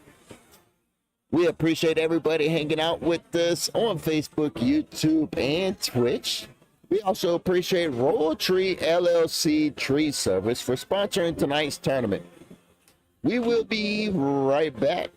We appreciate everybody hanging out with us on Facebook, YouTube, and Twitch. We also appreciate Royal Tree LLC Tree Service for sponsoring tonight's tournament. We will be right back.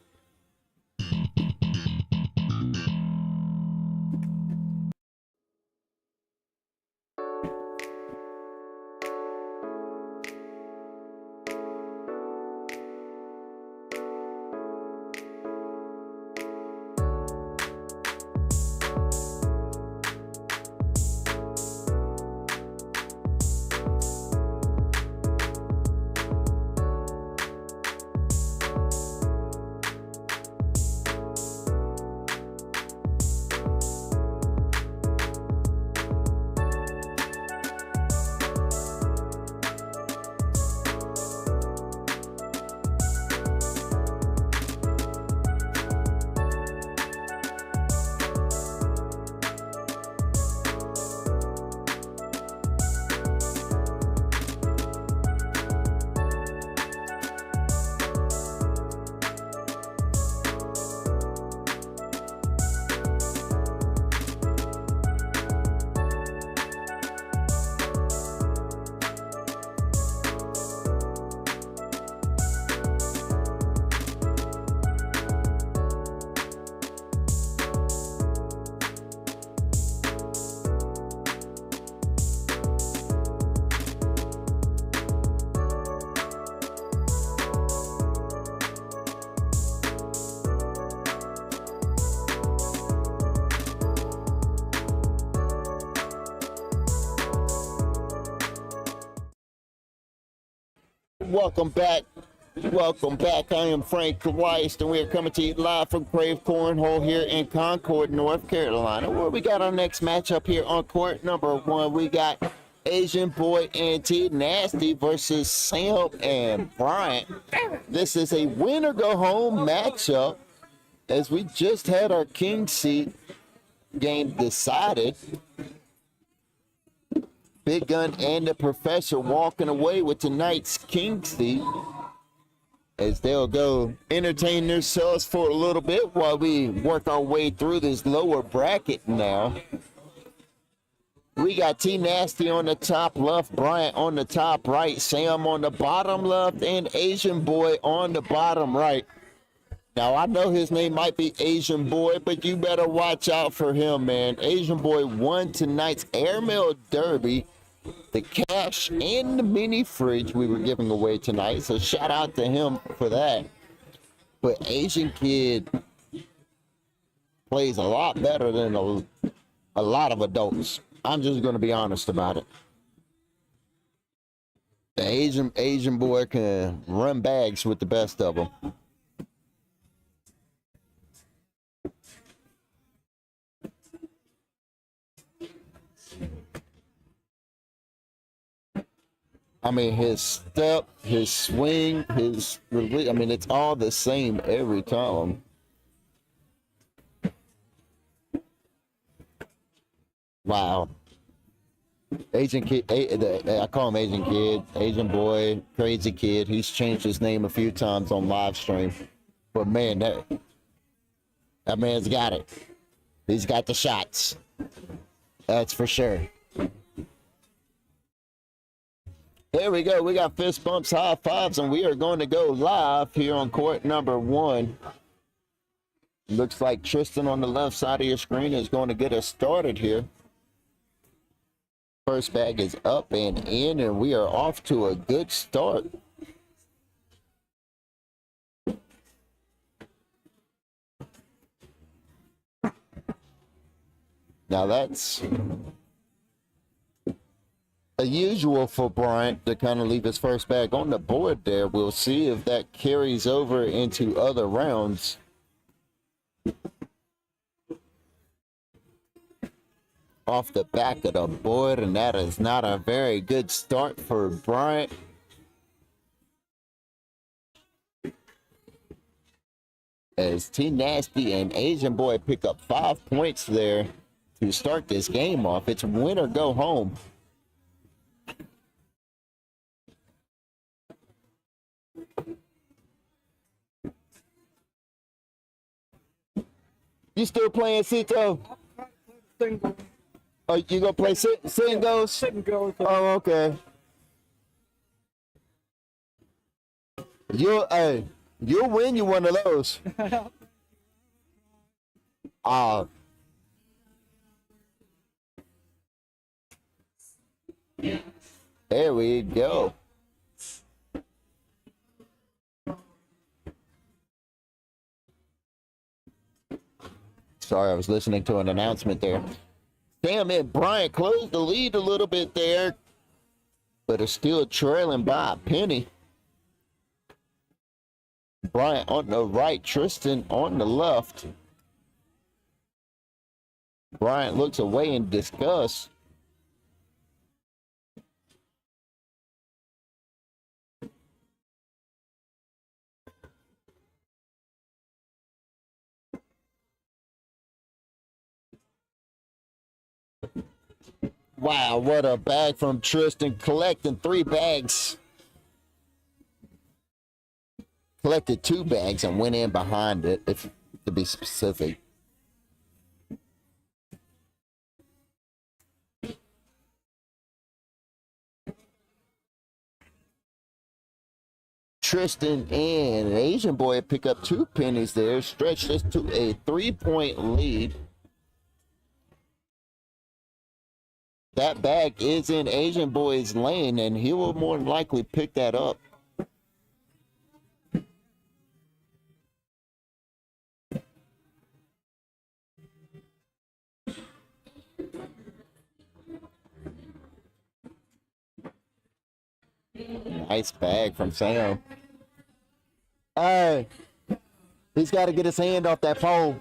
Welcome back. Welcome back. I am Frank Weiss, and we are coming to you live from Krave Cornhole here in Concord, North Carolina, where we got our next matchup here on court number 1. We got Asian Boy and T Nasty versus Sam and Bryant. This is a win or go home matchup, as we just had our king seat game decided. Big Gun and the Professor walking away with tonight's king seat, as they'll go entertain themselves for a little bit while we work our way through this lower bracket now. We got T Nasty on the top left, Bryant on the top right, Sam on the bottom left, and Asian Boy on the bottom right. Now, I know his name might be Asian Boy, but you better watch out for him, man. Asian Boy won tonight's Airmail Derby, the cash and the mini fridge we were giving away tonight, so shout out to him for that. But Asian Kid plays a lot better than a lot of adults. I'm just going to be honest about it. The Asian Boy can run bags with the best of them. I mean, his step, his swing, his release, I mean, it's all the same every time. Wow. Asian Kid, I call him Asian Kid, Asian Boy, Crazy Kid. He's changed his name a few times on live stream. But man, that man's got it. He's got the shots. That's for sure. There we go. We got fist bumps, high fives, and we are going to go live here on court number 1. Looks like Tristan on the left side of your screen is going to get us started here. First bag is up and in, and we are off to a good start. Now that's usual for Bryant to kind of leave his first bag on the board there. We'll see if that carries over into other rounds. Off the back of the board, and that is not a very good start for Bryant. As T Nasty and Asian Boy pick up 5 points there to start this game off. It's win or go home. You still playing Cito? Oh, you gonna play singles? Singles. Oh, okay. You'll win you one of those. Ah. There we go. Sorry, I was listening to an announcement there. Damn it, Bryant closed the lead a little bit there, but is still trailing by a penny. Bryant on the right, Tristan on the left. Bryant looks away in disgust. Wow, what a bag from Tristan, collecting 3 bags. Collected 2 bags and went in behind it, if to be specific. Tristan and an Asian boy pick up 2 pennies there, stretch this to a 3-point lead. That bag is in Asian boy's lane, and he will more than likely pick that up. Nice bag from Sam. Hey, he's got to get his hand off that pole.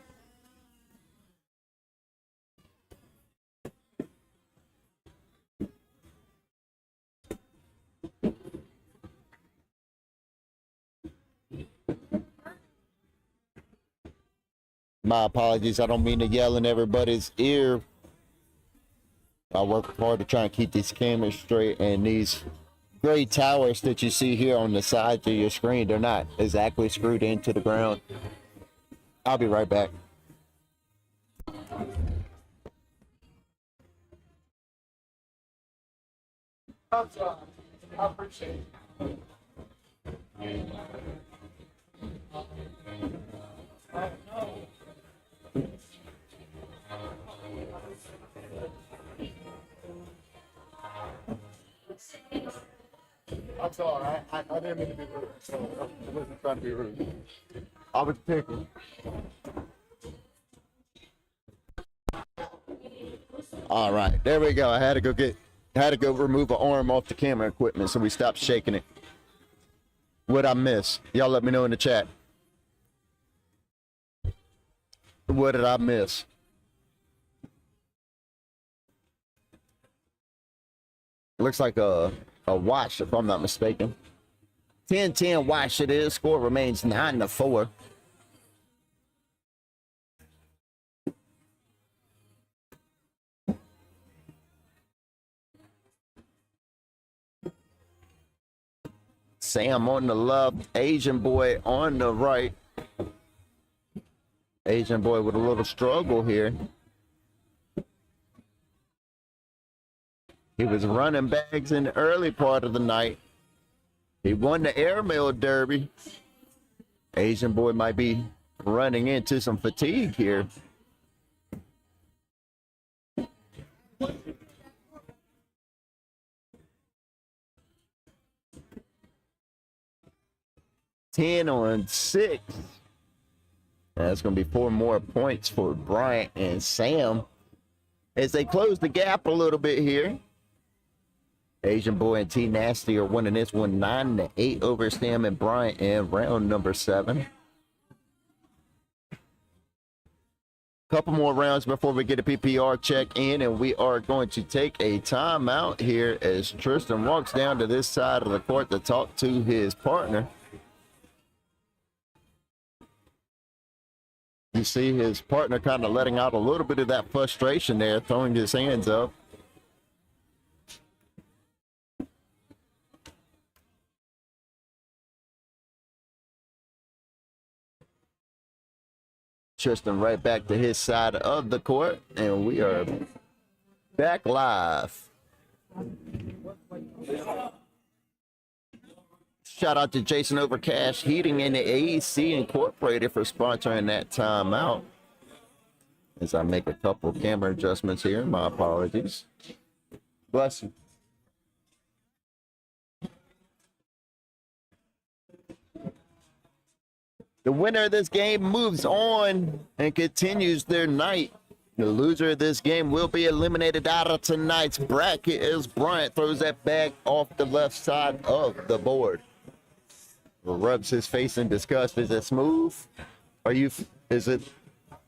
My apologies. I don't mean to yell in everybody's ear. I work hard to try and keep these cameras straight, and these gray towers that you see here on the sides of your screen, they're not exactly screwed into the ground. I'll be right back. I appreciate it. I'm sorry, I didn't mean to be rude. So I wasn't trying to be rude. I was picking. All right, there we go. I had to go remove an arm off the camera equipment, so we stopped shaking it. What'd I miss? Y'all let me know in the chat. What did I miss? It looks like a watch, if I'm not mistaken. 10-10 watch it is. Score remains 9-4. Sam on the left, Asian boy on the right. Asian boy with a little struggle here. He was running bags in the early part of the night. He won the airmail derby. Asian boy might be running into some fatigue here. Ten on 6. That's going to be 4 more points for Bryant and Sam as they close the gap a little bit here. Asian boy and T Nasty are winning this one 9-8 over Sam and Bryant in round number 7. Couple more rounds before we get a PPR check in, and we are going to take a timeout here as Tristan walks down to this side of the court to talk to his partner. You see his partner kind of letting out a little bit of that frustration there, throwing his hands up. Tristan right back to his side of the court, and we are back live. Shout out to Jason Overcash Heating and the AC Incorporated for sponsoring that timeout. As I make a couple camera adjustments here, my apologies. Bless you. The winner of this game moves on and continues their night. The loser of this game will be eliminated out of tonight's bracket as Bryant throws that bag off the left side of the board. Rubs his face in disgust. Is it smooth? Did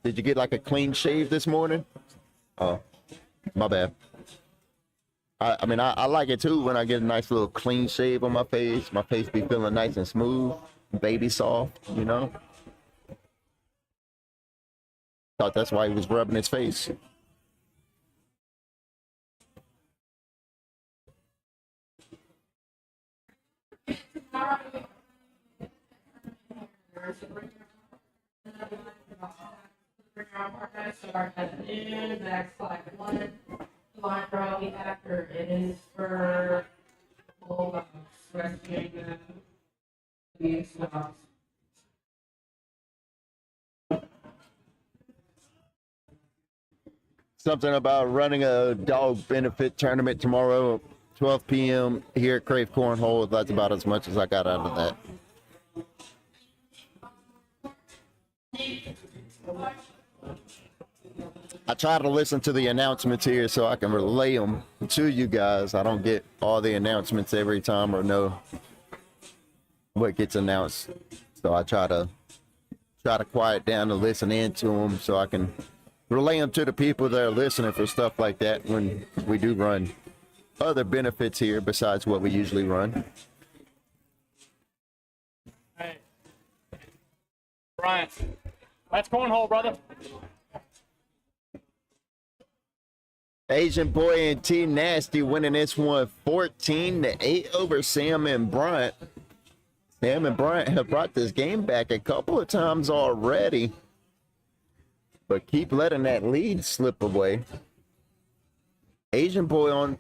you get like a clean shave this morning? Oh, my bad. I mean, I like it too when I get a nice little clean shave on my face. My face be feeling nice and smooth, baby soft, you know? Thought that's why he was rubbing his face. Next slide one. Line probably after it is for rescuing the stocks. Something about running a dog benefit tournament tomorrow, 12 p.m. here at Krave Cornhole. That's about as much as I got out of that. I try to listen to the announcements here so I can relay them to you guys. I don't get all the announcements every time or know what gets announced. So I try to quiet down and listen into them so I can relay them to the people that are listening for stuff like that when we do run other benefits here besides what we usually run. Hey, Brian, that's cornhole, brother. Asian Boy and T Nasty winning this one 14-8 over Sam and Bryant. Sam and Bryant have brought this game back a couple of times already, but keep letting that lead slip away. Asian Boy on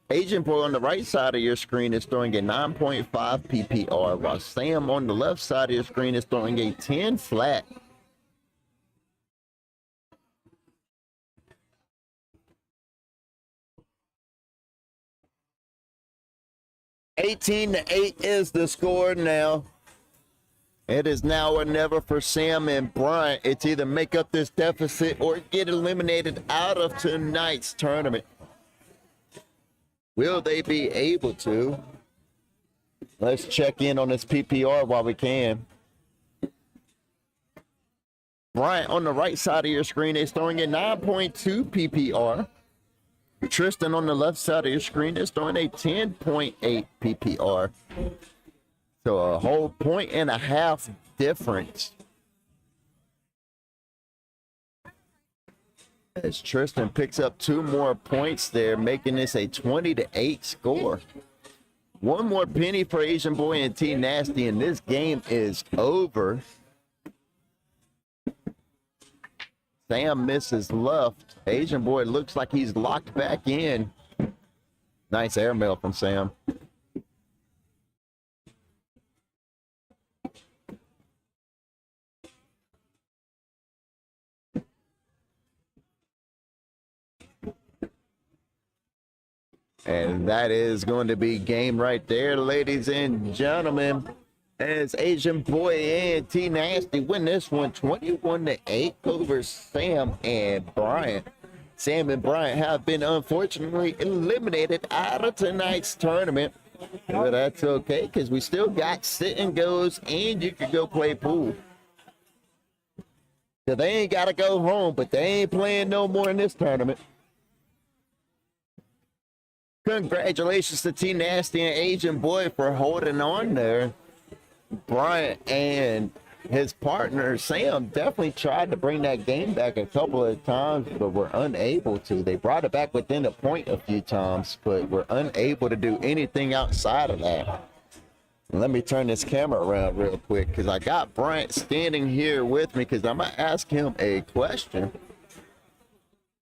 the right side of your screen is throwing a 9.5 PPR, while Sam on the left side of your screen is throwing a 10 flat. (18-8) is the score now. It is now or never for Sam and Bryant. It's either make up this deficit or get eliminated out of tonight's tournament. Will they be able to? Let's check in on this PPR while we can. Bryant on the right side of your screen is throwing a 9.2 PPR. Tristan on the left side of your screen is throwing a 10.8 PPR. So a whole point and a half difference. As Tristan picks up 2 more points there, making this a 20-8 score. One more penny for Asian Boy and T Nasty, and this game is over. Sam misses left. Asian Boy looks like he's locked back in. Nice airmail from Sam. And that is going to be game right there, ladies and gentlemen. As Asian Boy and T Nasty win this one 21-8 over Sam and Bryant. Sam and Bryant have been unfortunately eliminated out of tonight's tournament. But that's okay, because we still got sit and goes and you can go play pool. So they ain't got to go home, but they ain't playing no more in this tournament. Congratulations to T Nasty and Asian Boy for holding on there. Bryant and his partner Sam definitely tried to bring that game back a couple of times, but were unable to. They brought it back within a point a few times, but were unable to do anything outside of that. Let me turn this camera around real quick because I got Bryant standing here with me because I'm going to ask him a question.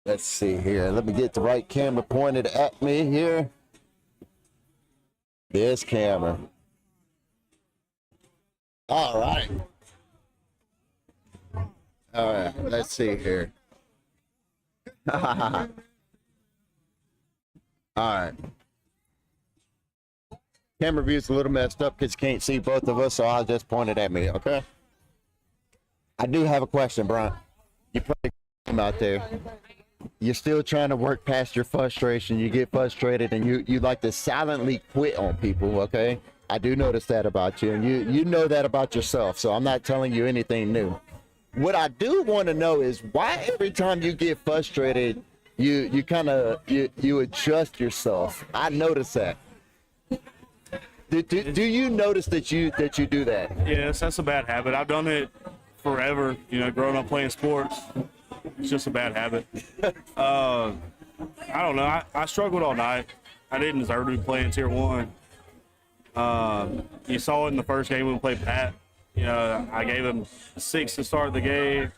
Let's see here. Let me get the right camera pointed at me here. This camera. All right. All right. Let's see here. All right. Camera view's a little messed up because you can't see both of us, so I'll just point it at me, okay? I do have a question, Brian. You play a game out there. You're still trying to work past your frustration. You get frustrated and you like to silently quit on people, okay? I do notice that about you, and you know that about yourself, so I'm not telling you anything new. What I do want to know is why every time you get frustrated, you kind of you adjust yourself. I notice that. Do you notice that you do that? Yes, that's a bad habit. I've done it forever, growing up playing sports. It's just a bad habit. I don't know. I struggled all night. I didn't deserve to be playing Tier 1. You saw it in the first game when we played Pat. I gave him 6 to start the game.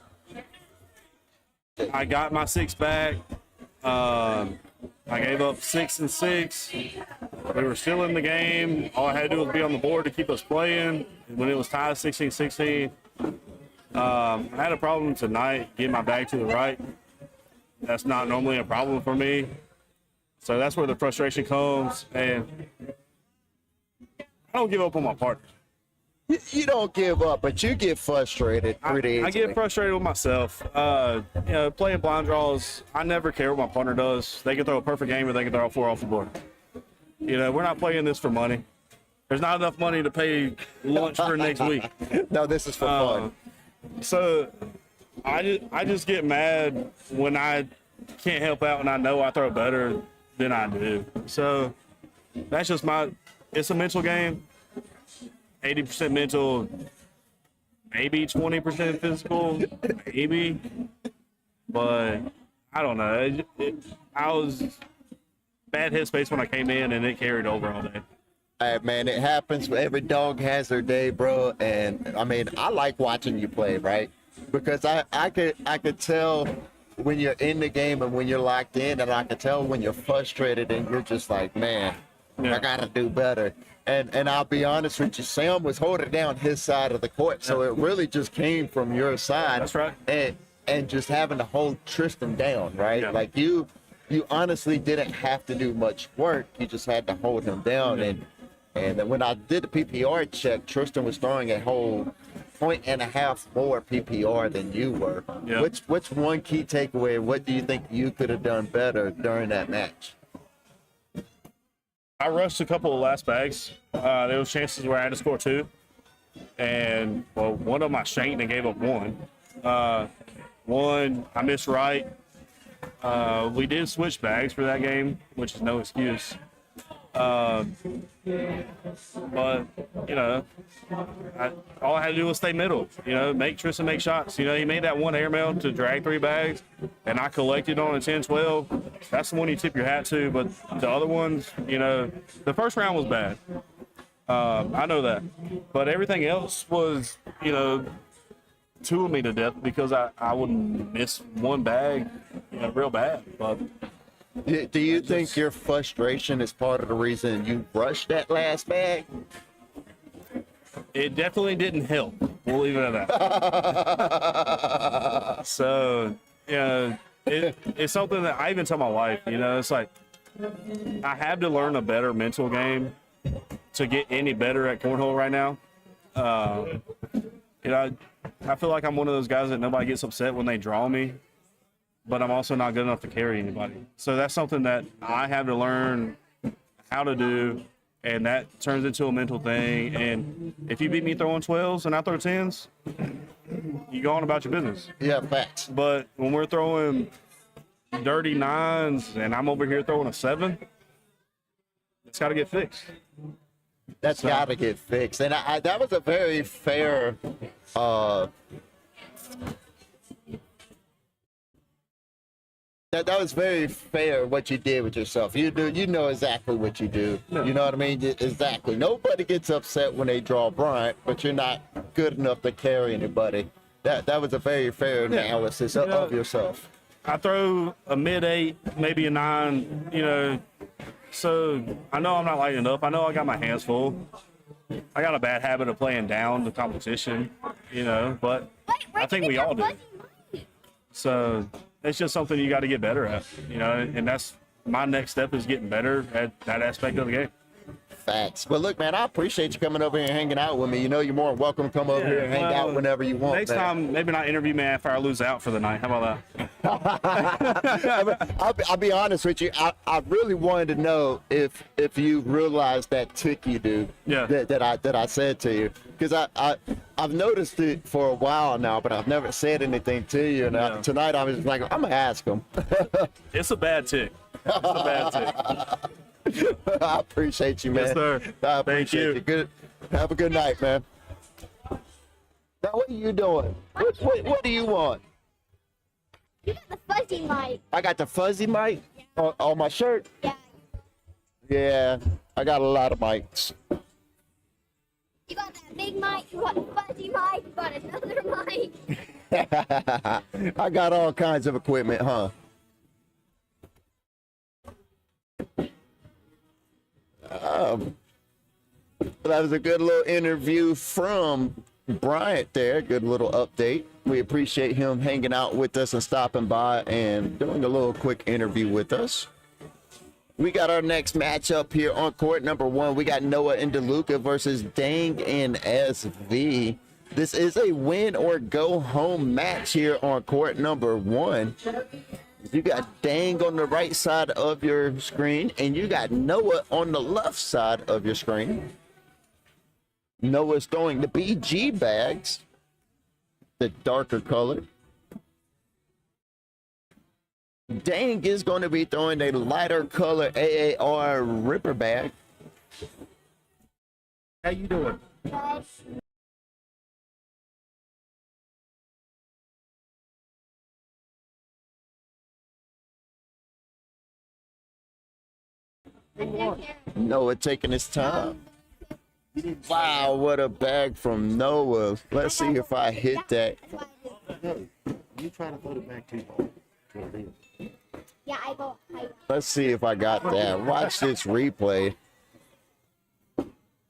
I got my 6 back. I gave up 6 and 6. We were still in the game. All I had to do was be on the board to keep us playing. When it was tied 16-16, I had a problem tonight getting my bag to the right. That's not normally a problem for me. So that's where the frustration comes. And I don't give up on my partner. You don't give up, but you get frustrated pretty easily. I get frustrated with myself. Playing blind draws, I never care what my partner does. They can throw a perfect game or they can throw 4 off the board. We're not playing this for money. There's not enough money to pay lunch for next week. No, this is for fun. So I just get mad when I can't help out and I know I throw better than I do. So that's just it's a mental game. 80% mental, maybe 20% physical, maybe. But I don't know. I was bad headspace when I came in, and it carried over all day. Hey, man, it happens. Every dog has their day, bro. And I mean, I like watching you play, right? Because I could tell when you're in the game and when you're locked in, and I could tell when you're frustrated and you're just like, man, I gotta do better. And I'll be honest with you, Sam was holding down his side of the court, so it really just came from your side. That's right. And just having to hold Tristan down, right? Yeah. Like you honestly didn't have to do much work. You just had to hold him down. And then when I did the PPR check, Tristan was throwing a whole 1.5 more PPR than you were. Yeah. What's one key takeaway? What do you think you could have done better during that match? I rushed a couple of last bags. There was chances where I had to score 2. And, one of them I shanked and gave up 1. One, I missed right. We did switch bags for that game, which is no excuse. But, all I had to do was stay middle, make Tristan make shots. He made that one airmail to drag 3 bags, and I collected on a 10-12. That's the one you tip your hat to, but the other ones, the first round was bad. I know that. But everything else was, tooling me to death because I would miss one bag, real bad. But Do you think your frustration is part of the reason you rushed that last bag? it definitely didn't help. We'll leave it at that. So, it's something that I even tell my wife, it's like, I have to learn a better mental game to get any better at cornhole right now. I feel like I'm one of those guys that nobody gets upset when they draw me, but I'm also not good enough to carry anybody. So that's something that I have to learn how to do, and that turns into a mental thing. And if you beat me throwing 12s and I throw 10s, you go on about your business. Yeah, facts. But when we're throwing dirty 9s and I'm over here throwing a 7, it's got to get fixed. That's got to get fixed. And that was a very fair That was very fair what you did with yourself. You know exactly what you do. You know what I mean? Exactly. Nobody gets upset when they draw Bryant, but you're not good enough to carry anybody. That was a very fair analysis of yourself. I throw a mid-8, maybe a 9, you know, so I know I'm not lighting up. I know I got my hands full. I got a bad habit of playing down the competition, you know, but I think we all do. So it's just something you got to get better at, you know, and that's my next step is getting better at that aspect of the game. Facts. But look, man, I appreciate you coming over here and hanging out with me. You know, you're more than welcome to come over here and hang out whenever you want. Next time, maybe not interview me after I lose out for the night. How about that? I'll be honest with you. I really wanted to know if you realized that tick you do. Yeah. That I said to you, because I've noticed it for a while now, but I've never said anything to you. And tonight I was just like, I'm gonna ask him. It's a bad tick. It's a bad tick. I appreciate you, man. Yes, sir. I appreciate Thank you. Good. Have a good night, man. Now, what are you doing? What do you want? You got the fuzzy mic. I got the fuzzy mic on my shirt. Yeah. Yeah, I got a lot of mics. You got that big mic, you got the fuzzy mic, you got another mic. I got all kinds of equipment, huh? That was a good little interview from Bryant there. Good little update. We appreciate him hanging out with us and stopping by and doing a little quick interview with us. We got our next matchup here on court number 1. We got Noah and DeLuca versus Dang and SV. This is a win or go home match here on court number 1. You got Dang on the right side of your screen, and you got Noah on the left side of your screen. Noah's throwing the BG bags, the darker color. Dang is going to be throwing a lighter color AAR Ripper bag. How you doing? Noah taking his time. Wow, what a bag from Noah. Let's see if I hit that. You trying to put it back too far. Yeah, I go. Let's see if I got that. Watch this replay.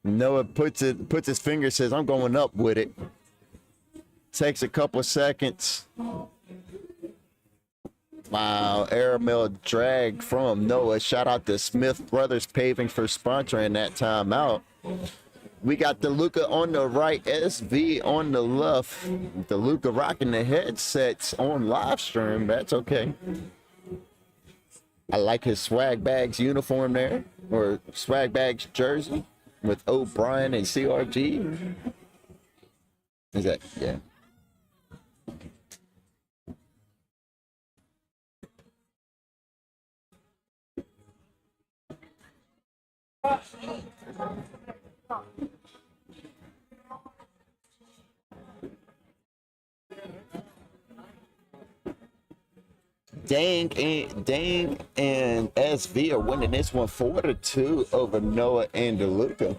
Noah puts his finger, says, I'm going up with it. Takes a couple seconds. Wow, airmail drag from Noah. Shout out to Smith Brothers Paving for sponsoring that timeout. We got DeLuca on the right, SV on the left. DeLuca rocking the headsets on live stream. That's okay. I like his swag bags uniform there, or swag bags jersey with O'Brien and CRG. Is that, yeah. Dang and SV are winning this one 4-2 over Noah and DeLuca.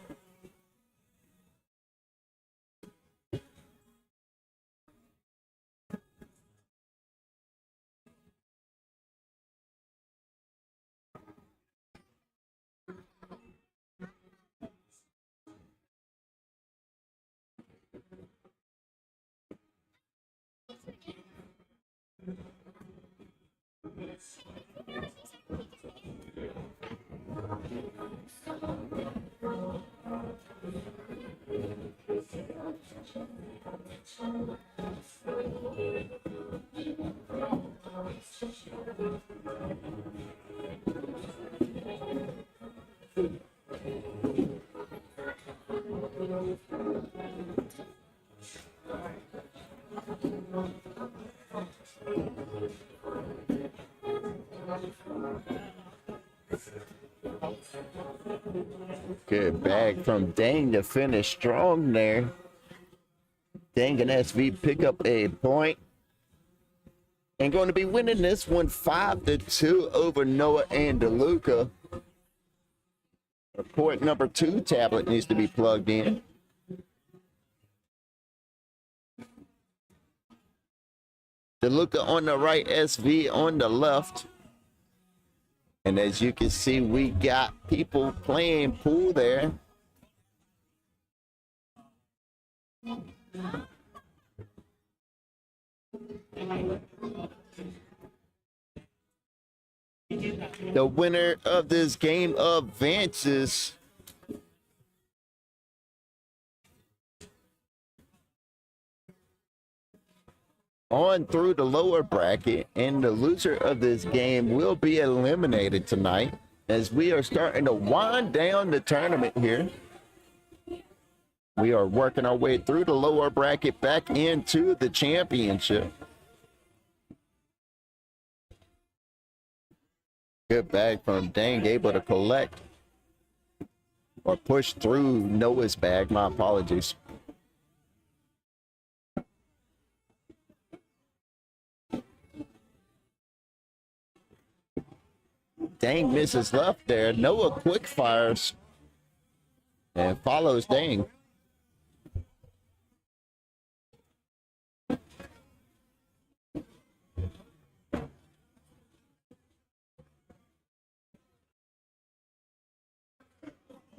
Good bag from Dang to finish strong there. Dang and SV pick up a point. And going to be winning this one 5-2 over Noah and DeLuca. Port number 2 tablet needs to be plugged in. DeLuca on the right, SV on the left. And as you can see, we got people playing pool there. The winner of this game advances on through the lower bracket, and the loser of this game will be eliminated tonight as we are starting to wind down the tournament here. We are working our way through the lower bracket back into the championship. Good bag from Dang, able to collect or push through Noah's bag. My apologies. Dang misses left there. Noah quick fires and follows Dang.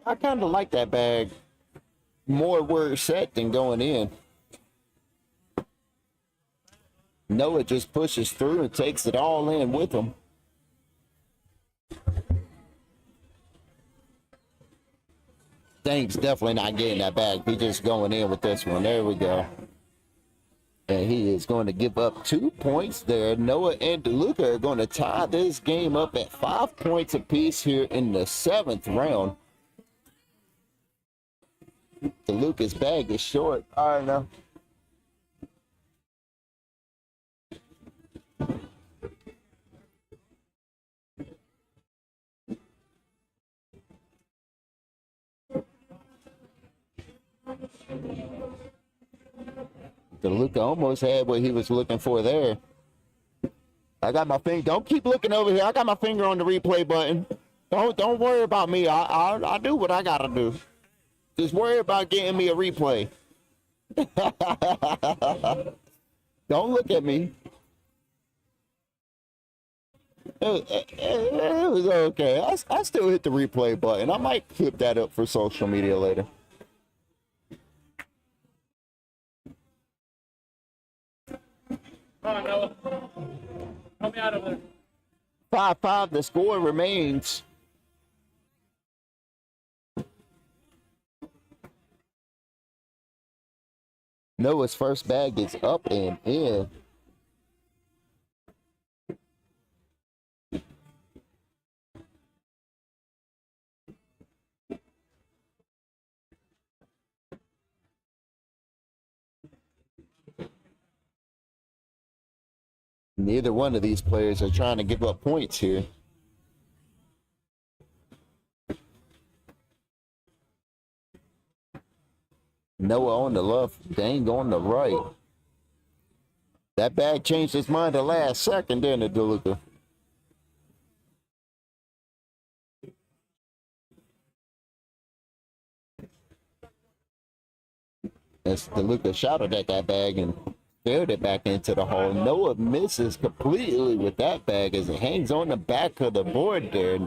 I kind of like that bag more where it's set than going in. Noah just pushes through and takes it all in with him. Dank's definitely not getting that bag. He's just going in with this one. There we go. And he is going to give up 2 points there. Noah and DeLuca are going to tie this game up at 5 points apiece here in the 7th round. DeLuca's bag is short. I don't know. DeLuca almost had what he was looking for there. I got my finger. Don't keep looking over here. I got my finger on the replay button. Don't worry about me. I do what I gotta do. Just worry about getting me a replay. Don't look at me. It was okay. I still hit the replay button. I might clip that up for social media later. Come on, Noah. Help me out over there. 5-5, the score remains. Noah's first bag is up and in. Neither one of these players are trying to give up points here. Noah on the left, Dang on the right. That bag changed his mind the last second, didn't it, DeLuca? As DeLuca shouted at that bag and failed it back into the hole. Noah misses completely with that bag as it hangs on the back of the board there.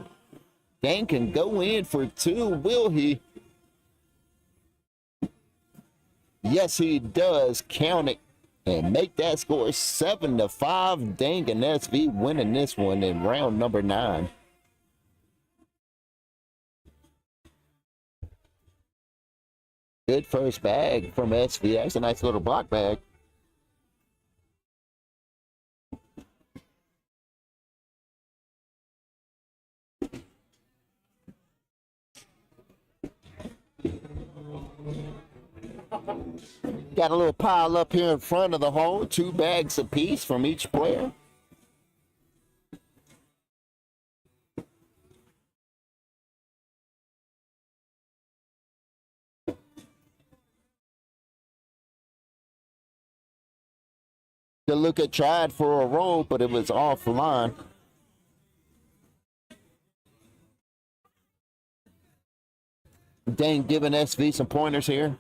Dang can go in for 2. Will he? Yes, he does. Count it and make that score 7-5. Dang and SV winning this one in round number 9. Good first bag from SV. That's a nice little block bag. Got a little pile up here in front of the hole. 2 bags apiece from each player. DeLuca tried for a roll, but it was offline. Dang, giving SV some pointers here.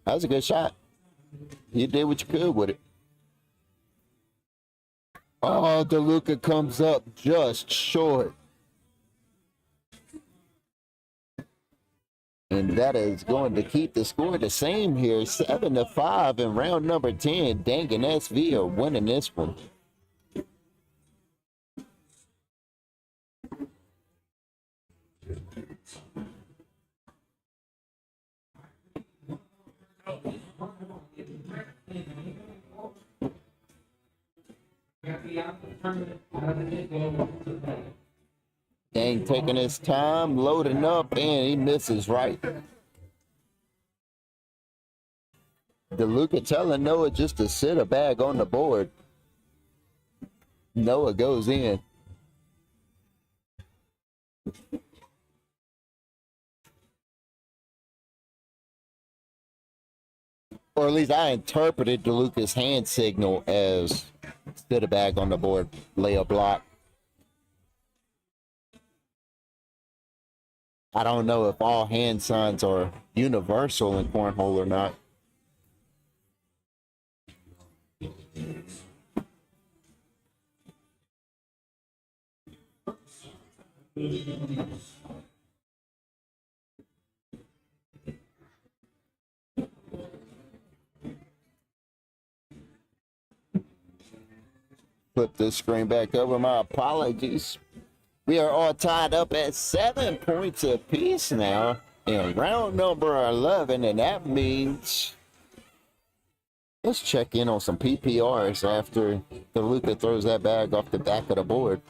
That was a good shot. You did what you could with it. Oh, DeLuca comes up just short. And that is going to keep the score the same here, 7-5 in round number 10. Dang and SV are winning this one. Dang, taking his time, loading up, and he misses right. DeLuca telling Noah just to sit a bag on the board. Noah goes in. Or at least I interpreted DeLuca's hand signal as sit a bag on the board, lay a block. I don't know if all hand signs are universal in cornhole or not. Flip this screen back over. My apologies. We are all tied up at 7 points apiece now in round number 11, and that means let's check in on some PPRs after DeLuca throws that bag off the back of the board.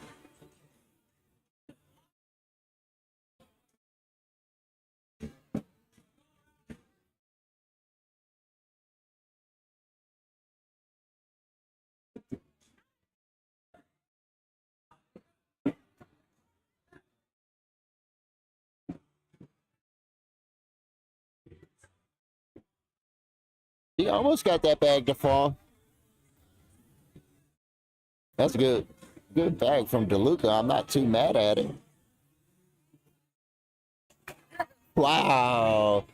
He almost got that bag to fall. That's a good bag from DeLuca. I'm not too mad at it. Wow.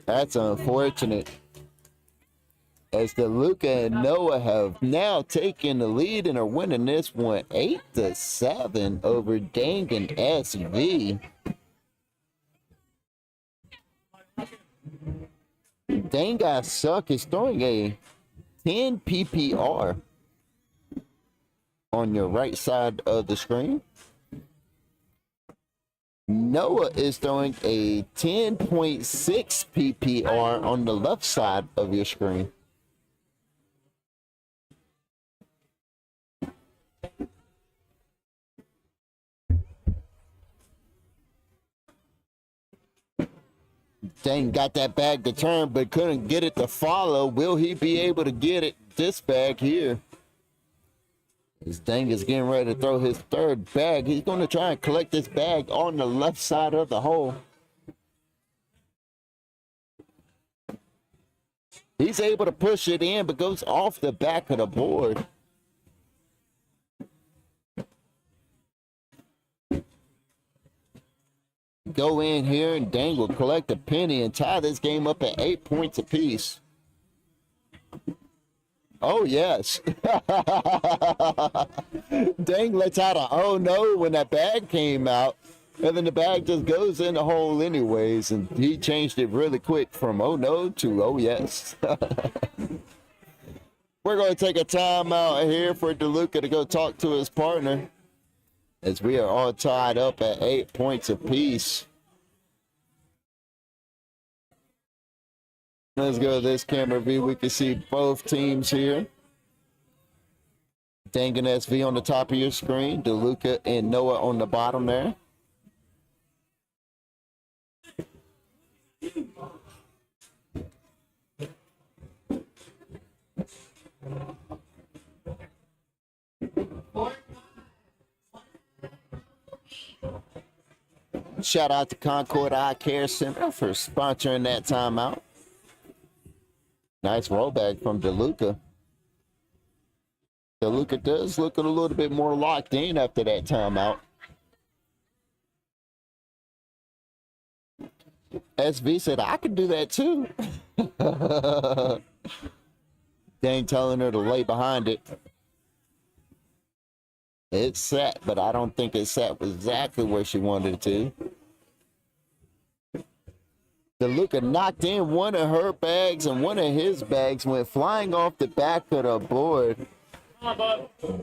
That's unfortunate. As DeLuca and Noah have now taken the lead and are winning this one 8-7 over Dang and SV. Dang Guy Suck is throwing a 10 PPR on your right side of the screen. Noah is throwing a 10.6 PPR on the left side of your screen. Dang got that bag to turn, but couldn't get it to follow. Will he be able to get it this bag here? As Dang is getting ready to throw his third bag. He's going to try and collect this bag on the left side of the hole. He's able to push it in, but goes off the back of the board. Go in here and Dang will collect a penny and tie this game up at 8 points apiece. Oh, yes. Dang lets out a oh no when that bag came out. And then the bag just goes in the hole anyways. And he changed it really quick from oh no to oh yes. We're going to take a time out here for DeLuca to go talk to his partner, as we are all tied up at 8 points apiece. Let's go to this camera view. We can see both teams here. Dang and SV on the top of your screen. DeLuca and Noah on the bottom there. Shout out to Concord Eye Care Center for sponsoring that timeout. Nice rollback from DeLuca. DeLuca does look a little bit more locked in after that timeout. SV said, I can do that too. Dang, telling her to lay behind it. It's set, but I don't think it's set exactly where she wanted it to. DeLuca knocked in one of her bags, and one of his bags went flying off the back of the board.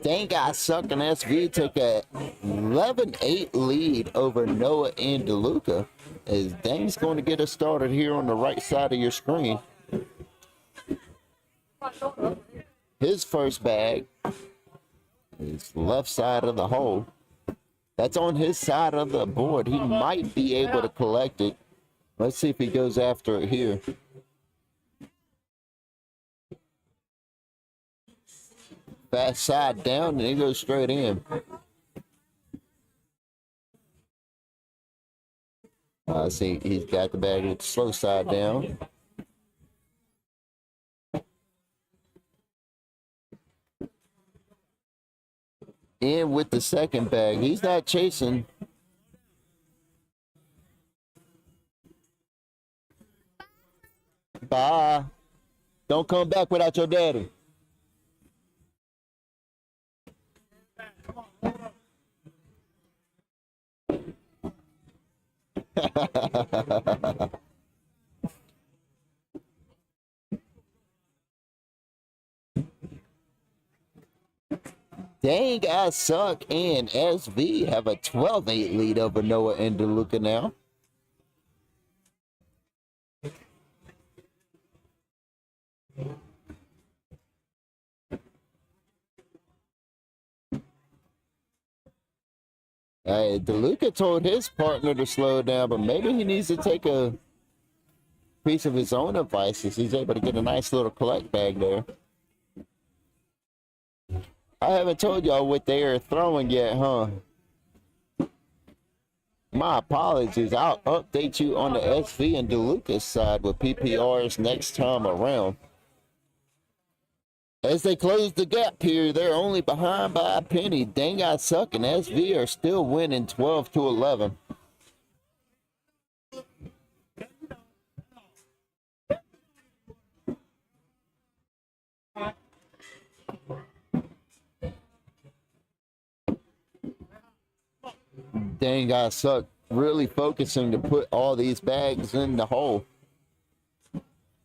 Dang, I suck, and SV took a 11-8 lead over Noah and DeLuca. As Dang's going to get us started here on the right side of your screen. His first bag is left side of the hole. That's on his side of the board. He might be able to collect it. Let's see if he goes after it here. Fast side down, and he goes straight in. See, he's got the bag with the slow side down. In with the second bag. He's not chasing. Bye. Don't come back without your daddy. Dang, I suck, and SV have a 12-8 lead over Noah and DeLuca now. DeLuca told his partner to slow down, but maybe he needs to take a piece of his own advice as he's able to get a nice little collect bag there. I haven't told y'all what they are throwing yet, huh? My apologies. I'll update you on the SV and DeLuca's side with PPRs next time around. As they close the gap here, they're only behind by a penny. Dang, I suck, and SV are still winning 12-11. Dang, I suck. Really focusing to put all these bags in the hole.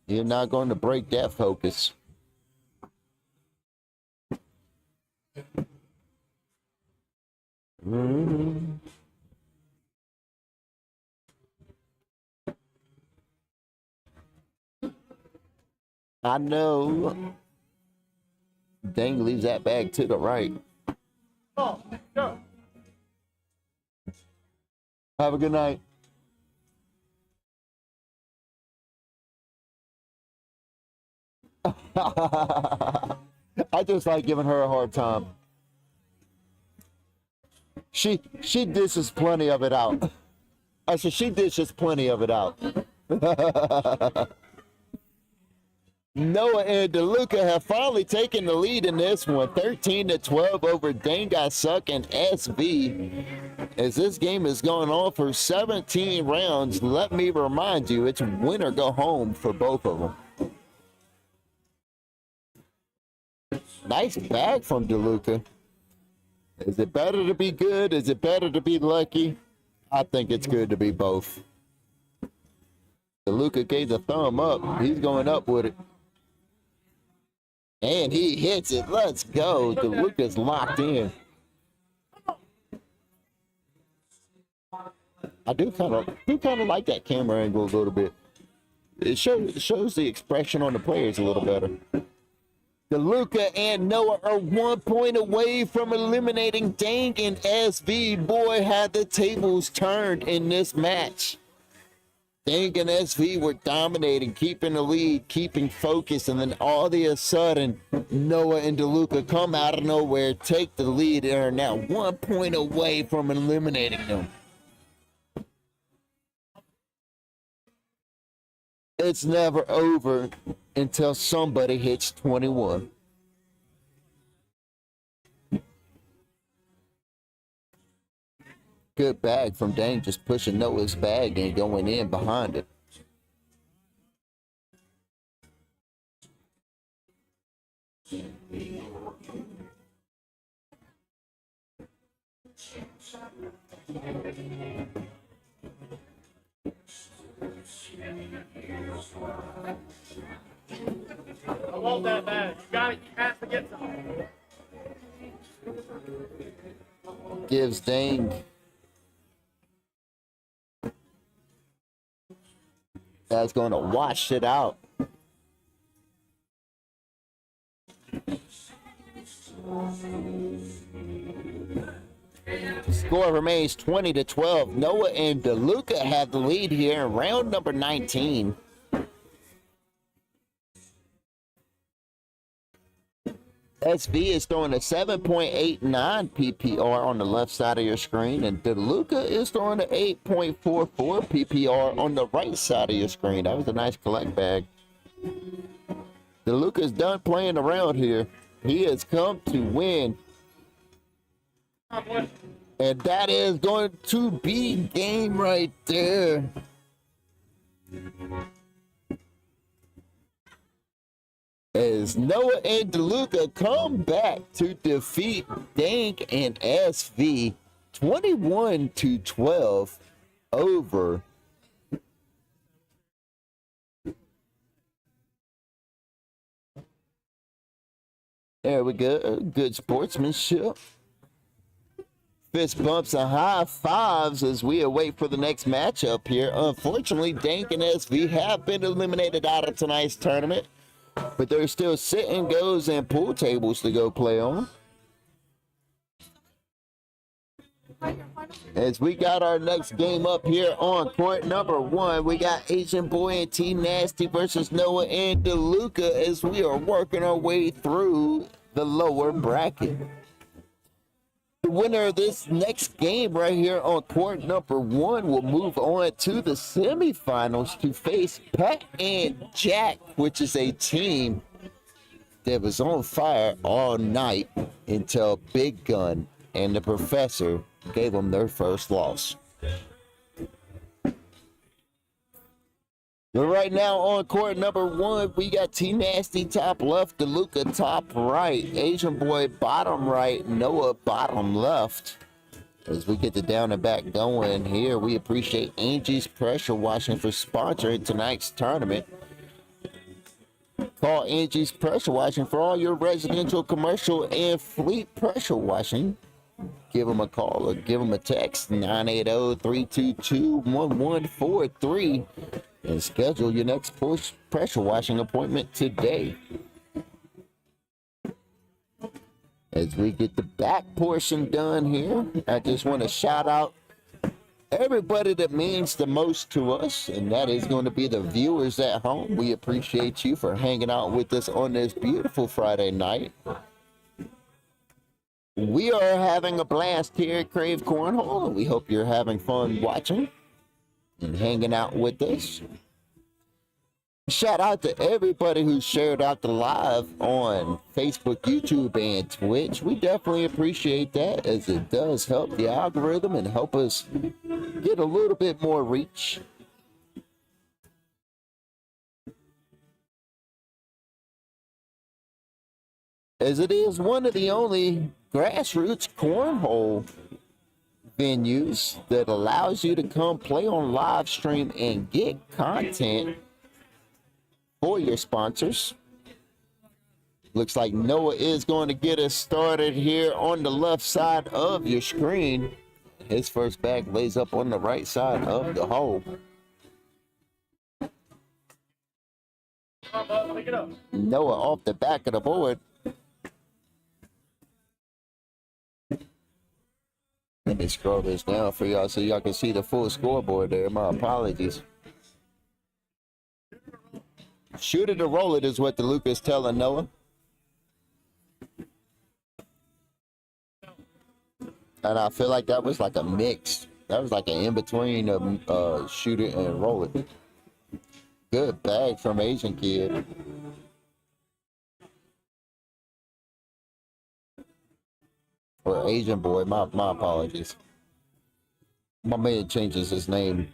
You're not going to break that focus. I know. Dang leaves that bag to the right. Oh, go. Have a good night. I just like giving her a hard time. She dishes plenty of it out. I said she dishes plenty of it out. Noah and DeLuca have finally taken the lead in this one, 13-12 over Dang I Suck and SV. As this game has gone on for 17 rounds, let me remind you, it's win or go home for both of them. Nice bag from DeLuca. Is it better to be good? Is it better to be lucky? I think it's good to be both. DeLuca gave the thumb up. He's going up with it. And he hits it. Let's go. DeLuca's locked in. I do kind of like that camera angle a little bit. It shows the expression on the players a little better. DeLuca and Noah are 1 point away from eliminating Dang and SV. Boy, had the tables turned in this match. Dang and SV were dominating, keeping the lead, keeping focus, and then all of a sudden, Noah and DeLuca come out of nowhere, take the lead, and are now 1 point away from eliminating them. It's never over until somebody hits 21. Good bag from Dane, just pushing Noah's bag and going in behind it. I love that bag. You got it. You have to get some. Gives Dane. That's going to wash it out. Score remains 20-12. Noah and DeLuca have the lead here in round number 19. SV is throwing a 7.89 PPR on the left side of your screen, and DeLuca is throwing an 8.44 PPR on the right side of your screen. That was a nice collect bag. DeLuca's done playing around here. He has come to win. And that is going to be game right there. As Noah and DeLuca come back to defeat Dank and SV 21-12 over there we go. Good sportsmanship. Fist bumps and high fives as we await for the next matchup here. Unfortunately, Dank and SV have been eliminated out of tonight's tournament, but there's still sit-and goes and pool tables to go play on. As we got our next game up here on court number 1, we got Asian Boy and T Nasty versus Noah and DeLuca as we are working our way through the lower bracket. The winner of this next game right here on court number 1 will move on to the semifinals to face Pat and Jack, which is a team that was on fire all night until Big Gun and the Professor gave them their first loss. But right now on court number 1, we got T Nasty top left, DeLuca top right, Asian Boy bottom right, Noah bottom left. As we get the down and back going here, we appreciate Angie's Pressure Washing for sponsoring tonight's tournament. Call Angie's Pressure Washing for all your residential, commercial, and fleet pressure washing. Give them a call or give them a text, 980-322-1143, and schedule your next pressure washing appointment today. As we get the back portion done here, I just want to shout out everybody that means the most to us, and that is going to be the viewers at home. We appreciate you for hanging out with us on this beautiful Friday night. We are having a blast here at Krave Cornhole, and we hope you're having fun watching and hanging out with us. Shout out to everybody who shared out the live on Facebook, YouTube, and Twitch. We definitely appreciate that, as it does help the algorithm and help us get a little bit more reach. As it is one of the only grassroots cornhole venues that allows you to come play on live stream and get content for your sponsors. Looks like Noah is going to get us started here on the left side of your screen. His first bag lays up on the right side of the hole. Noah off the back of the board. Let me scroll this down for y'all so y'all can see the full scoreboard there. My apologies. Shoot it or roll it is what DeLuca is telling Noah. And I feel like that was like a mix. That was like an in-between of shoot it and roll it. Good bag from Asian Kid. or Asian boy. My apologies. My man changes his name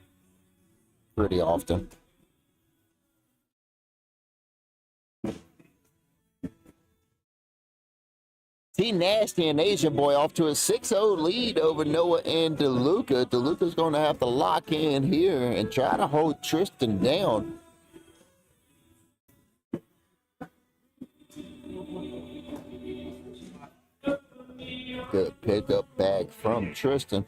pretty often. T Nasty and Asian Boy off to a 6-0 lead over Noah and DeLuca. DeLuca's going to have to lock in here and try to hold Tristan down. Good pickup back from Tristan.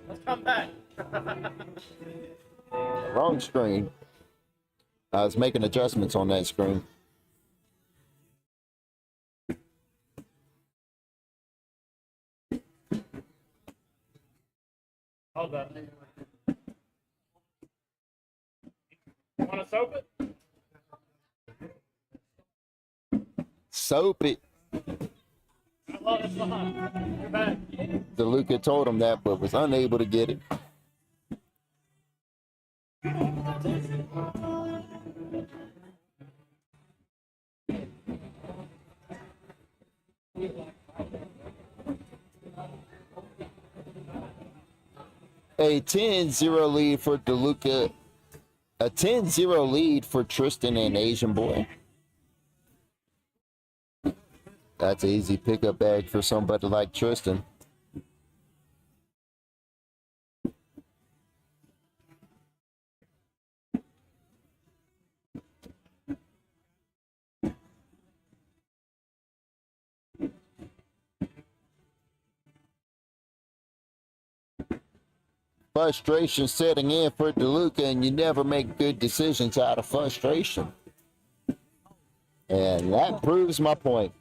Let's come back. Wrong screen. I was making adjustments on that screen. Hold up. Want to soap it? Soap it. I love it. Fun. You're back. DeLuca told him that, but was unable to get it. A 10-0 lead for DeLuca. A 10-0 lead for Tristan and Asian Boy. That's an easy pickup bag for somebody like Tristan. Frustration setting in for DeLuca, and you never make good decisions out of frustration. And that proves my point.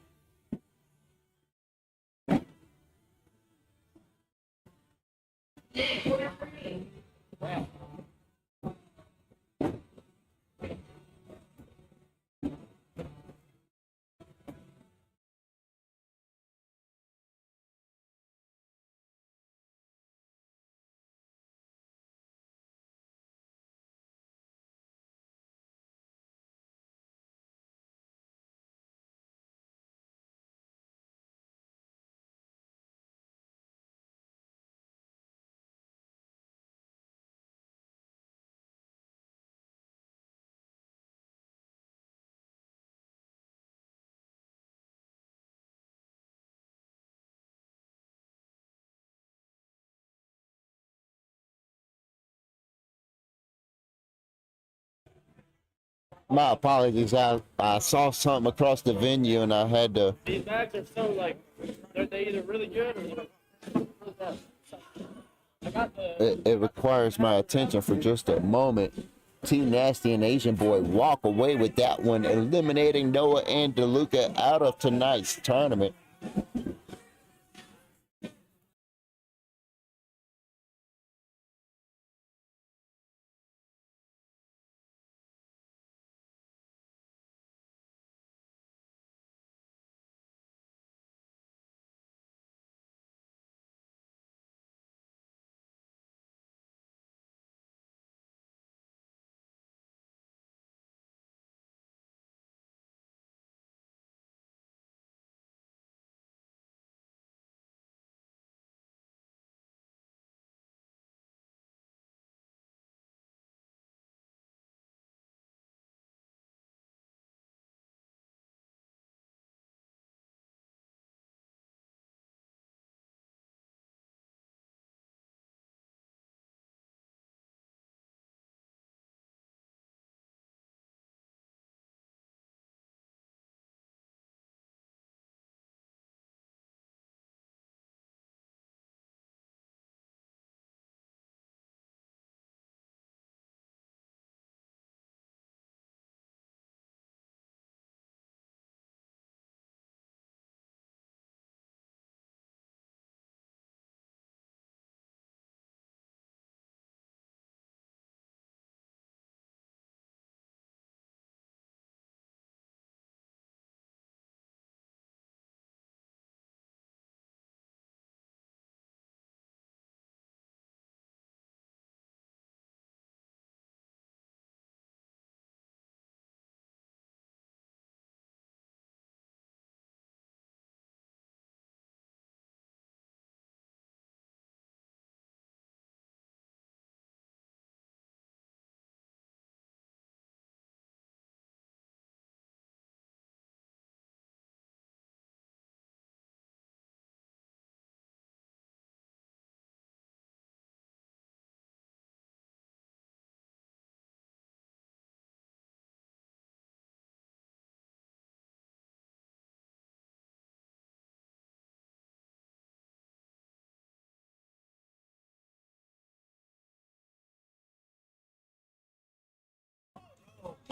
My apologies. I saw something across the venue and I had to. These bags are so like they either really good or really bad. I got the. It requires my attention for just a moment. T Nasty and Asian Boy walk away with that one, eliminating Noah and DeLuca out of tonight's tournament.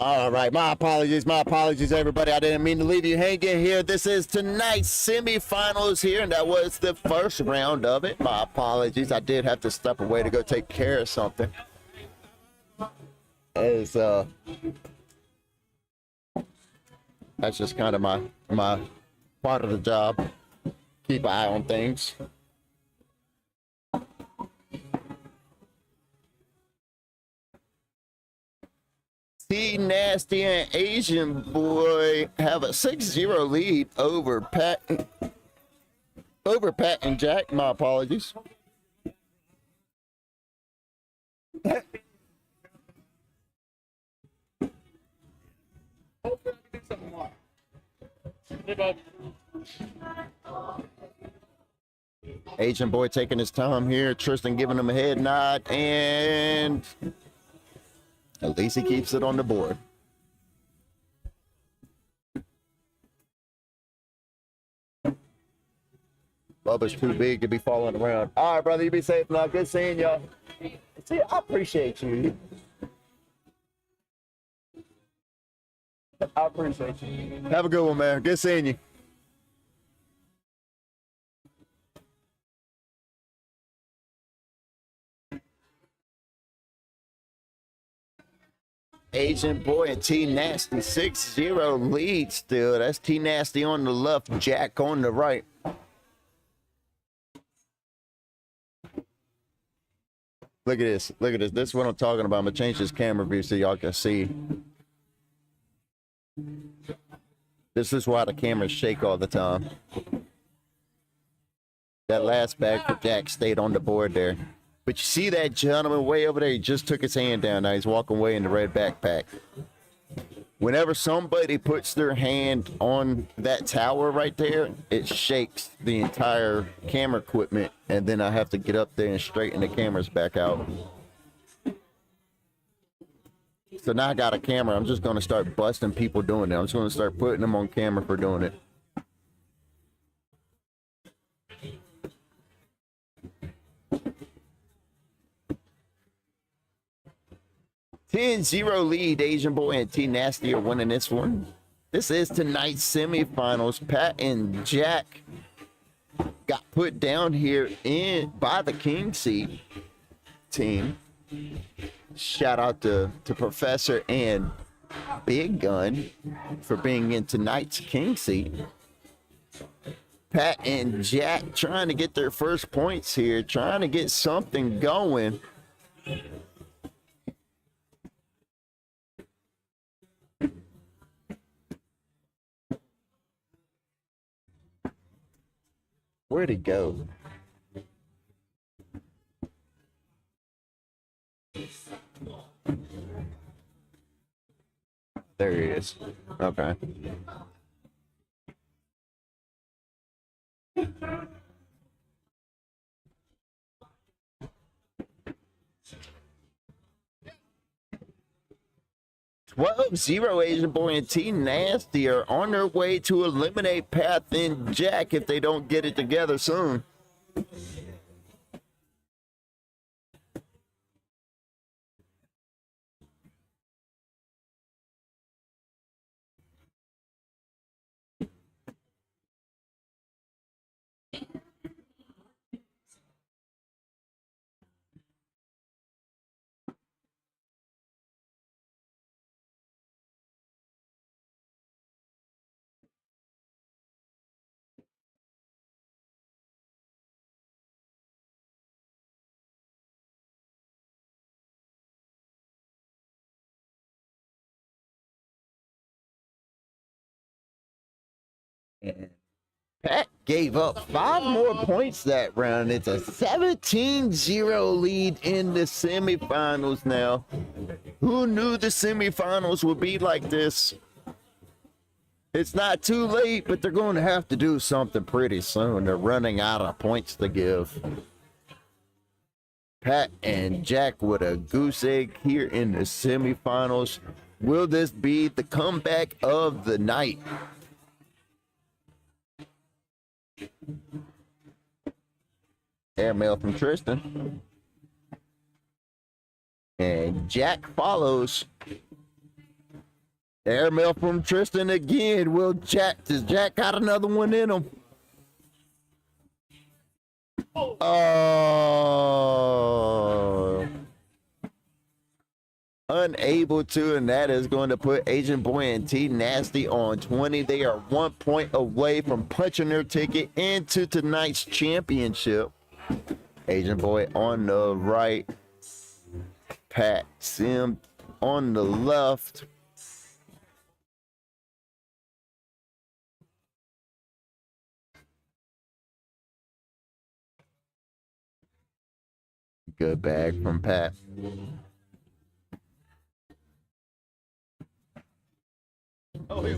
All right, my apologies, everybody. I didn't mean to leave you hanging here. This is tonight's semifinals here, and that was the first round of it. My apologies. I did have to step away to go take care of something. As that's just kind of my part of the job. Keep an eye on things. T Nasty and Asian Boy have a 6-0 lead over Pat and Jack. My apologies. Asian Boy taking his time here. Tristan giving him a head nod, and at least he keeps it on the board. Bubba's too big to be falling around. All right, brother, you be safe now. Good seeing y'all. See, I appreciate you. I appreciate you. Have a good one, man. Good seeing you. Asian Boy and T Nasty 6-0 lead still. That's T Nasty on the left, Jack on the right. Look at this. Look at this. This is what I'm talking about. I'm going to change this camera view so y'all can see. This is why the cameras shake all the time. That last bag for Jack stayed on the board there. But you see that gentleman way over there? He just took his hand down. Now he's walking away in the red backpack. Whenever somebody puts their hand on that tower right there, it shakes the entire camera equipment, and then I have to get up there and straighten the cameras back out. So now I got a camera. I'm just going to start busting people doing it. I'm just going to start putting them on camera for doing it. (10-0) lead. Asian Boy and T Nasty are winning this one. This is tonight's semifinals. Pat and Jack got put down here by the King Seat team. Shout out to Professor and Big Gun for being in tonight's King Seat. Pat and Jack trying to get their first points here, trying to get something going. Where'd he go? There he is. Okay. (12-0) Asian Boy and T Nasty are on their way to eliminate Pat and Jack if they don't get it together soon. And Pat gave up 5 more points that round. It's a 17-0 lead in the semifinals now. Who knew the semifinals would be like this? It's not too late, but they're going to have to do something pretty soon. They're running out of points to give. Pat and Jack with a goose egg here in the semifinals. Will this be the comeback of the night? Airmail from Tristan. And Jack follows. Airmail from Tristan again. Does Jack got another one in him? Oh. Unable to, and that is going to put Agent Boy and T Nasty on 20. They are 1 point away from punching their ticket into tonight's championship. Agent Boy on the right, Pat Sim on the left. Good bag from Pat.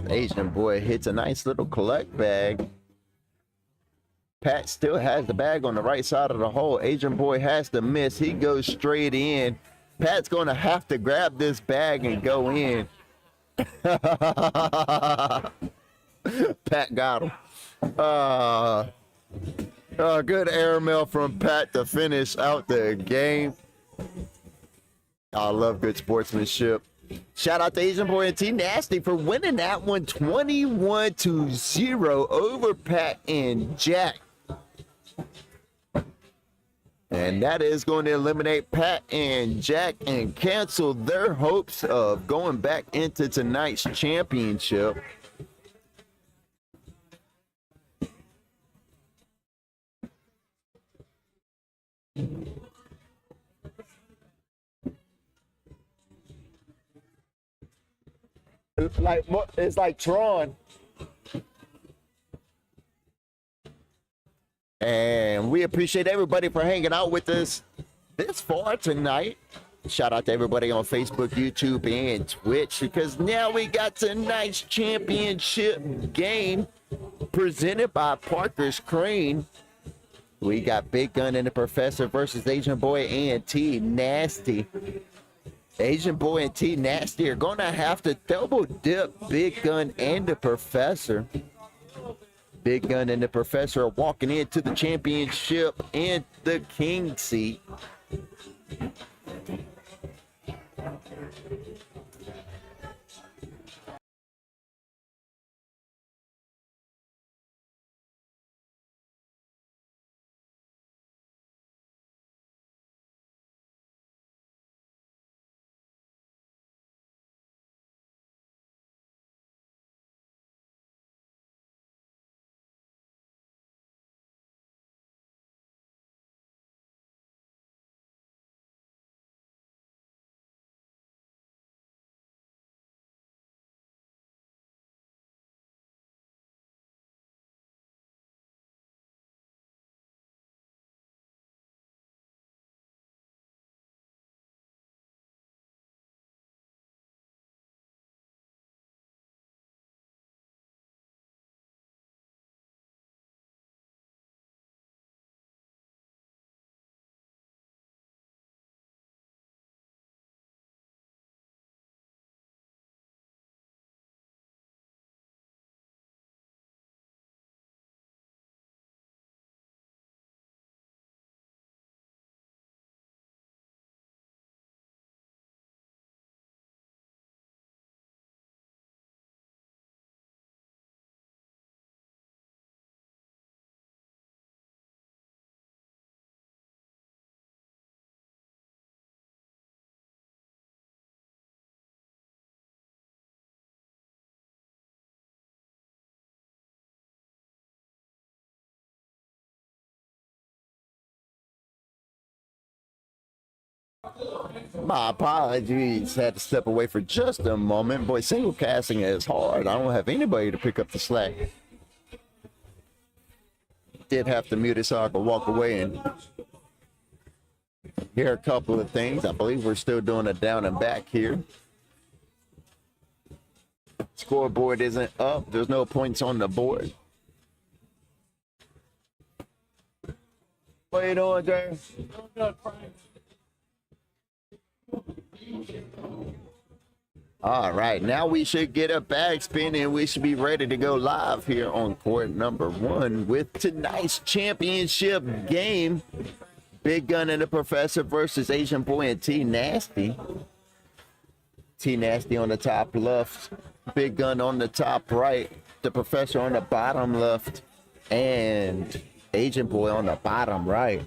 Asian Boy hits a nice little collect bag. Pat still has the bag on the right side of the hole. Asian Boy has to miss. He goes straight in. Pat's going to have to grab this bag and go in. Pat got him. Good airmail from Pat to finish out the game. I love good sportsmanship. Shout out to Asian Boy and T Nasty for winning that one 21-0 over Pat and Jack. And that is going to eliminate Pat and Jack and cancel their hopes of going back into tonight's championship. It's like Tron. And we appreciate everybody for hanging out with us this far tonight. Shout out to everybody on Facebook, YouTube, and Twitch, because now we got tonight's championship game presented by Parker's Crane. We got Big Gun and the Professor versus Asian Boy and T Nasty. Asian Boy and T Nasty are going to have to double dip Big Gun and the Professor. Big Gun and the Professor are walking into the championship and the king seat. My apologies. Had to step away for just a moment. Boy, single casting is hard. I don't have anybody to pick up the slack. Did have to mute it so I could walk away and hear a couple of things. I believe we're still doing a down and back here. Scoreboard isn't up. There's no points on the board. What you doing, James? All right, now we should get a bag spin and we should be ready to go live here on court number 1 with tonight's championship game. Big Gun and the Professor versus Asian Boy and T Nasty. T Nasty on the top left. Big Gun on the top right, the Professor on the bottom left, and Agent Boy on the bottom right.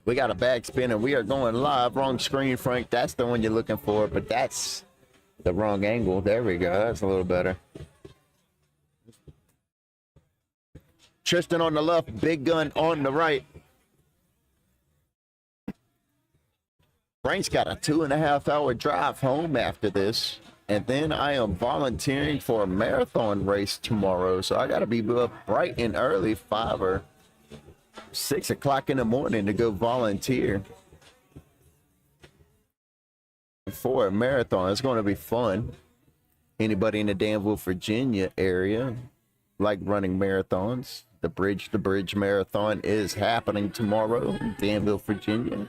We got a bag spin and we are going live. Wrong screen, Frank. That's the one you're looking for, but that's the wrong angle. There we go. That's a little better. Tristan on the left, Big Gun on the right. Frank's got a 2.5-hour drive home after this. And then I am volunteering for a marathon race tomorrow. So I got to be up bright and early, 5 or 6 o'clock in the morning to go volunteer for a marathon. It's going to be fun. Anybody in the Danville, Virginia area like running marathons? The Bridge Marathon is happening tomorrow in Danville, Virginia.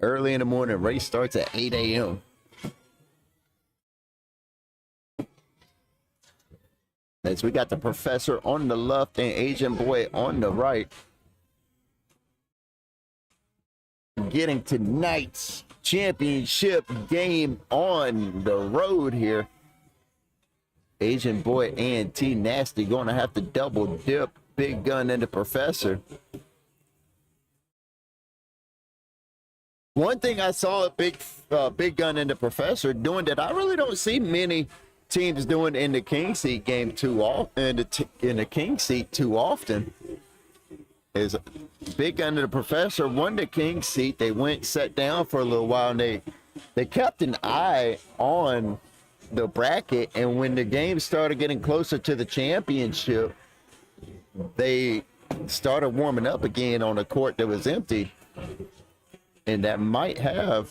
Early in the morning, race starts at 8 a.m. As we got the Professor on the left and Agent Boy on the right. Getting tonight's championship game on the road here. Agent Boy and T Nasty going to have to double dip Big Gun and the Professor. One thing I saw a Big Gun and the Professor doing that I really don't see many teams doing in the King Seat game too often. In the King Seat too often is Big Gun and the Professor won the King Seat. They went sat down for a little while and they kept an eye on the bracket. And when the game started getting closer to the championship, they started warming up again on a court that was empty. And that might have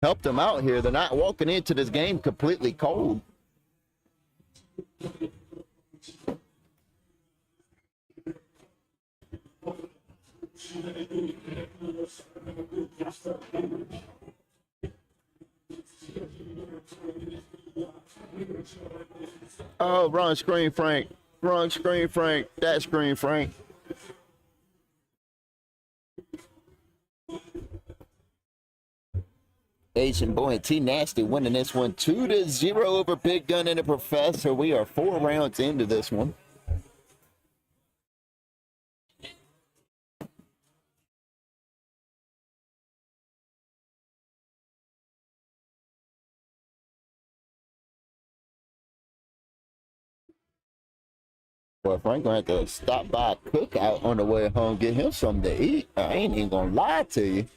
helped them out here. They're not walking into this game completely cold. Oh, wrong screen, Frank. Wrong screen, Frank. That screen, Frank. Agent Boy and T Nasty winning this one 2-0 over Big Gun and the Professor. We are 4 rounds into this one. Well, Frank gonna have to stop by a cookout on the way home, get him something to eat. I ain't even gonna lie to you.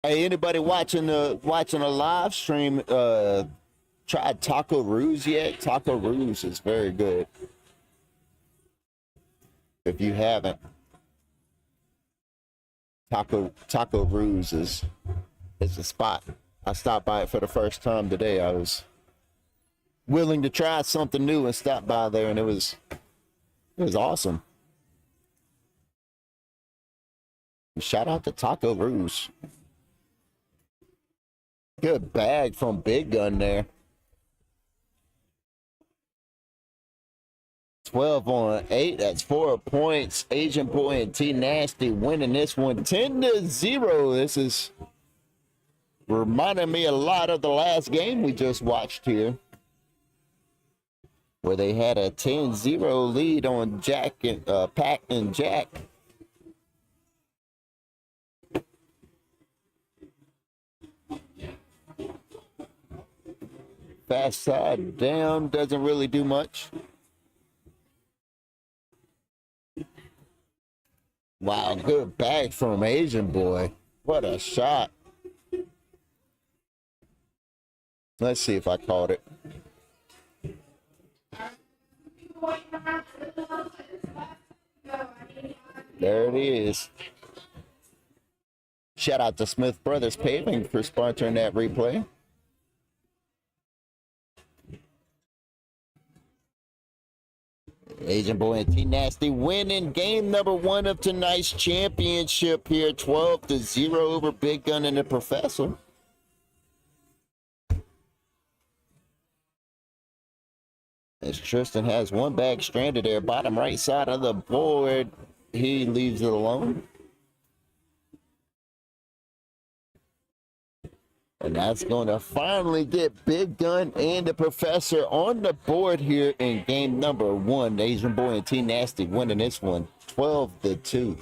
Hey, anybody watching a live stream tried Taco Ruse yet? Taco Ruse is very good. If you haven't, Taco Ruse is a spot. I stopped by it for the first time today. I was willing to try something new and stop by there, and it was awesome. Shout out to Taco Ruse. Good bag from Big Gun there. 12 on 8. That's 4 points. Agent Boy and T Nasty winning this one 10-0. This is reminding me a lot of the last game we just watched here, where they had a 10-0 lead on Pac and Jack. Fast side down, doesn't really do much. Wow, good bag from Agent Boy. What a shot. Let's see if I caught it. There it is. Shout out to Smith Brothers Paving for sponsoring that replay. Agent Boy and T Nasty winning game number 1 of tonight's championship here, 12-0 over Big Gun and the Professor. As Tristan has one bag stranded there, bottom right side of the board. He leaves it alone. And that's going to finally get Big Gun and the Professor on the board here in game number 1. The Asian Boy and T Nasty winning this one 12-2.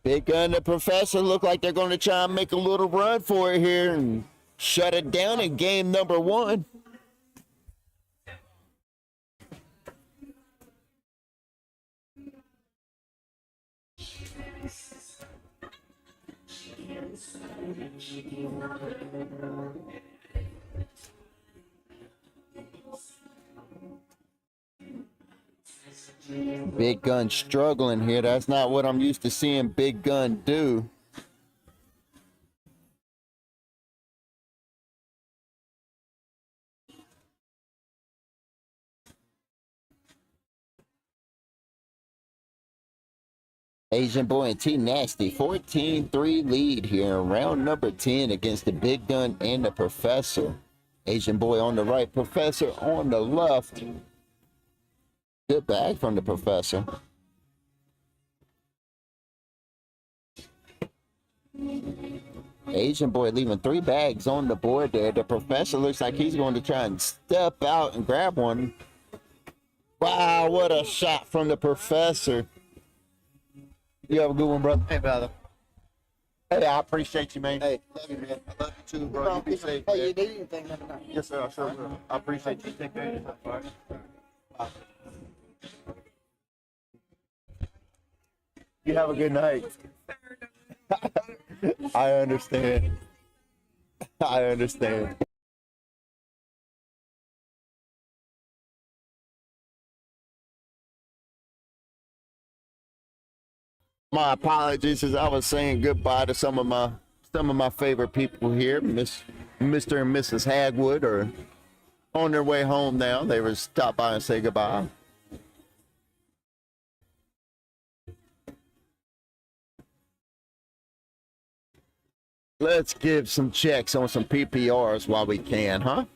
Big Gun and the Professor look like they're going to try and make a little run for it here and shut it down in game number 1. Big Gun struggling here. That's not what I'm used to seeing Big Gun do. Asian Boy and T Nasty 14-3 lead here in round number 10 against the Big Gun and the Professor. Asian Boy on the right, Professor on the left. Good bag from the Professor. Asian Boy leaving 3 bags on the board there. The Professor looks like he's going to try and step out and grab one. Wow, what a shot from the Professor. You have a good one, brother. Hey, brother. Hey, I appreciate you, man. Hey, love you, man. I love you too, bro. You be safe. Hey, you Man. need anything, let me know. Yes, sir. I sure will. I appreciate you. Take care of yourself. All right. You have a good night. I understand. I understand. My apologies as I was saying goodbye to some of my favorite people here. Mr. and Mrs. Hagwood are on their way home now. They were stop by and say goodbye. Let's give some checks on some PPRs while we can, huh?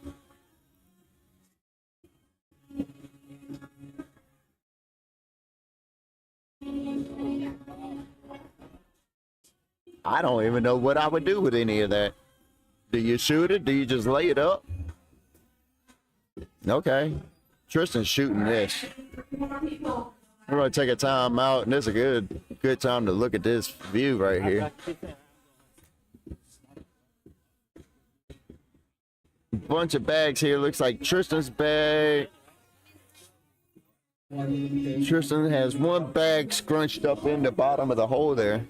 I don't even know what I would do with any of that. Do you shoot it? Do you just lay it up? Okay. Tristan's shooting this. We're going to take a time out, and this is a good time to look at this view right here. Bunch of bags here. Looks like Tristan's bag. Tristan has one bag scrunched up in the bottom of the hole there.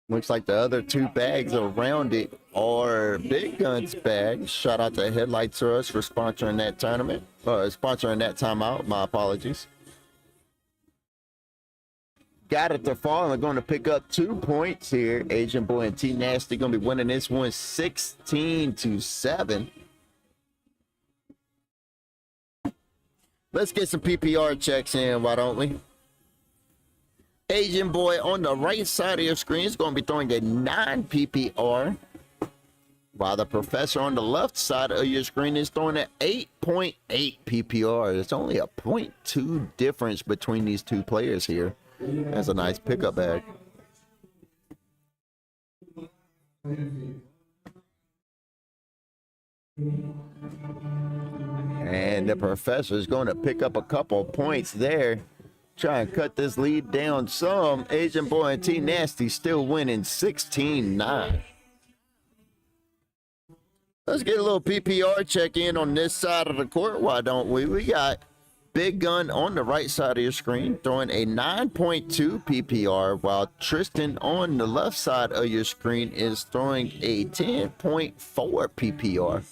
Looks like the other 2 bags around it are Big Gun's bags. Shout out to Headlights for us for sponsoring that tournament. Sponsoring that timeout. My apologies. Got it to fall, and they're going to pick up 2 points here. Asian Boy and T Nasty going to be winning this one 16-7. Let's get some PPR checks in, why don't we? Asian Boy on the right side of your screen is going to be throwing a 9 PPR, while the Professor on the left side of your screen is throwing an 8.8 PPR. It's only a 0.2 difference between these 2 players here. That's a nice pickup bag. And the Professor is going to pick up a couple points there. try and cut this lead down some. Asian Boy and T Nasty still winning 16-9. Let's get a little PPR check in on this side of the court. Why don't we? We got Big Gun on the right side of your screen throwing a 9.2 PPR, while Tristan on the left side of your screen is throwing a 10.4 PPR.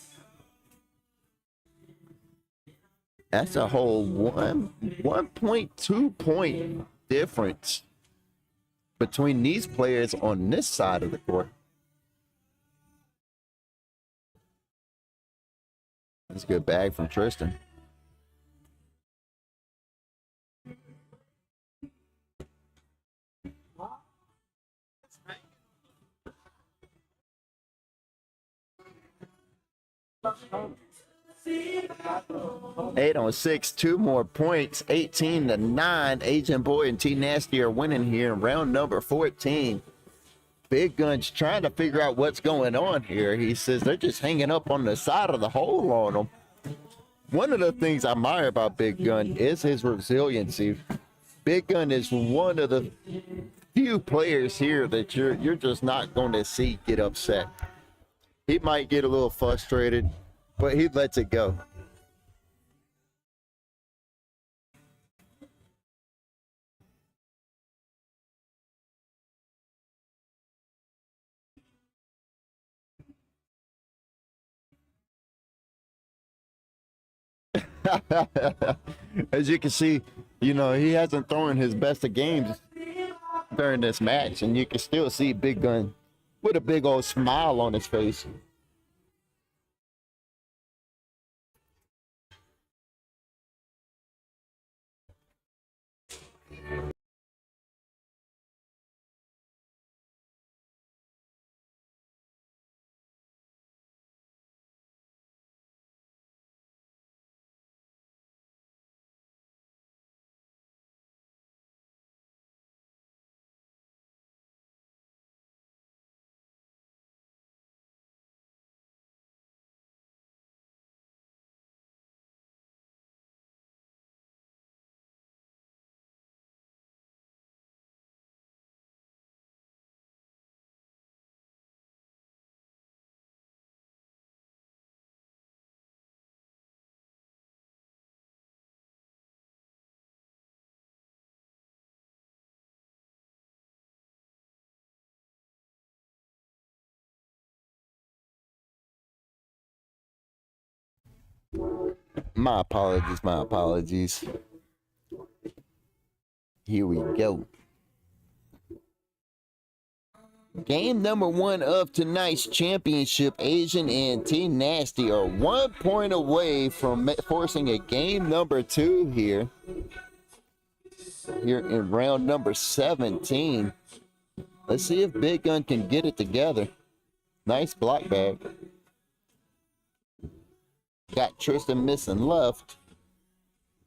That's a whole 1.2 point difference between these players on this side of the court. That's a good bag from Tristan. Eight on 6, 2 more points, 18-9. Agent Boy and T Nasty are winning here in round number 14. Big Gun's trying to figure out what's going on here. He says they're just hanging up on the side of the hole on him. One of the things I admire about Big Gun is his resiliency. Big Gun is one of the few players here that you're just not going to see get upset. He might get a little frustrated, but he lets it go. As you can see, you know, he hasn't thrown his best of games during this match, and you can still see Big Gun with a big old smile on his face. My apologies, my apologies. Here we go. Game number 1 of tonight's championship. Asian and T Nasty are 1 point away from forcing a game number 2 here in round number 17. Let's see if Big Gun can get it together. Nice block bag. Got Tristan missing left.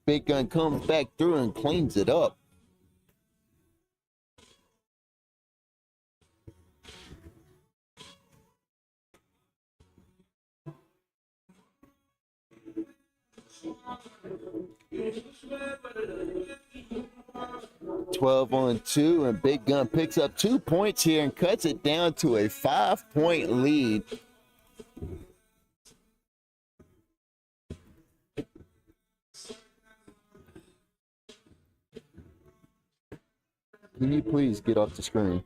Big Gun comes back through and cleans it up. $12 on 2, and Big Gun picks up 2 points here and cuts it down to a 5-point lead. Can you please get off the screen?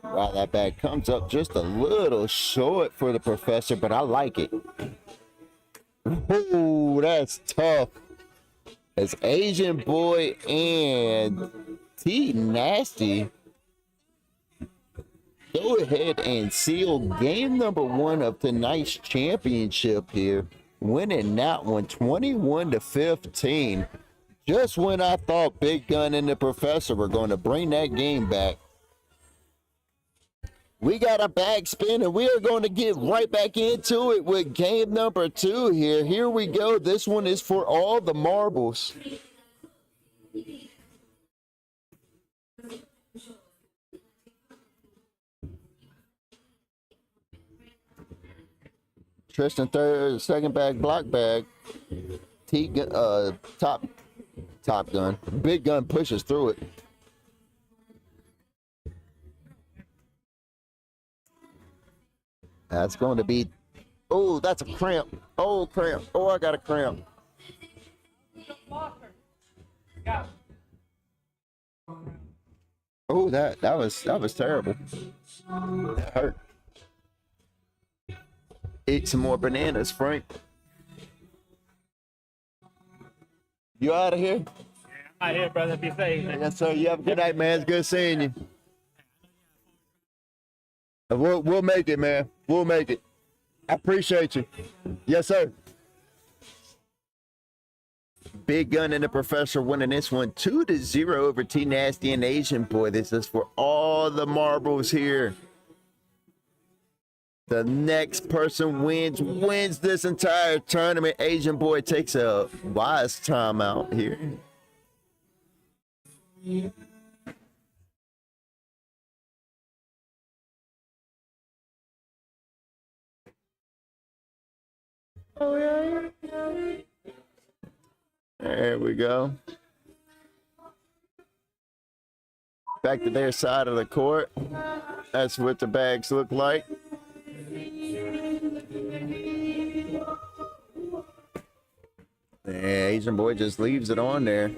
Wow, that bag comes up just a little short for the professor, but I like it. Ooh, that's tough. As Asian Boy and T Nasty go ahead and seal game number 1 of tonight's championship here, winning that one 21-15. Just when I thought Big Gun and the professor were going to bring that game back. We got a bag spin, and we are going to get right back into it with game number 2 here. Here we go. This one is for all the marbles. Tristan third, second bag, block bag. Top gun. Big gun pushes through it. That's going to be. Oh, that's a cramp. Oh, cramp. Oh, I got a cramp. Oh, that was terrible. That hurt. Eat some more bananas, Frank. You out of here? I'm out here, brother. Be safe. Yes, sir. You have a good night, man. It's good seeing you. We'll make it, man. We'll make it. I appreciate you. Yes, sir. Big Gun and the Professor winning this one 2-0 over T Nasty and Asian Boy. This is for all the marbles here. The next person wins this entire tournament. Asian Boy takes a wise timeout here. There we go. Back to their side of the court. That's what the bags look like. Yeah, Asian Boy just leaves it on there.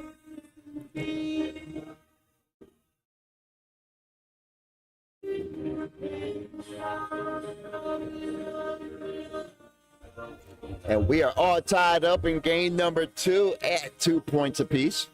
And we are all tied up in game number 2 at 2 points apiece.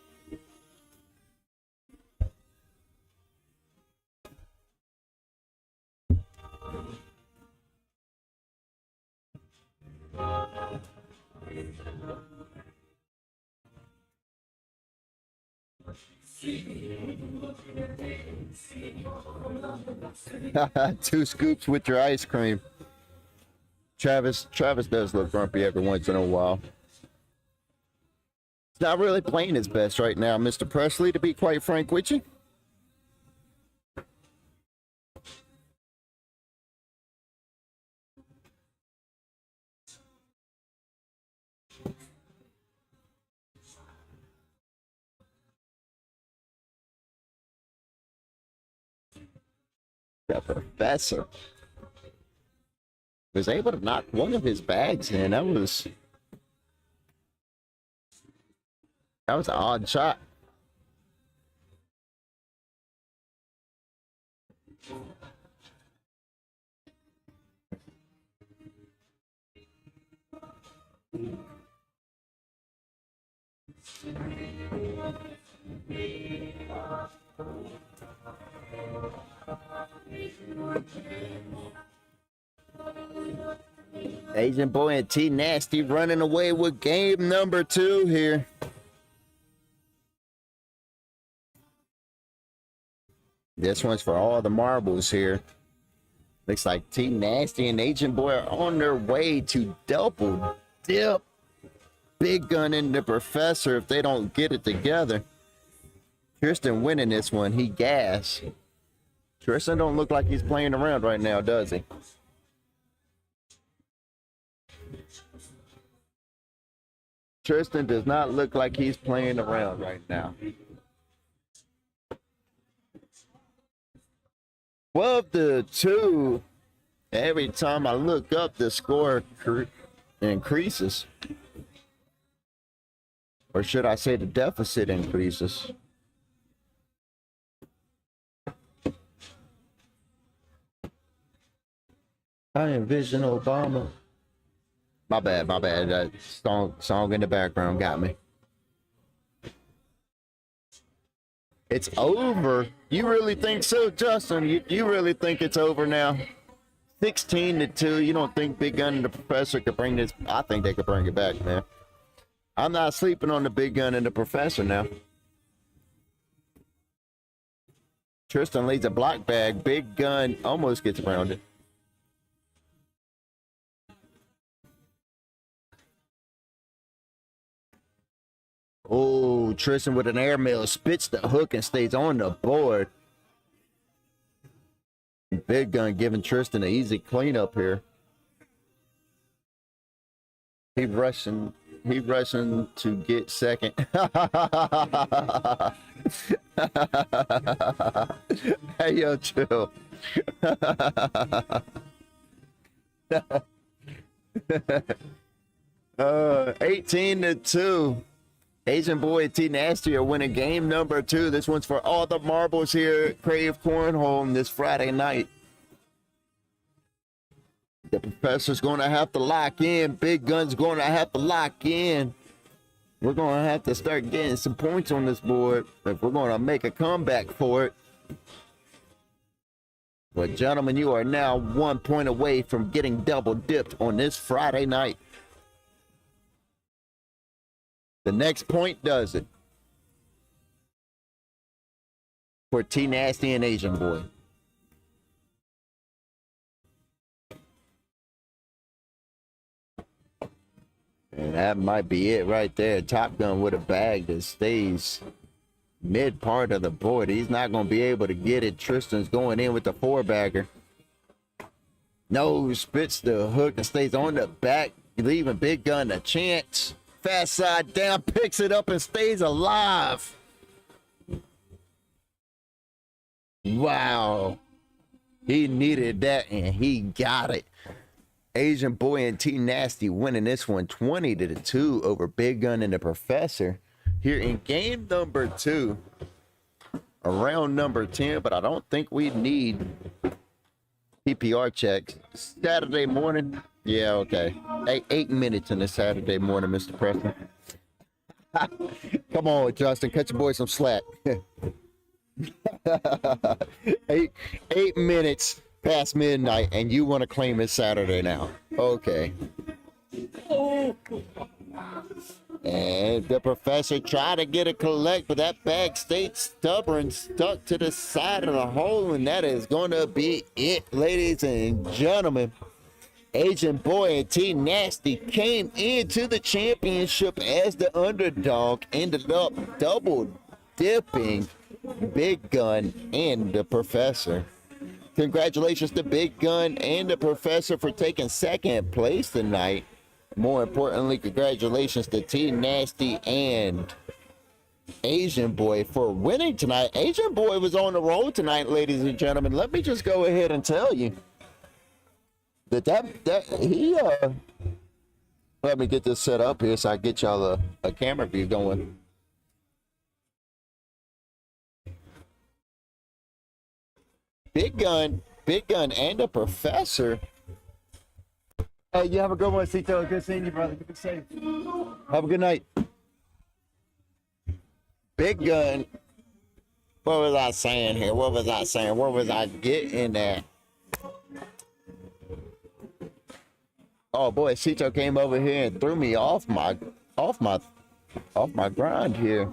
Two scoops with your ice cream. Travis does look grumpy every once in a while. He's not really playing his best right now, Mr. Presley, to be quite frank with you. The Professor was able to knock one of his bags in. That was an odd shot. Asian Boy and T Nasty running away with game number 2 here. This one's for all the marbles here. Looks like T Nasty and Asian Boy are on their way to double dip Big Gun and the Professor if they don't get it together. Tristan winning this one. He gas. Tristan don't look like he's playing around right now, does he? Tristan does not look like he's playing around right now. 12-2. Every time I look up, the score increases. Or should I say the deficit increases? I envision Obama. My bad. That song in the background got me. It's over. You really think so, Justin? You really think it's over now? 16-2. You don't think Big Gun and the Professor could bring this? I think they could bring it back, man. I'm not sleeping on the Big Gun and the Professor now. Tristan leads a block bag. Big Gun almost gets around it. Oh, Tristan with an airmail spits the hook and stays on the board. Big Gun giving Tristan an easy cleanup here. He rushing to get second. Hey, yo, chill. 18-2. Asian Boy and T Nasty are winning game number 2. This one's for all the marbles here at Krave Cornhole this Friday night. The professor's going to have to lock in. Big Gun's going to have to lock in. We're going to have to start getting some points on this board if we're going to make a comeback for it. But gentlemen, you are now 1 point away from getting double dipped on this Friday night. The next point does it for T Nasty and Asian Boy. And that might be it right there. Top Gun with a bag that stays mid part of the board. He's not going to be able to get it. Tristan's going in with the 4-bagger. No, spits the hook and stays on the back, leaving Big Gun a chance. Fast side down, picks it up and stays alive. Wow. He needed that and he got it. Asian Boy and T Nasty winning this one 20-2 over Big Gun and the Professor here in game number 2. Around number 10, but I don't think we need PPR checks. Saturday morning. Yeah, okay. 8 minutes in the Saturday morning, Mr. Preston. Come on, Justin. Cut your boy some slack. 8 minutes past midnight, and you want to claim it's Saturday now. Okay. And the Professor tried to get a collect, but that bag stayed stubborn, stuck to the side of the hole, and that is going to be it, ladies and gentlemen. Asian Boy and T Nasty came into the championship as the underdog, ended up double dipping Big Gun and the Professor. Congratulations to Big Gun and the Professor for taking second place tonight. More importantly, congratulations to T Nasty and Asian Boy for winning tonight. Asian Boy was on the roll tonight, ladies and gentlemen. Let me just go ahead and tell you that he let me get this set up here so I get y'all a camera view going. Big Gun and the Professor. Hey, you have a good one, Cito. Good seeing you, brother. Be safe. Have a good night. Big Gun. What was I saying here? What was I saying? Where was I getting at? Oh boy, Cito came over here and threw me off my grind here.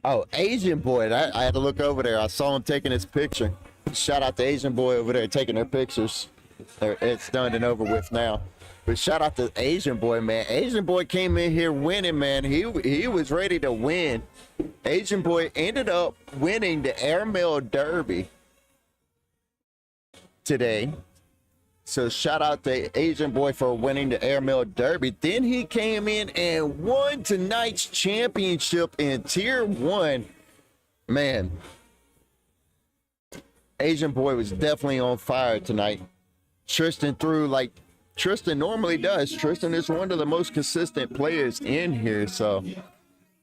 Oh, Asian Boy. I had to look over there. I saw him taking his picture. Shout out to Asian Boy over there taking their pictures. It's done and over with now. But shout out to Asian Boy, man. Asian Boy came in here winning, man. He was ready to win. Asian Boy ended up winning the Airmail Derby today. So shout out to Asian Boy for winning the Airmail Derby. Then he came in and won tonight's championship in Tier 1. Man, Asian Boy was definitely on fire tonight. Tristan threw like Tristan normally does. Tristan is one of the most consistent players in here. So,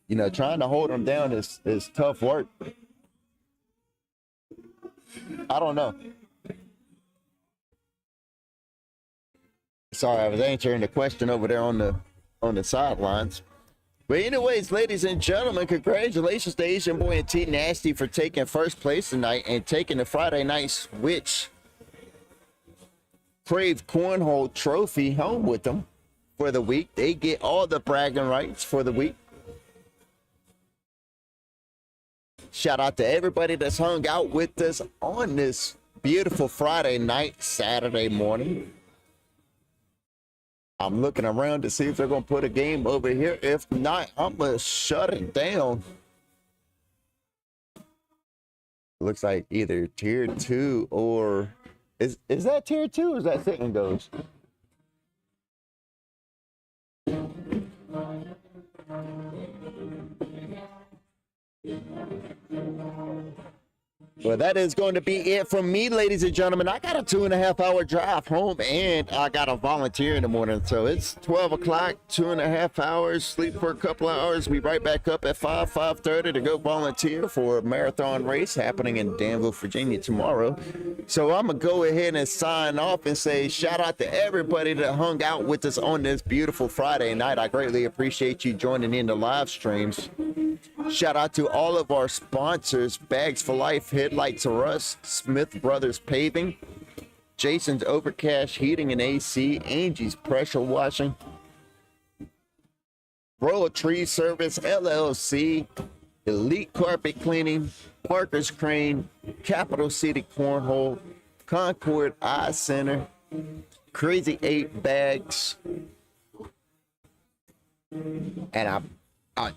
you know, trying to hold him down is tough work. I don't know. Sorry, I was answering the question over there on the sidelines. But anyways, ladies and gentlemen, congratulations to Asian Boy and T Nasty for taking first place tonight and taking the Friday Night Switch Krave Cornhole trophy home with them for the week. They get all the bragging rights for the week. Shout out to everybody that's hung out with us on this beautiful Friday night, Saturday morning. I'm looking around to see if they're going to put a game over here. If not, I'm going to shut it down. Looks like either Tier 2 or... Is that Tier 2 or is that Sit and Goes? Well, that is going to be it from me, ladies and gentlemen. I got a 2.5-hour drive home, and I got to volunteer in the morning. So it's 12 o'clock, 2.5 hours, sleep for a couple of hours. Be right back up at 5:30 to go volunteer for a marathon race happening in Danville, Virginia tomorrow. So I'm going to go ahead and sign off and say shout out to everybody that hung out with us on this beautiful Friday night. I greatly appreciate you joining in the live streams. Shout out to all of our sponsors: Bags for Life, Headlights Are Us, Smith Brothers Paving, Jason's Overcash Heating and AC, Angie's Pressure Washing, Royal Tree Service LLC, Elite Carpet Cleaning, Parker's Crane, Capital City Cornhole, Concord Eye Center, Crazy 8 Bags, and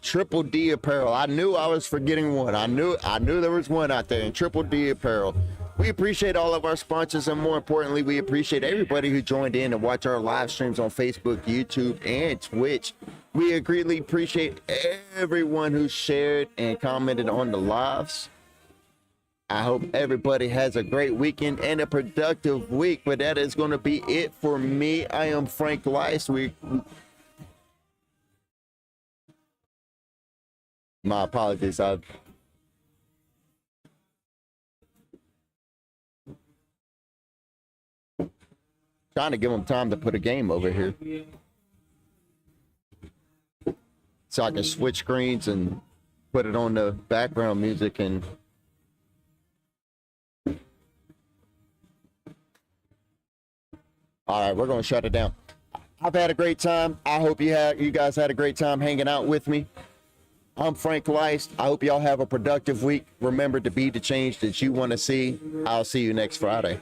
Triple D Apparel. I knew I was forgetting one. I knew there was one out there, in Triple D Apparel. We appreciate all of our sponsors, and more importantly, we appreciate everybody who joined in and watched our live streams on Facebook, YouTube, and Twitch. We greatly appreciate everyone who shared and commented on the lives. I hope everybody has a great weekend and a productive week, but that is going to be it for me. I am Frank Lice. My apologies. I'm trying to give them time to put a game over here so I can switch screens and put it on the background music. And all right, we're going to shut it down. I've had a great time. I hope you guys had a great time hanging out with me. I'm Frank Lice. I hope y'all have a productive week. Remember to be the change that you want to see. I'll see you next Friday.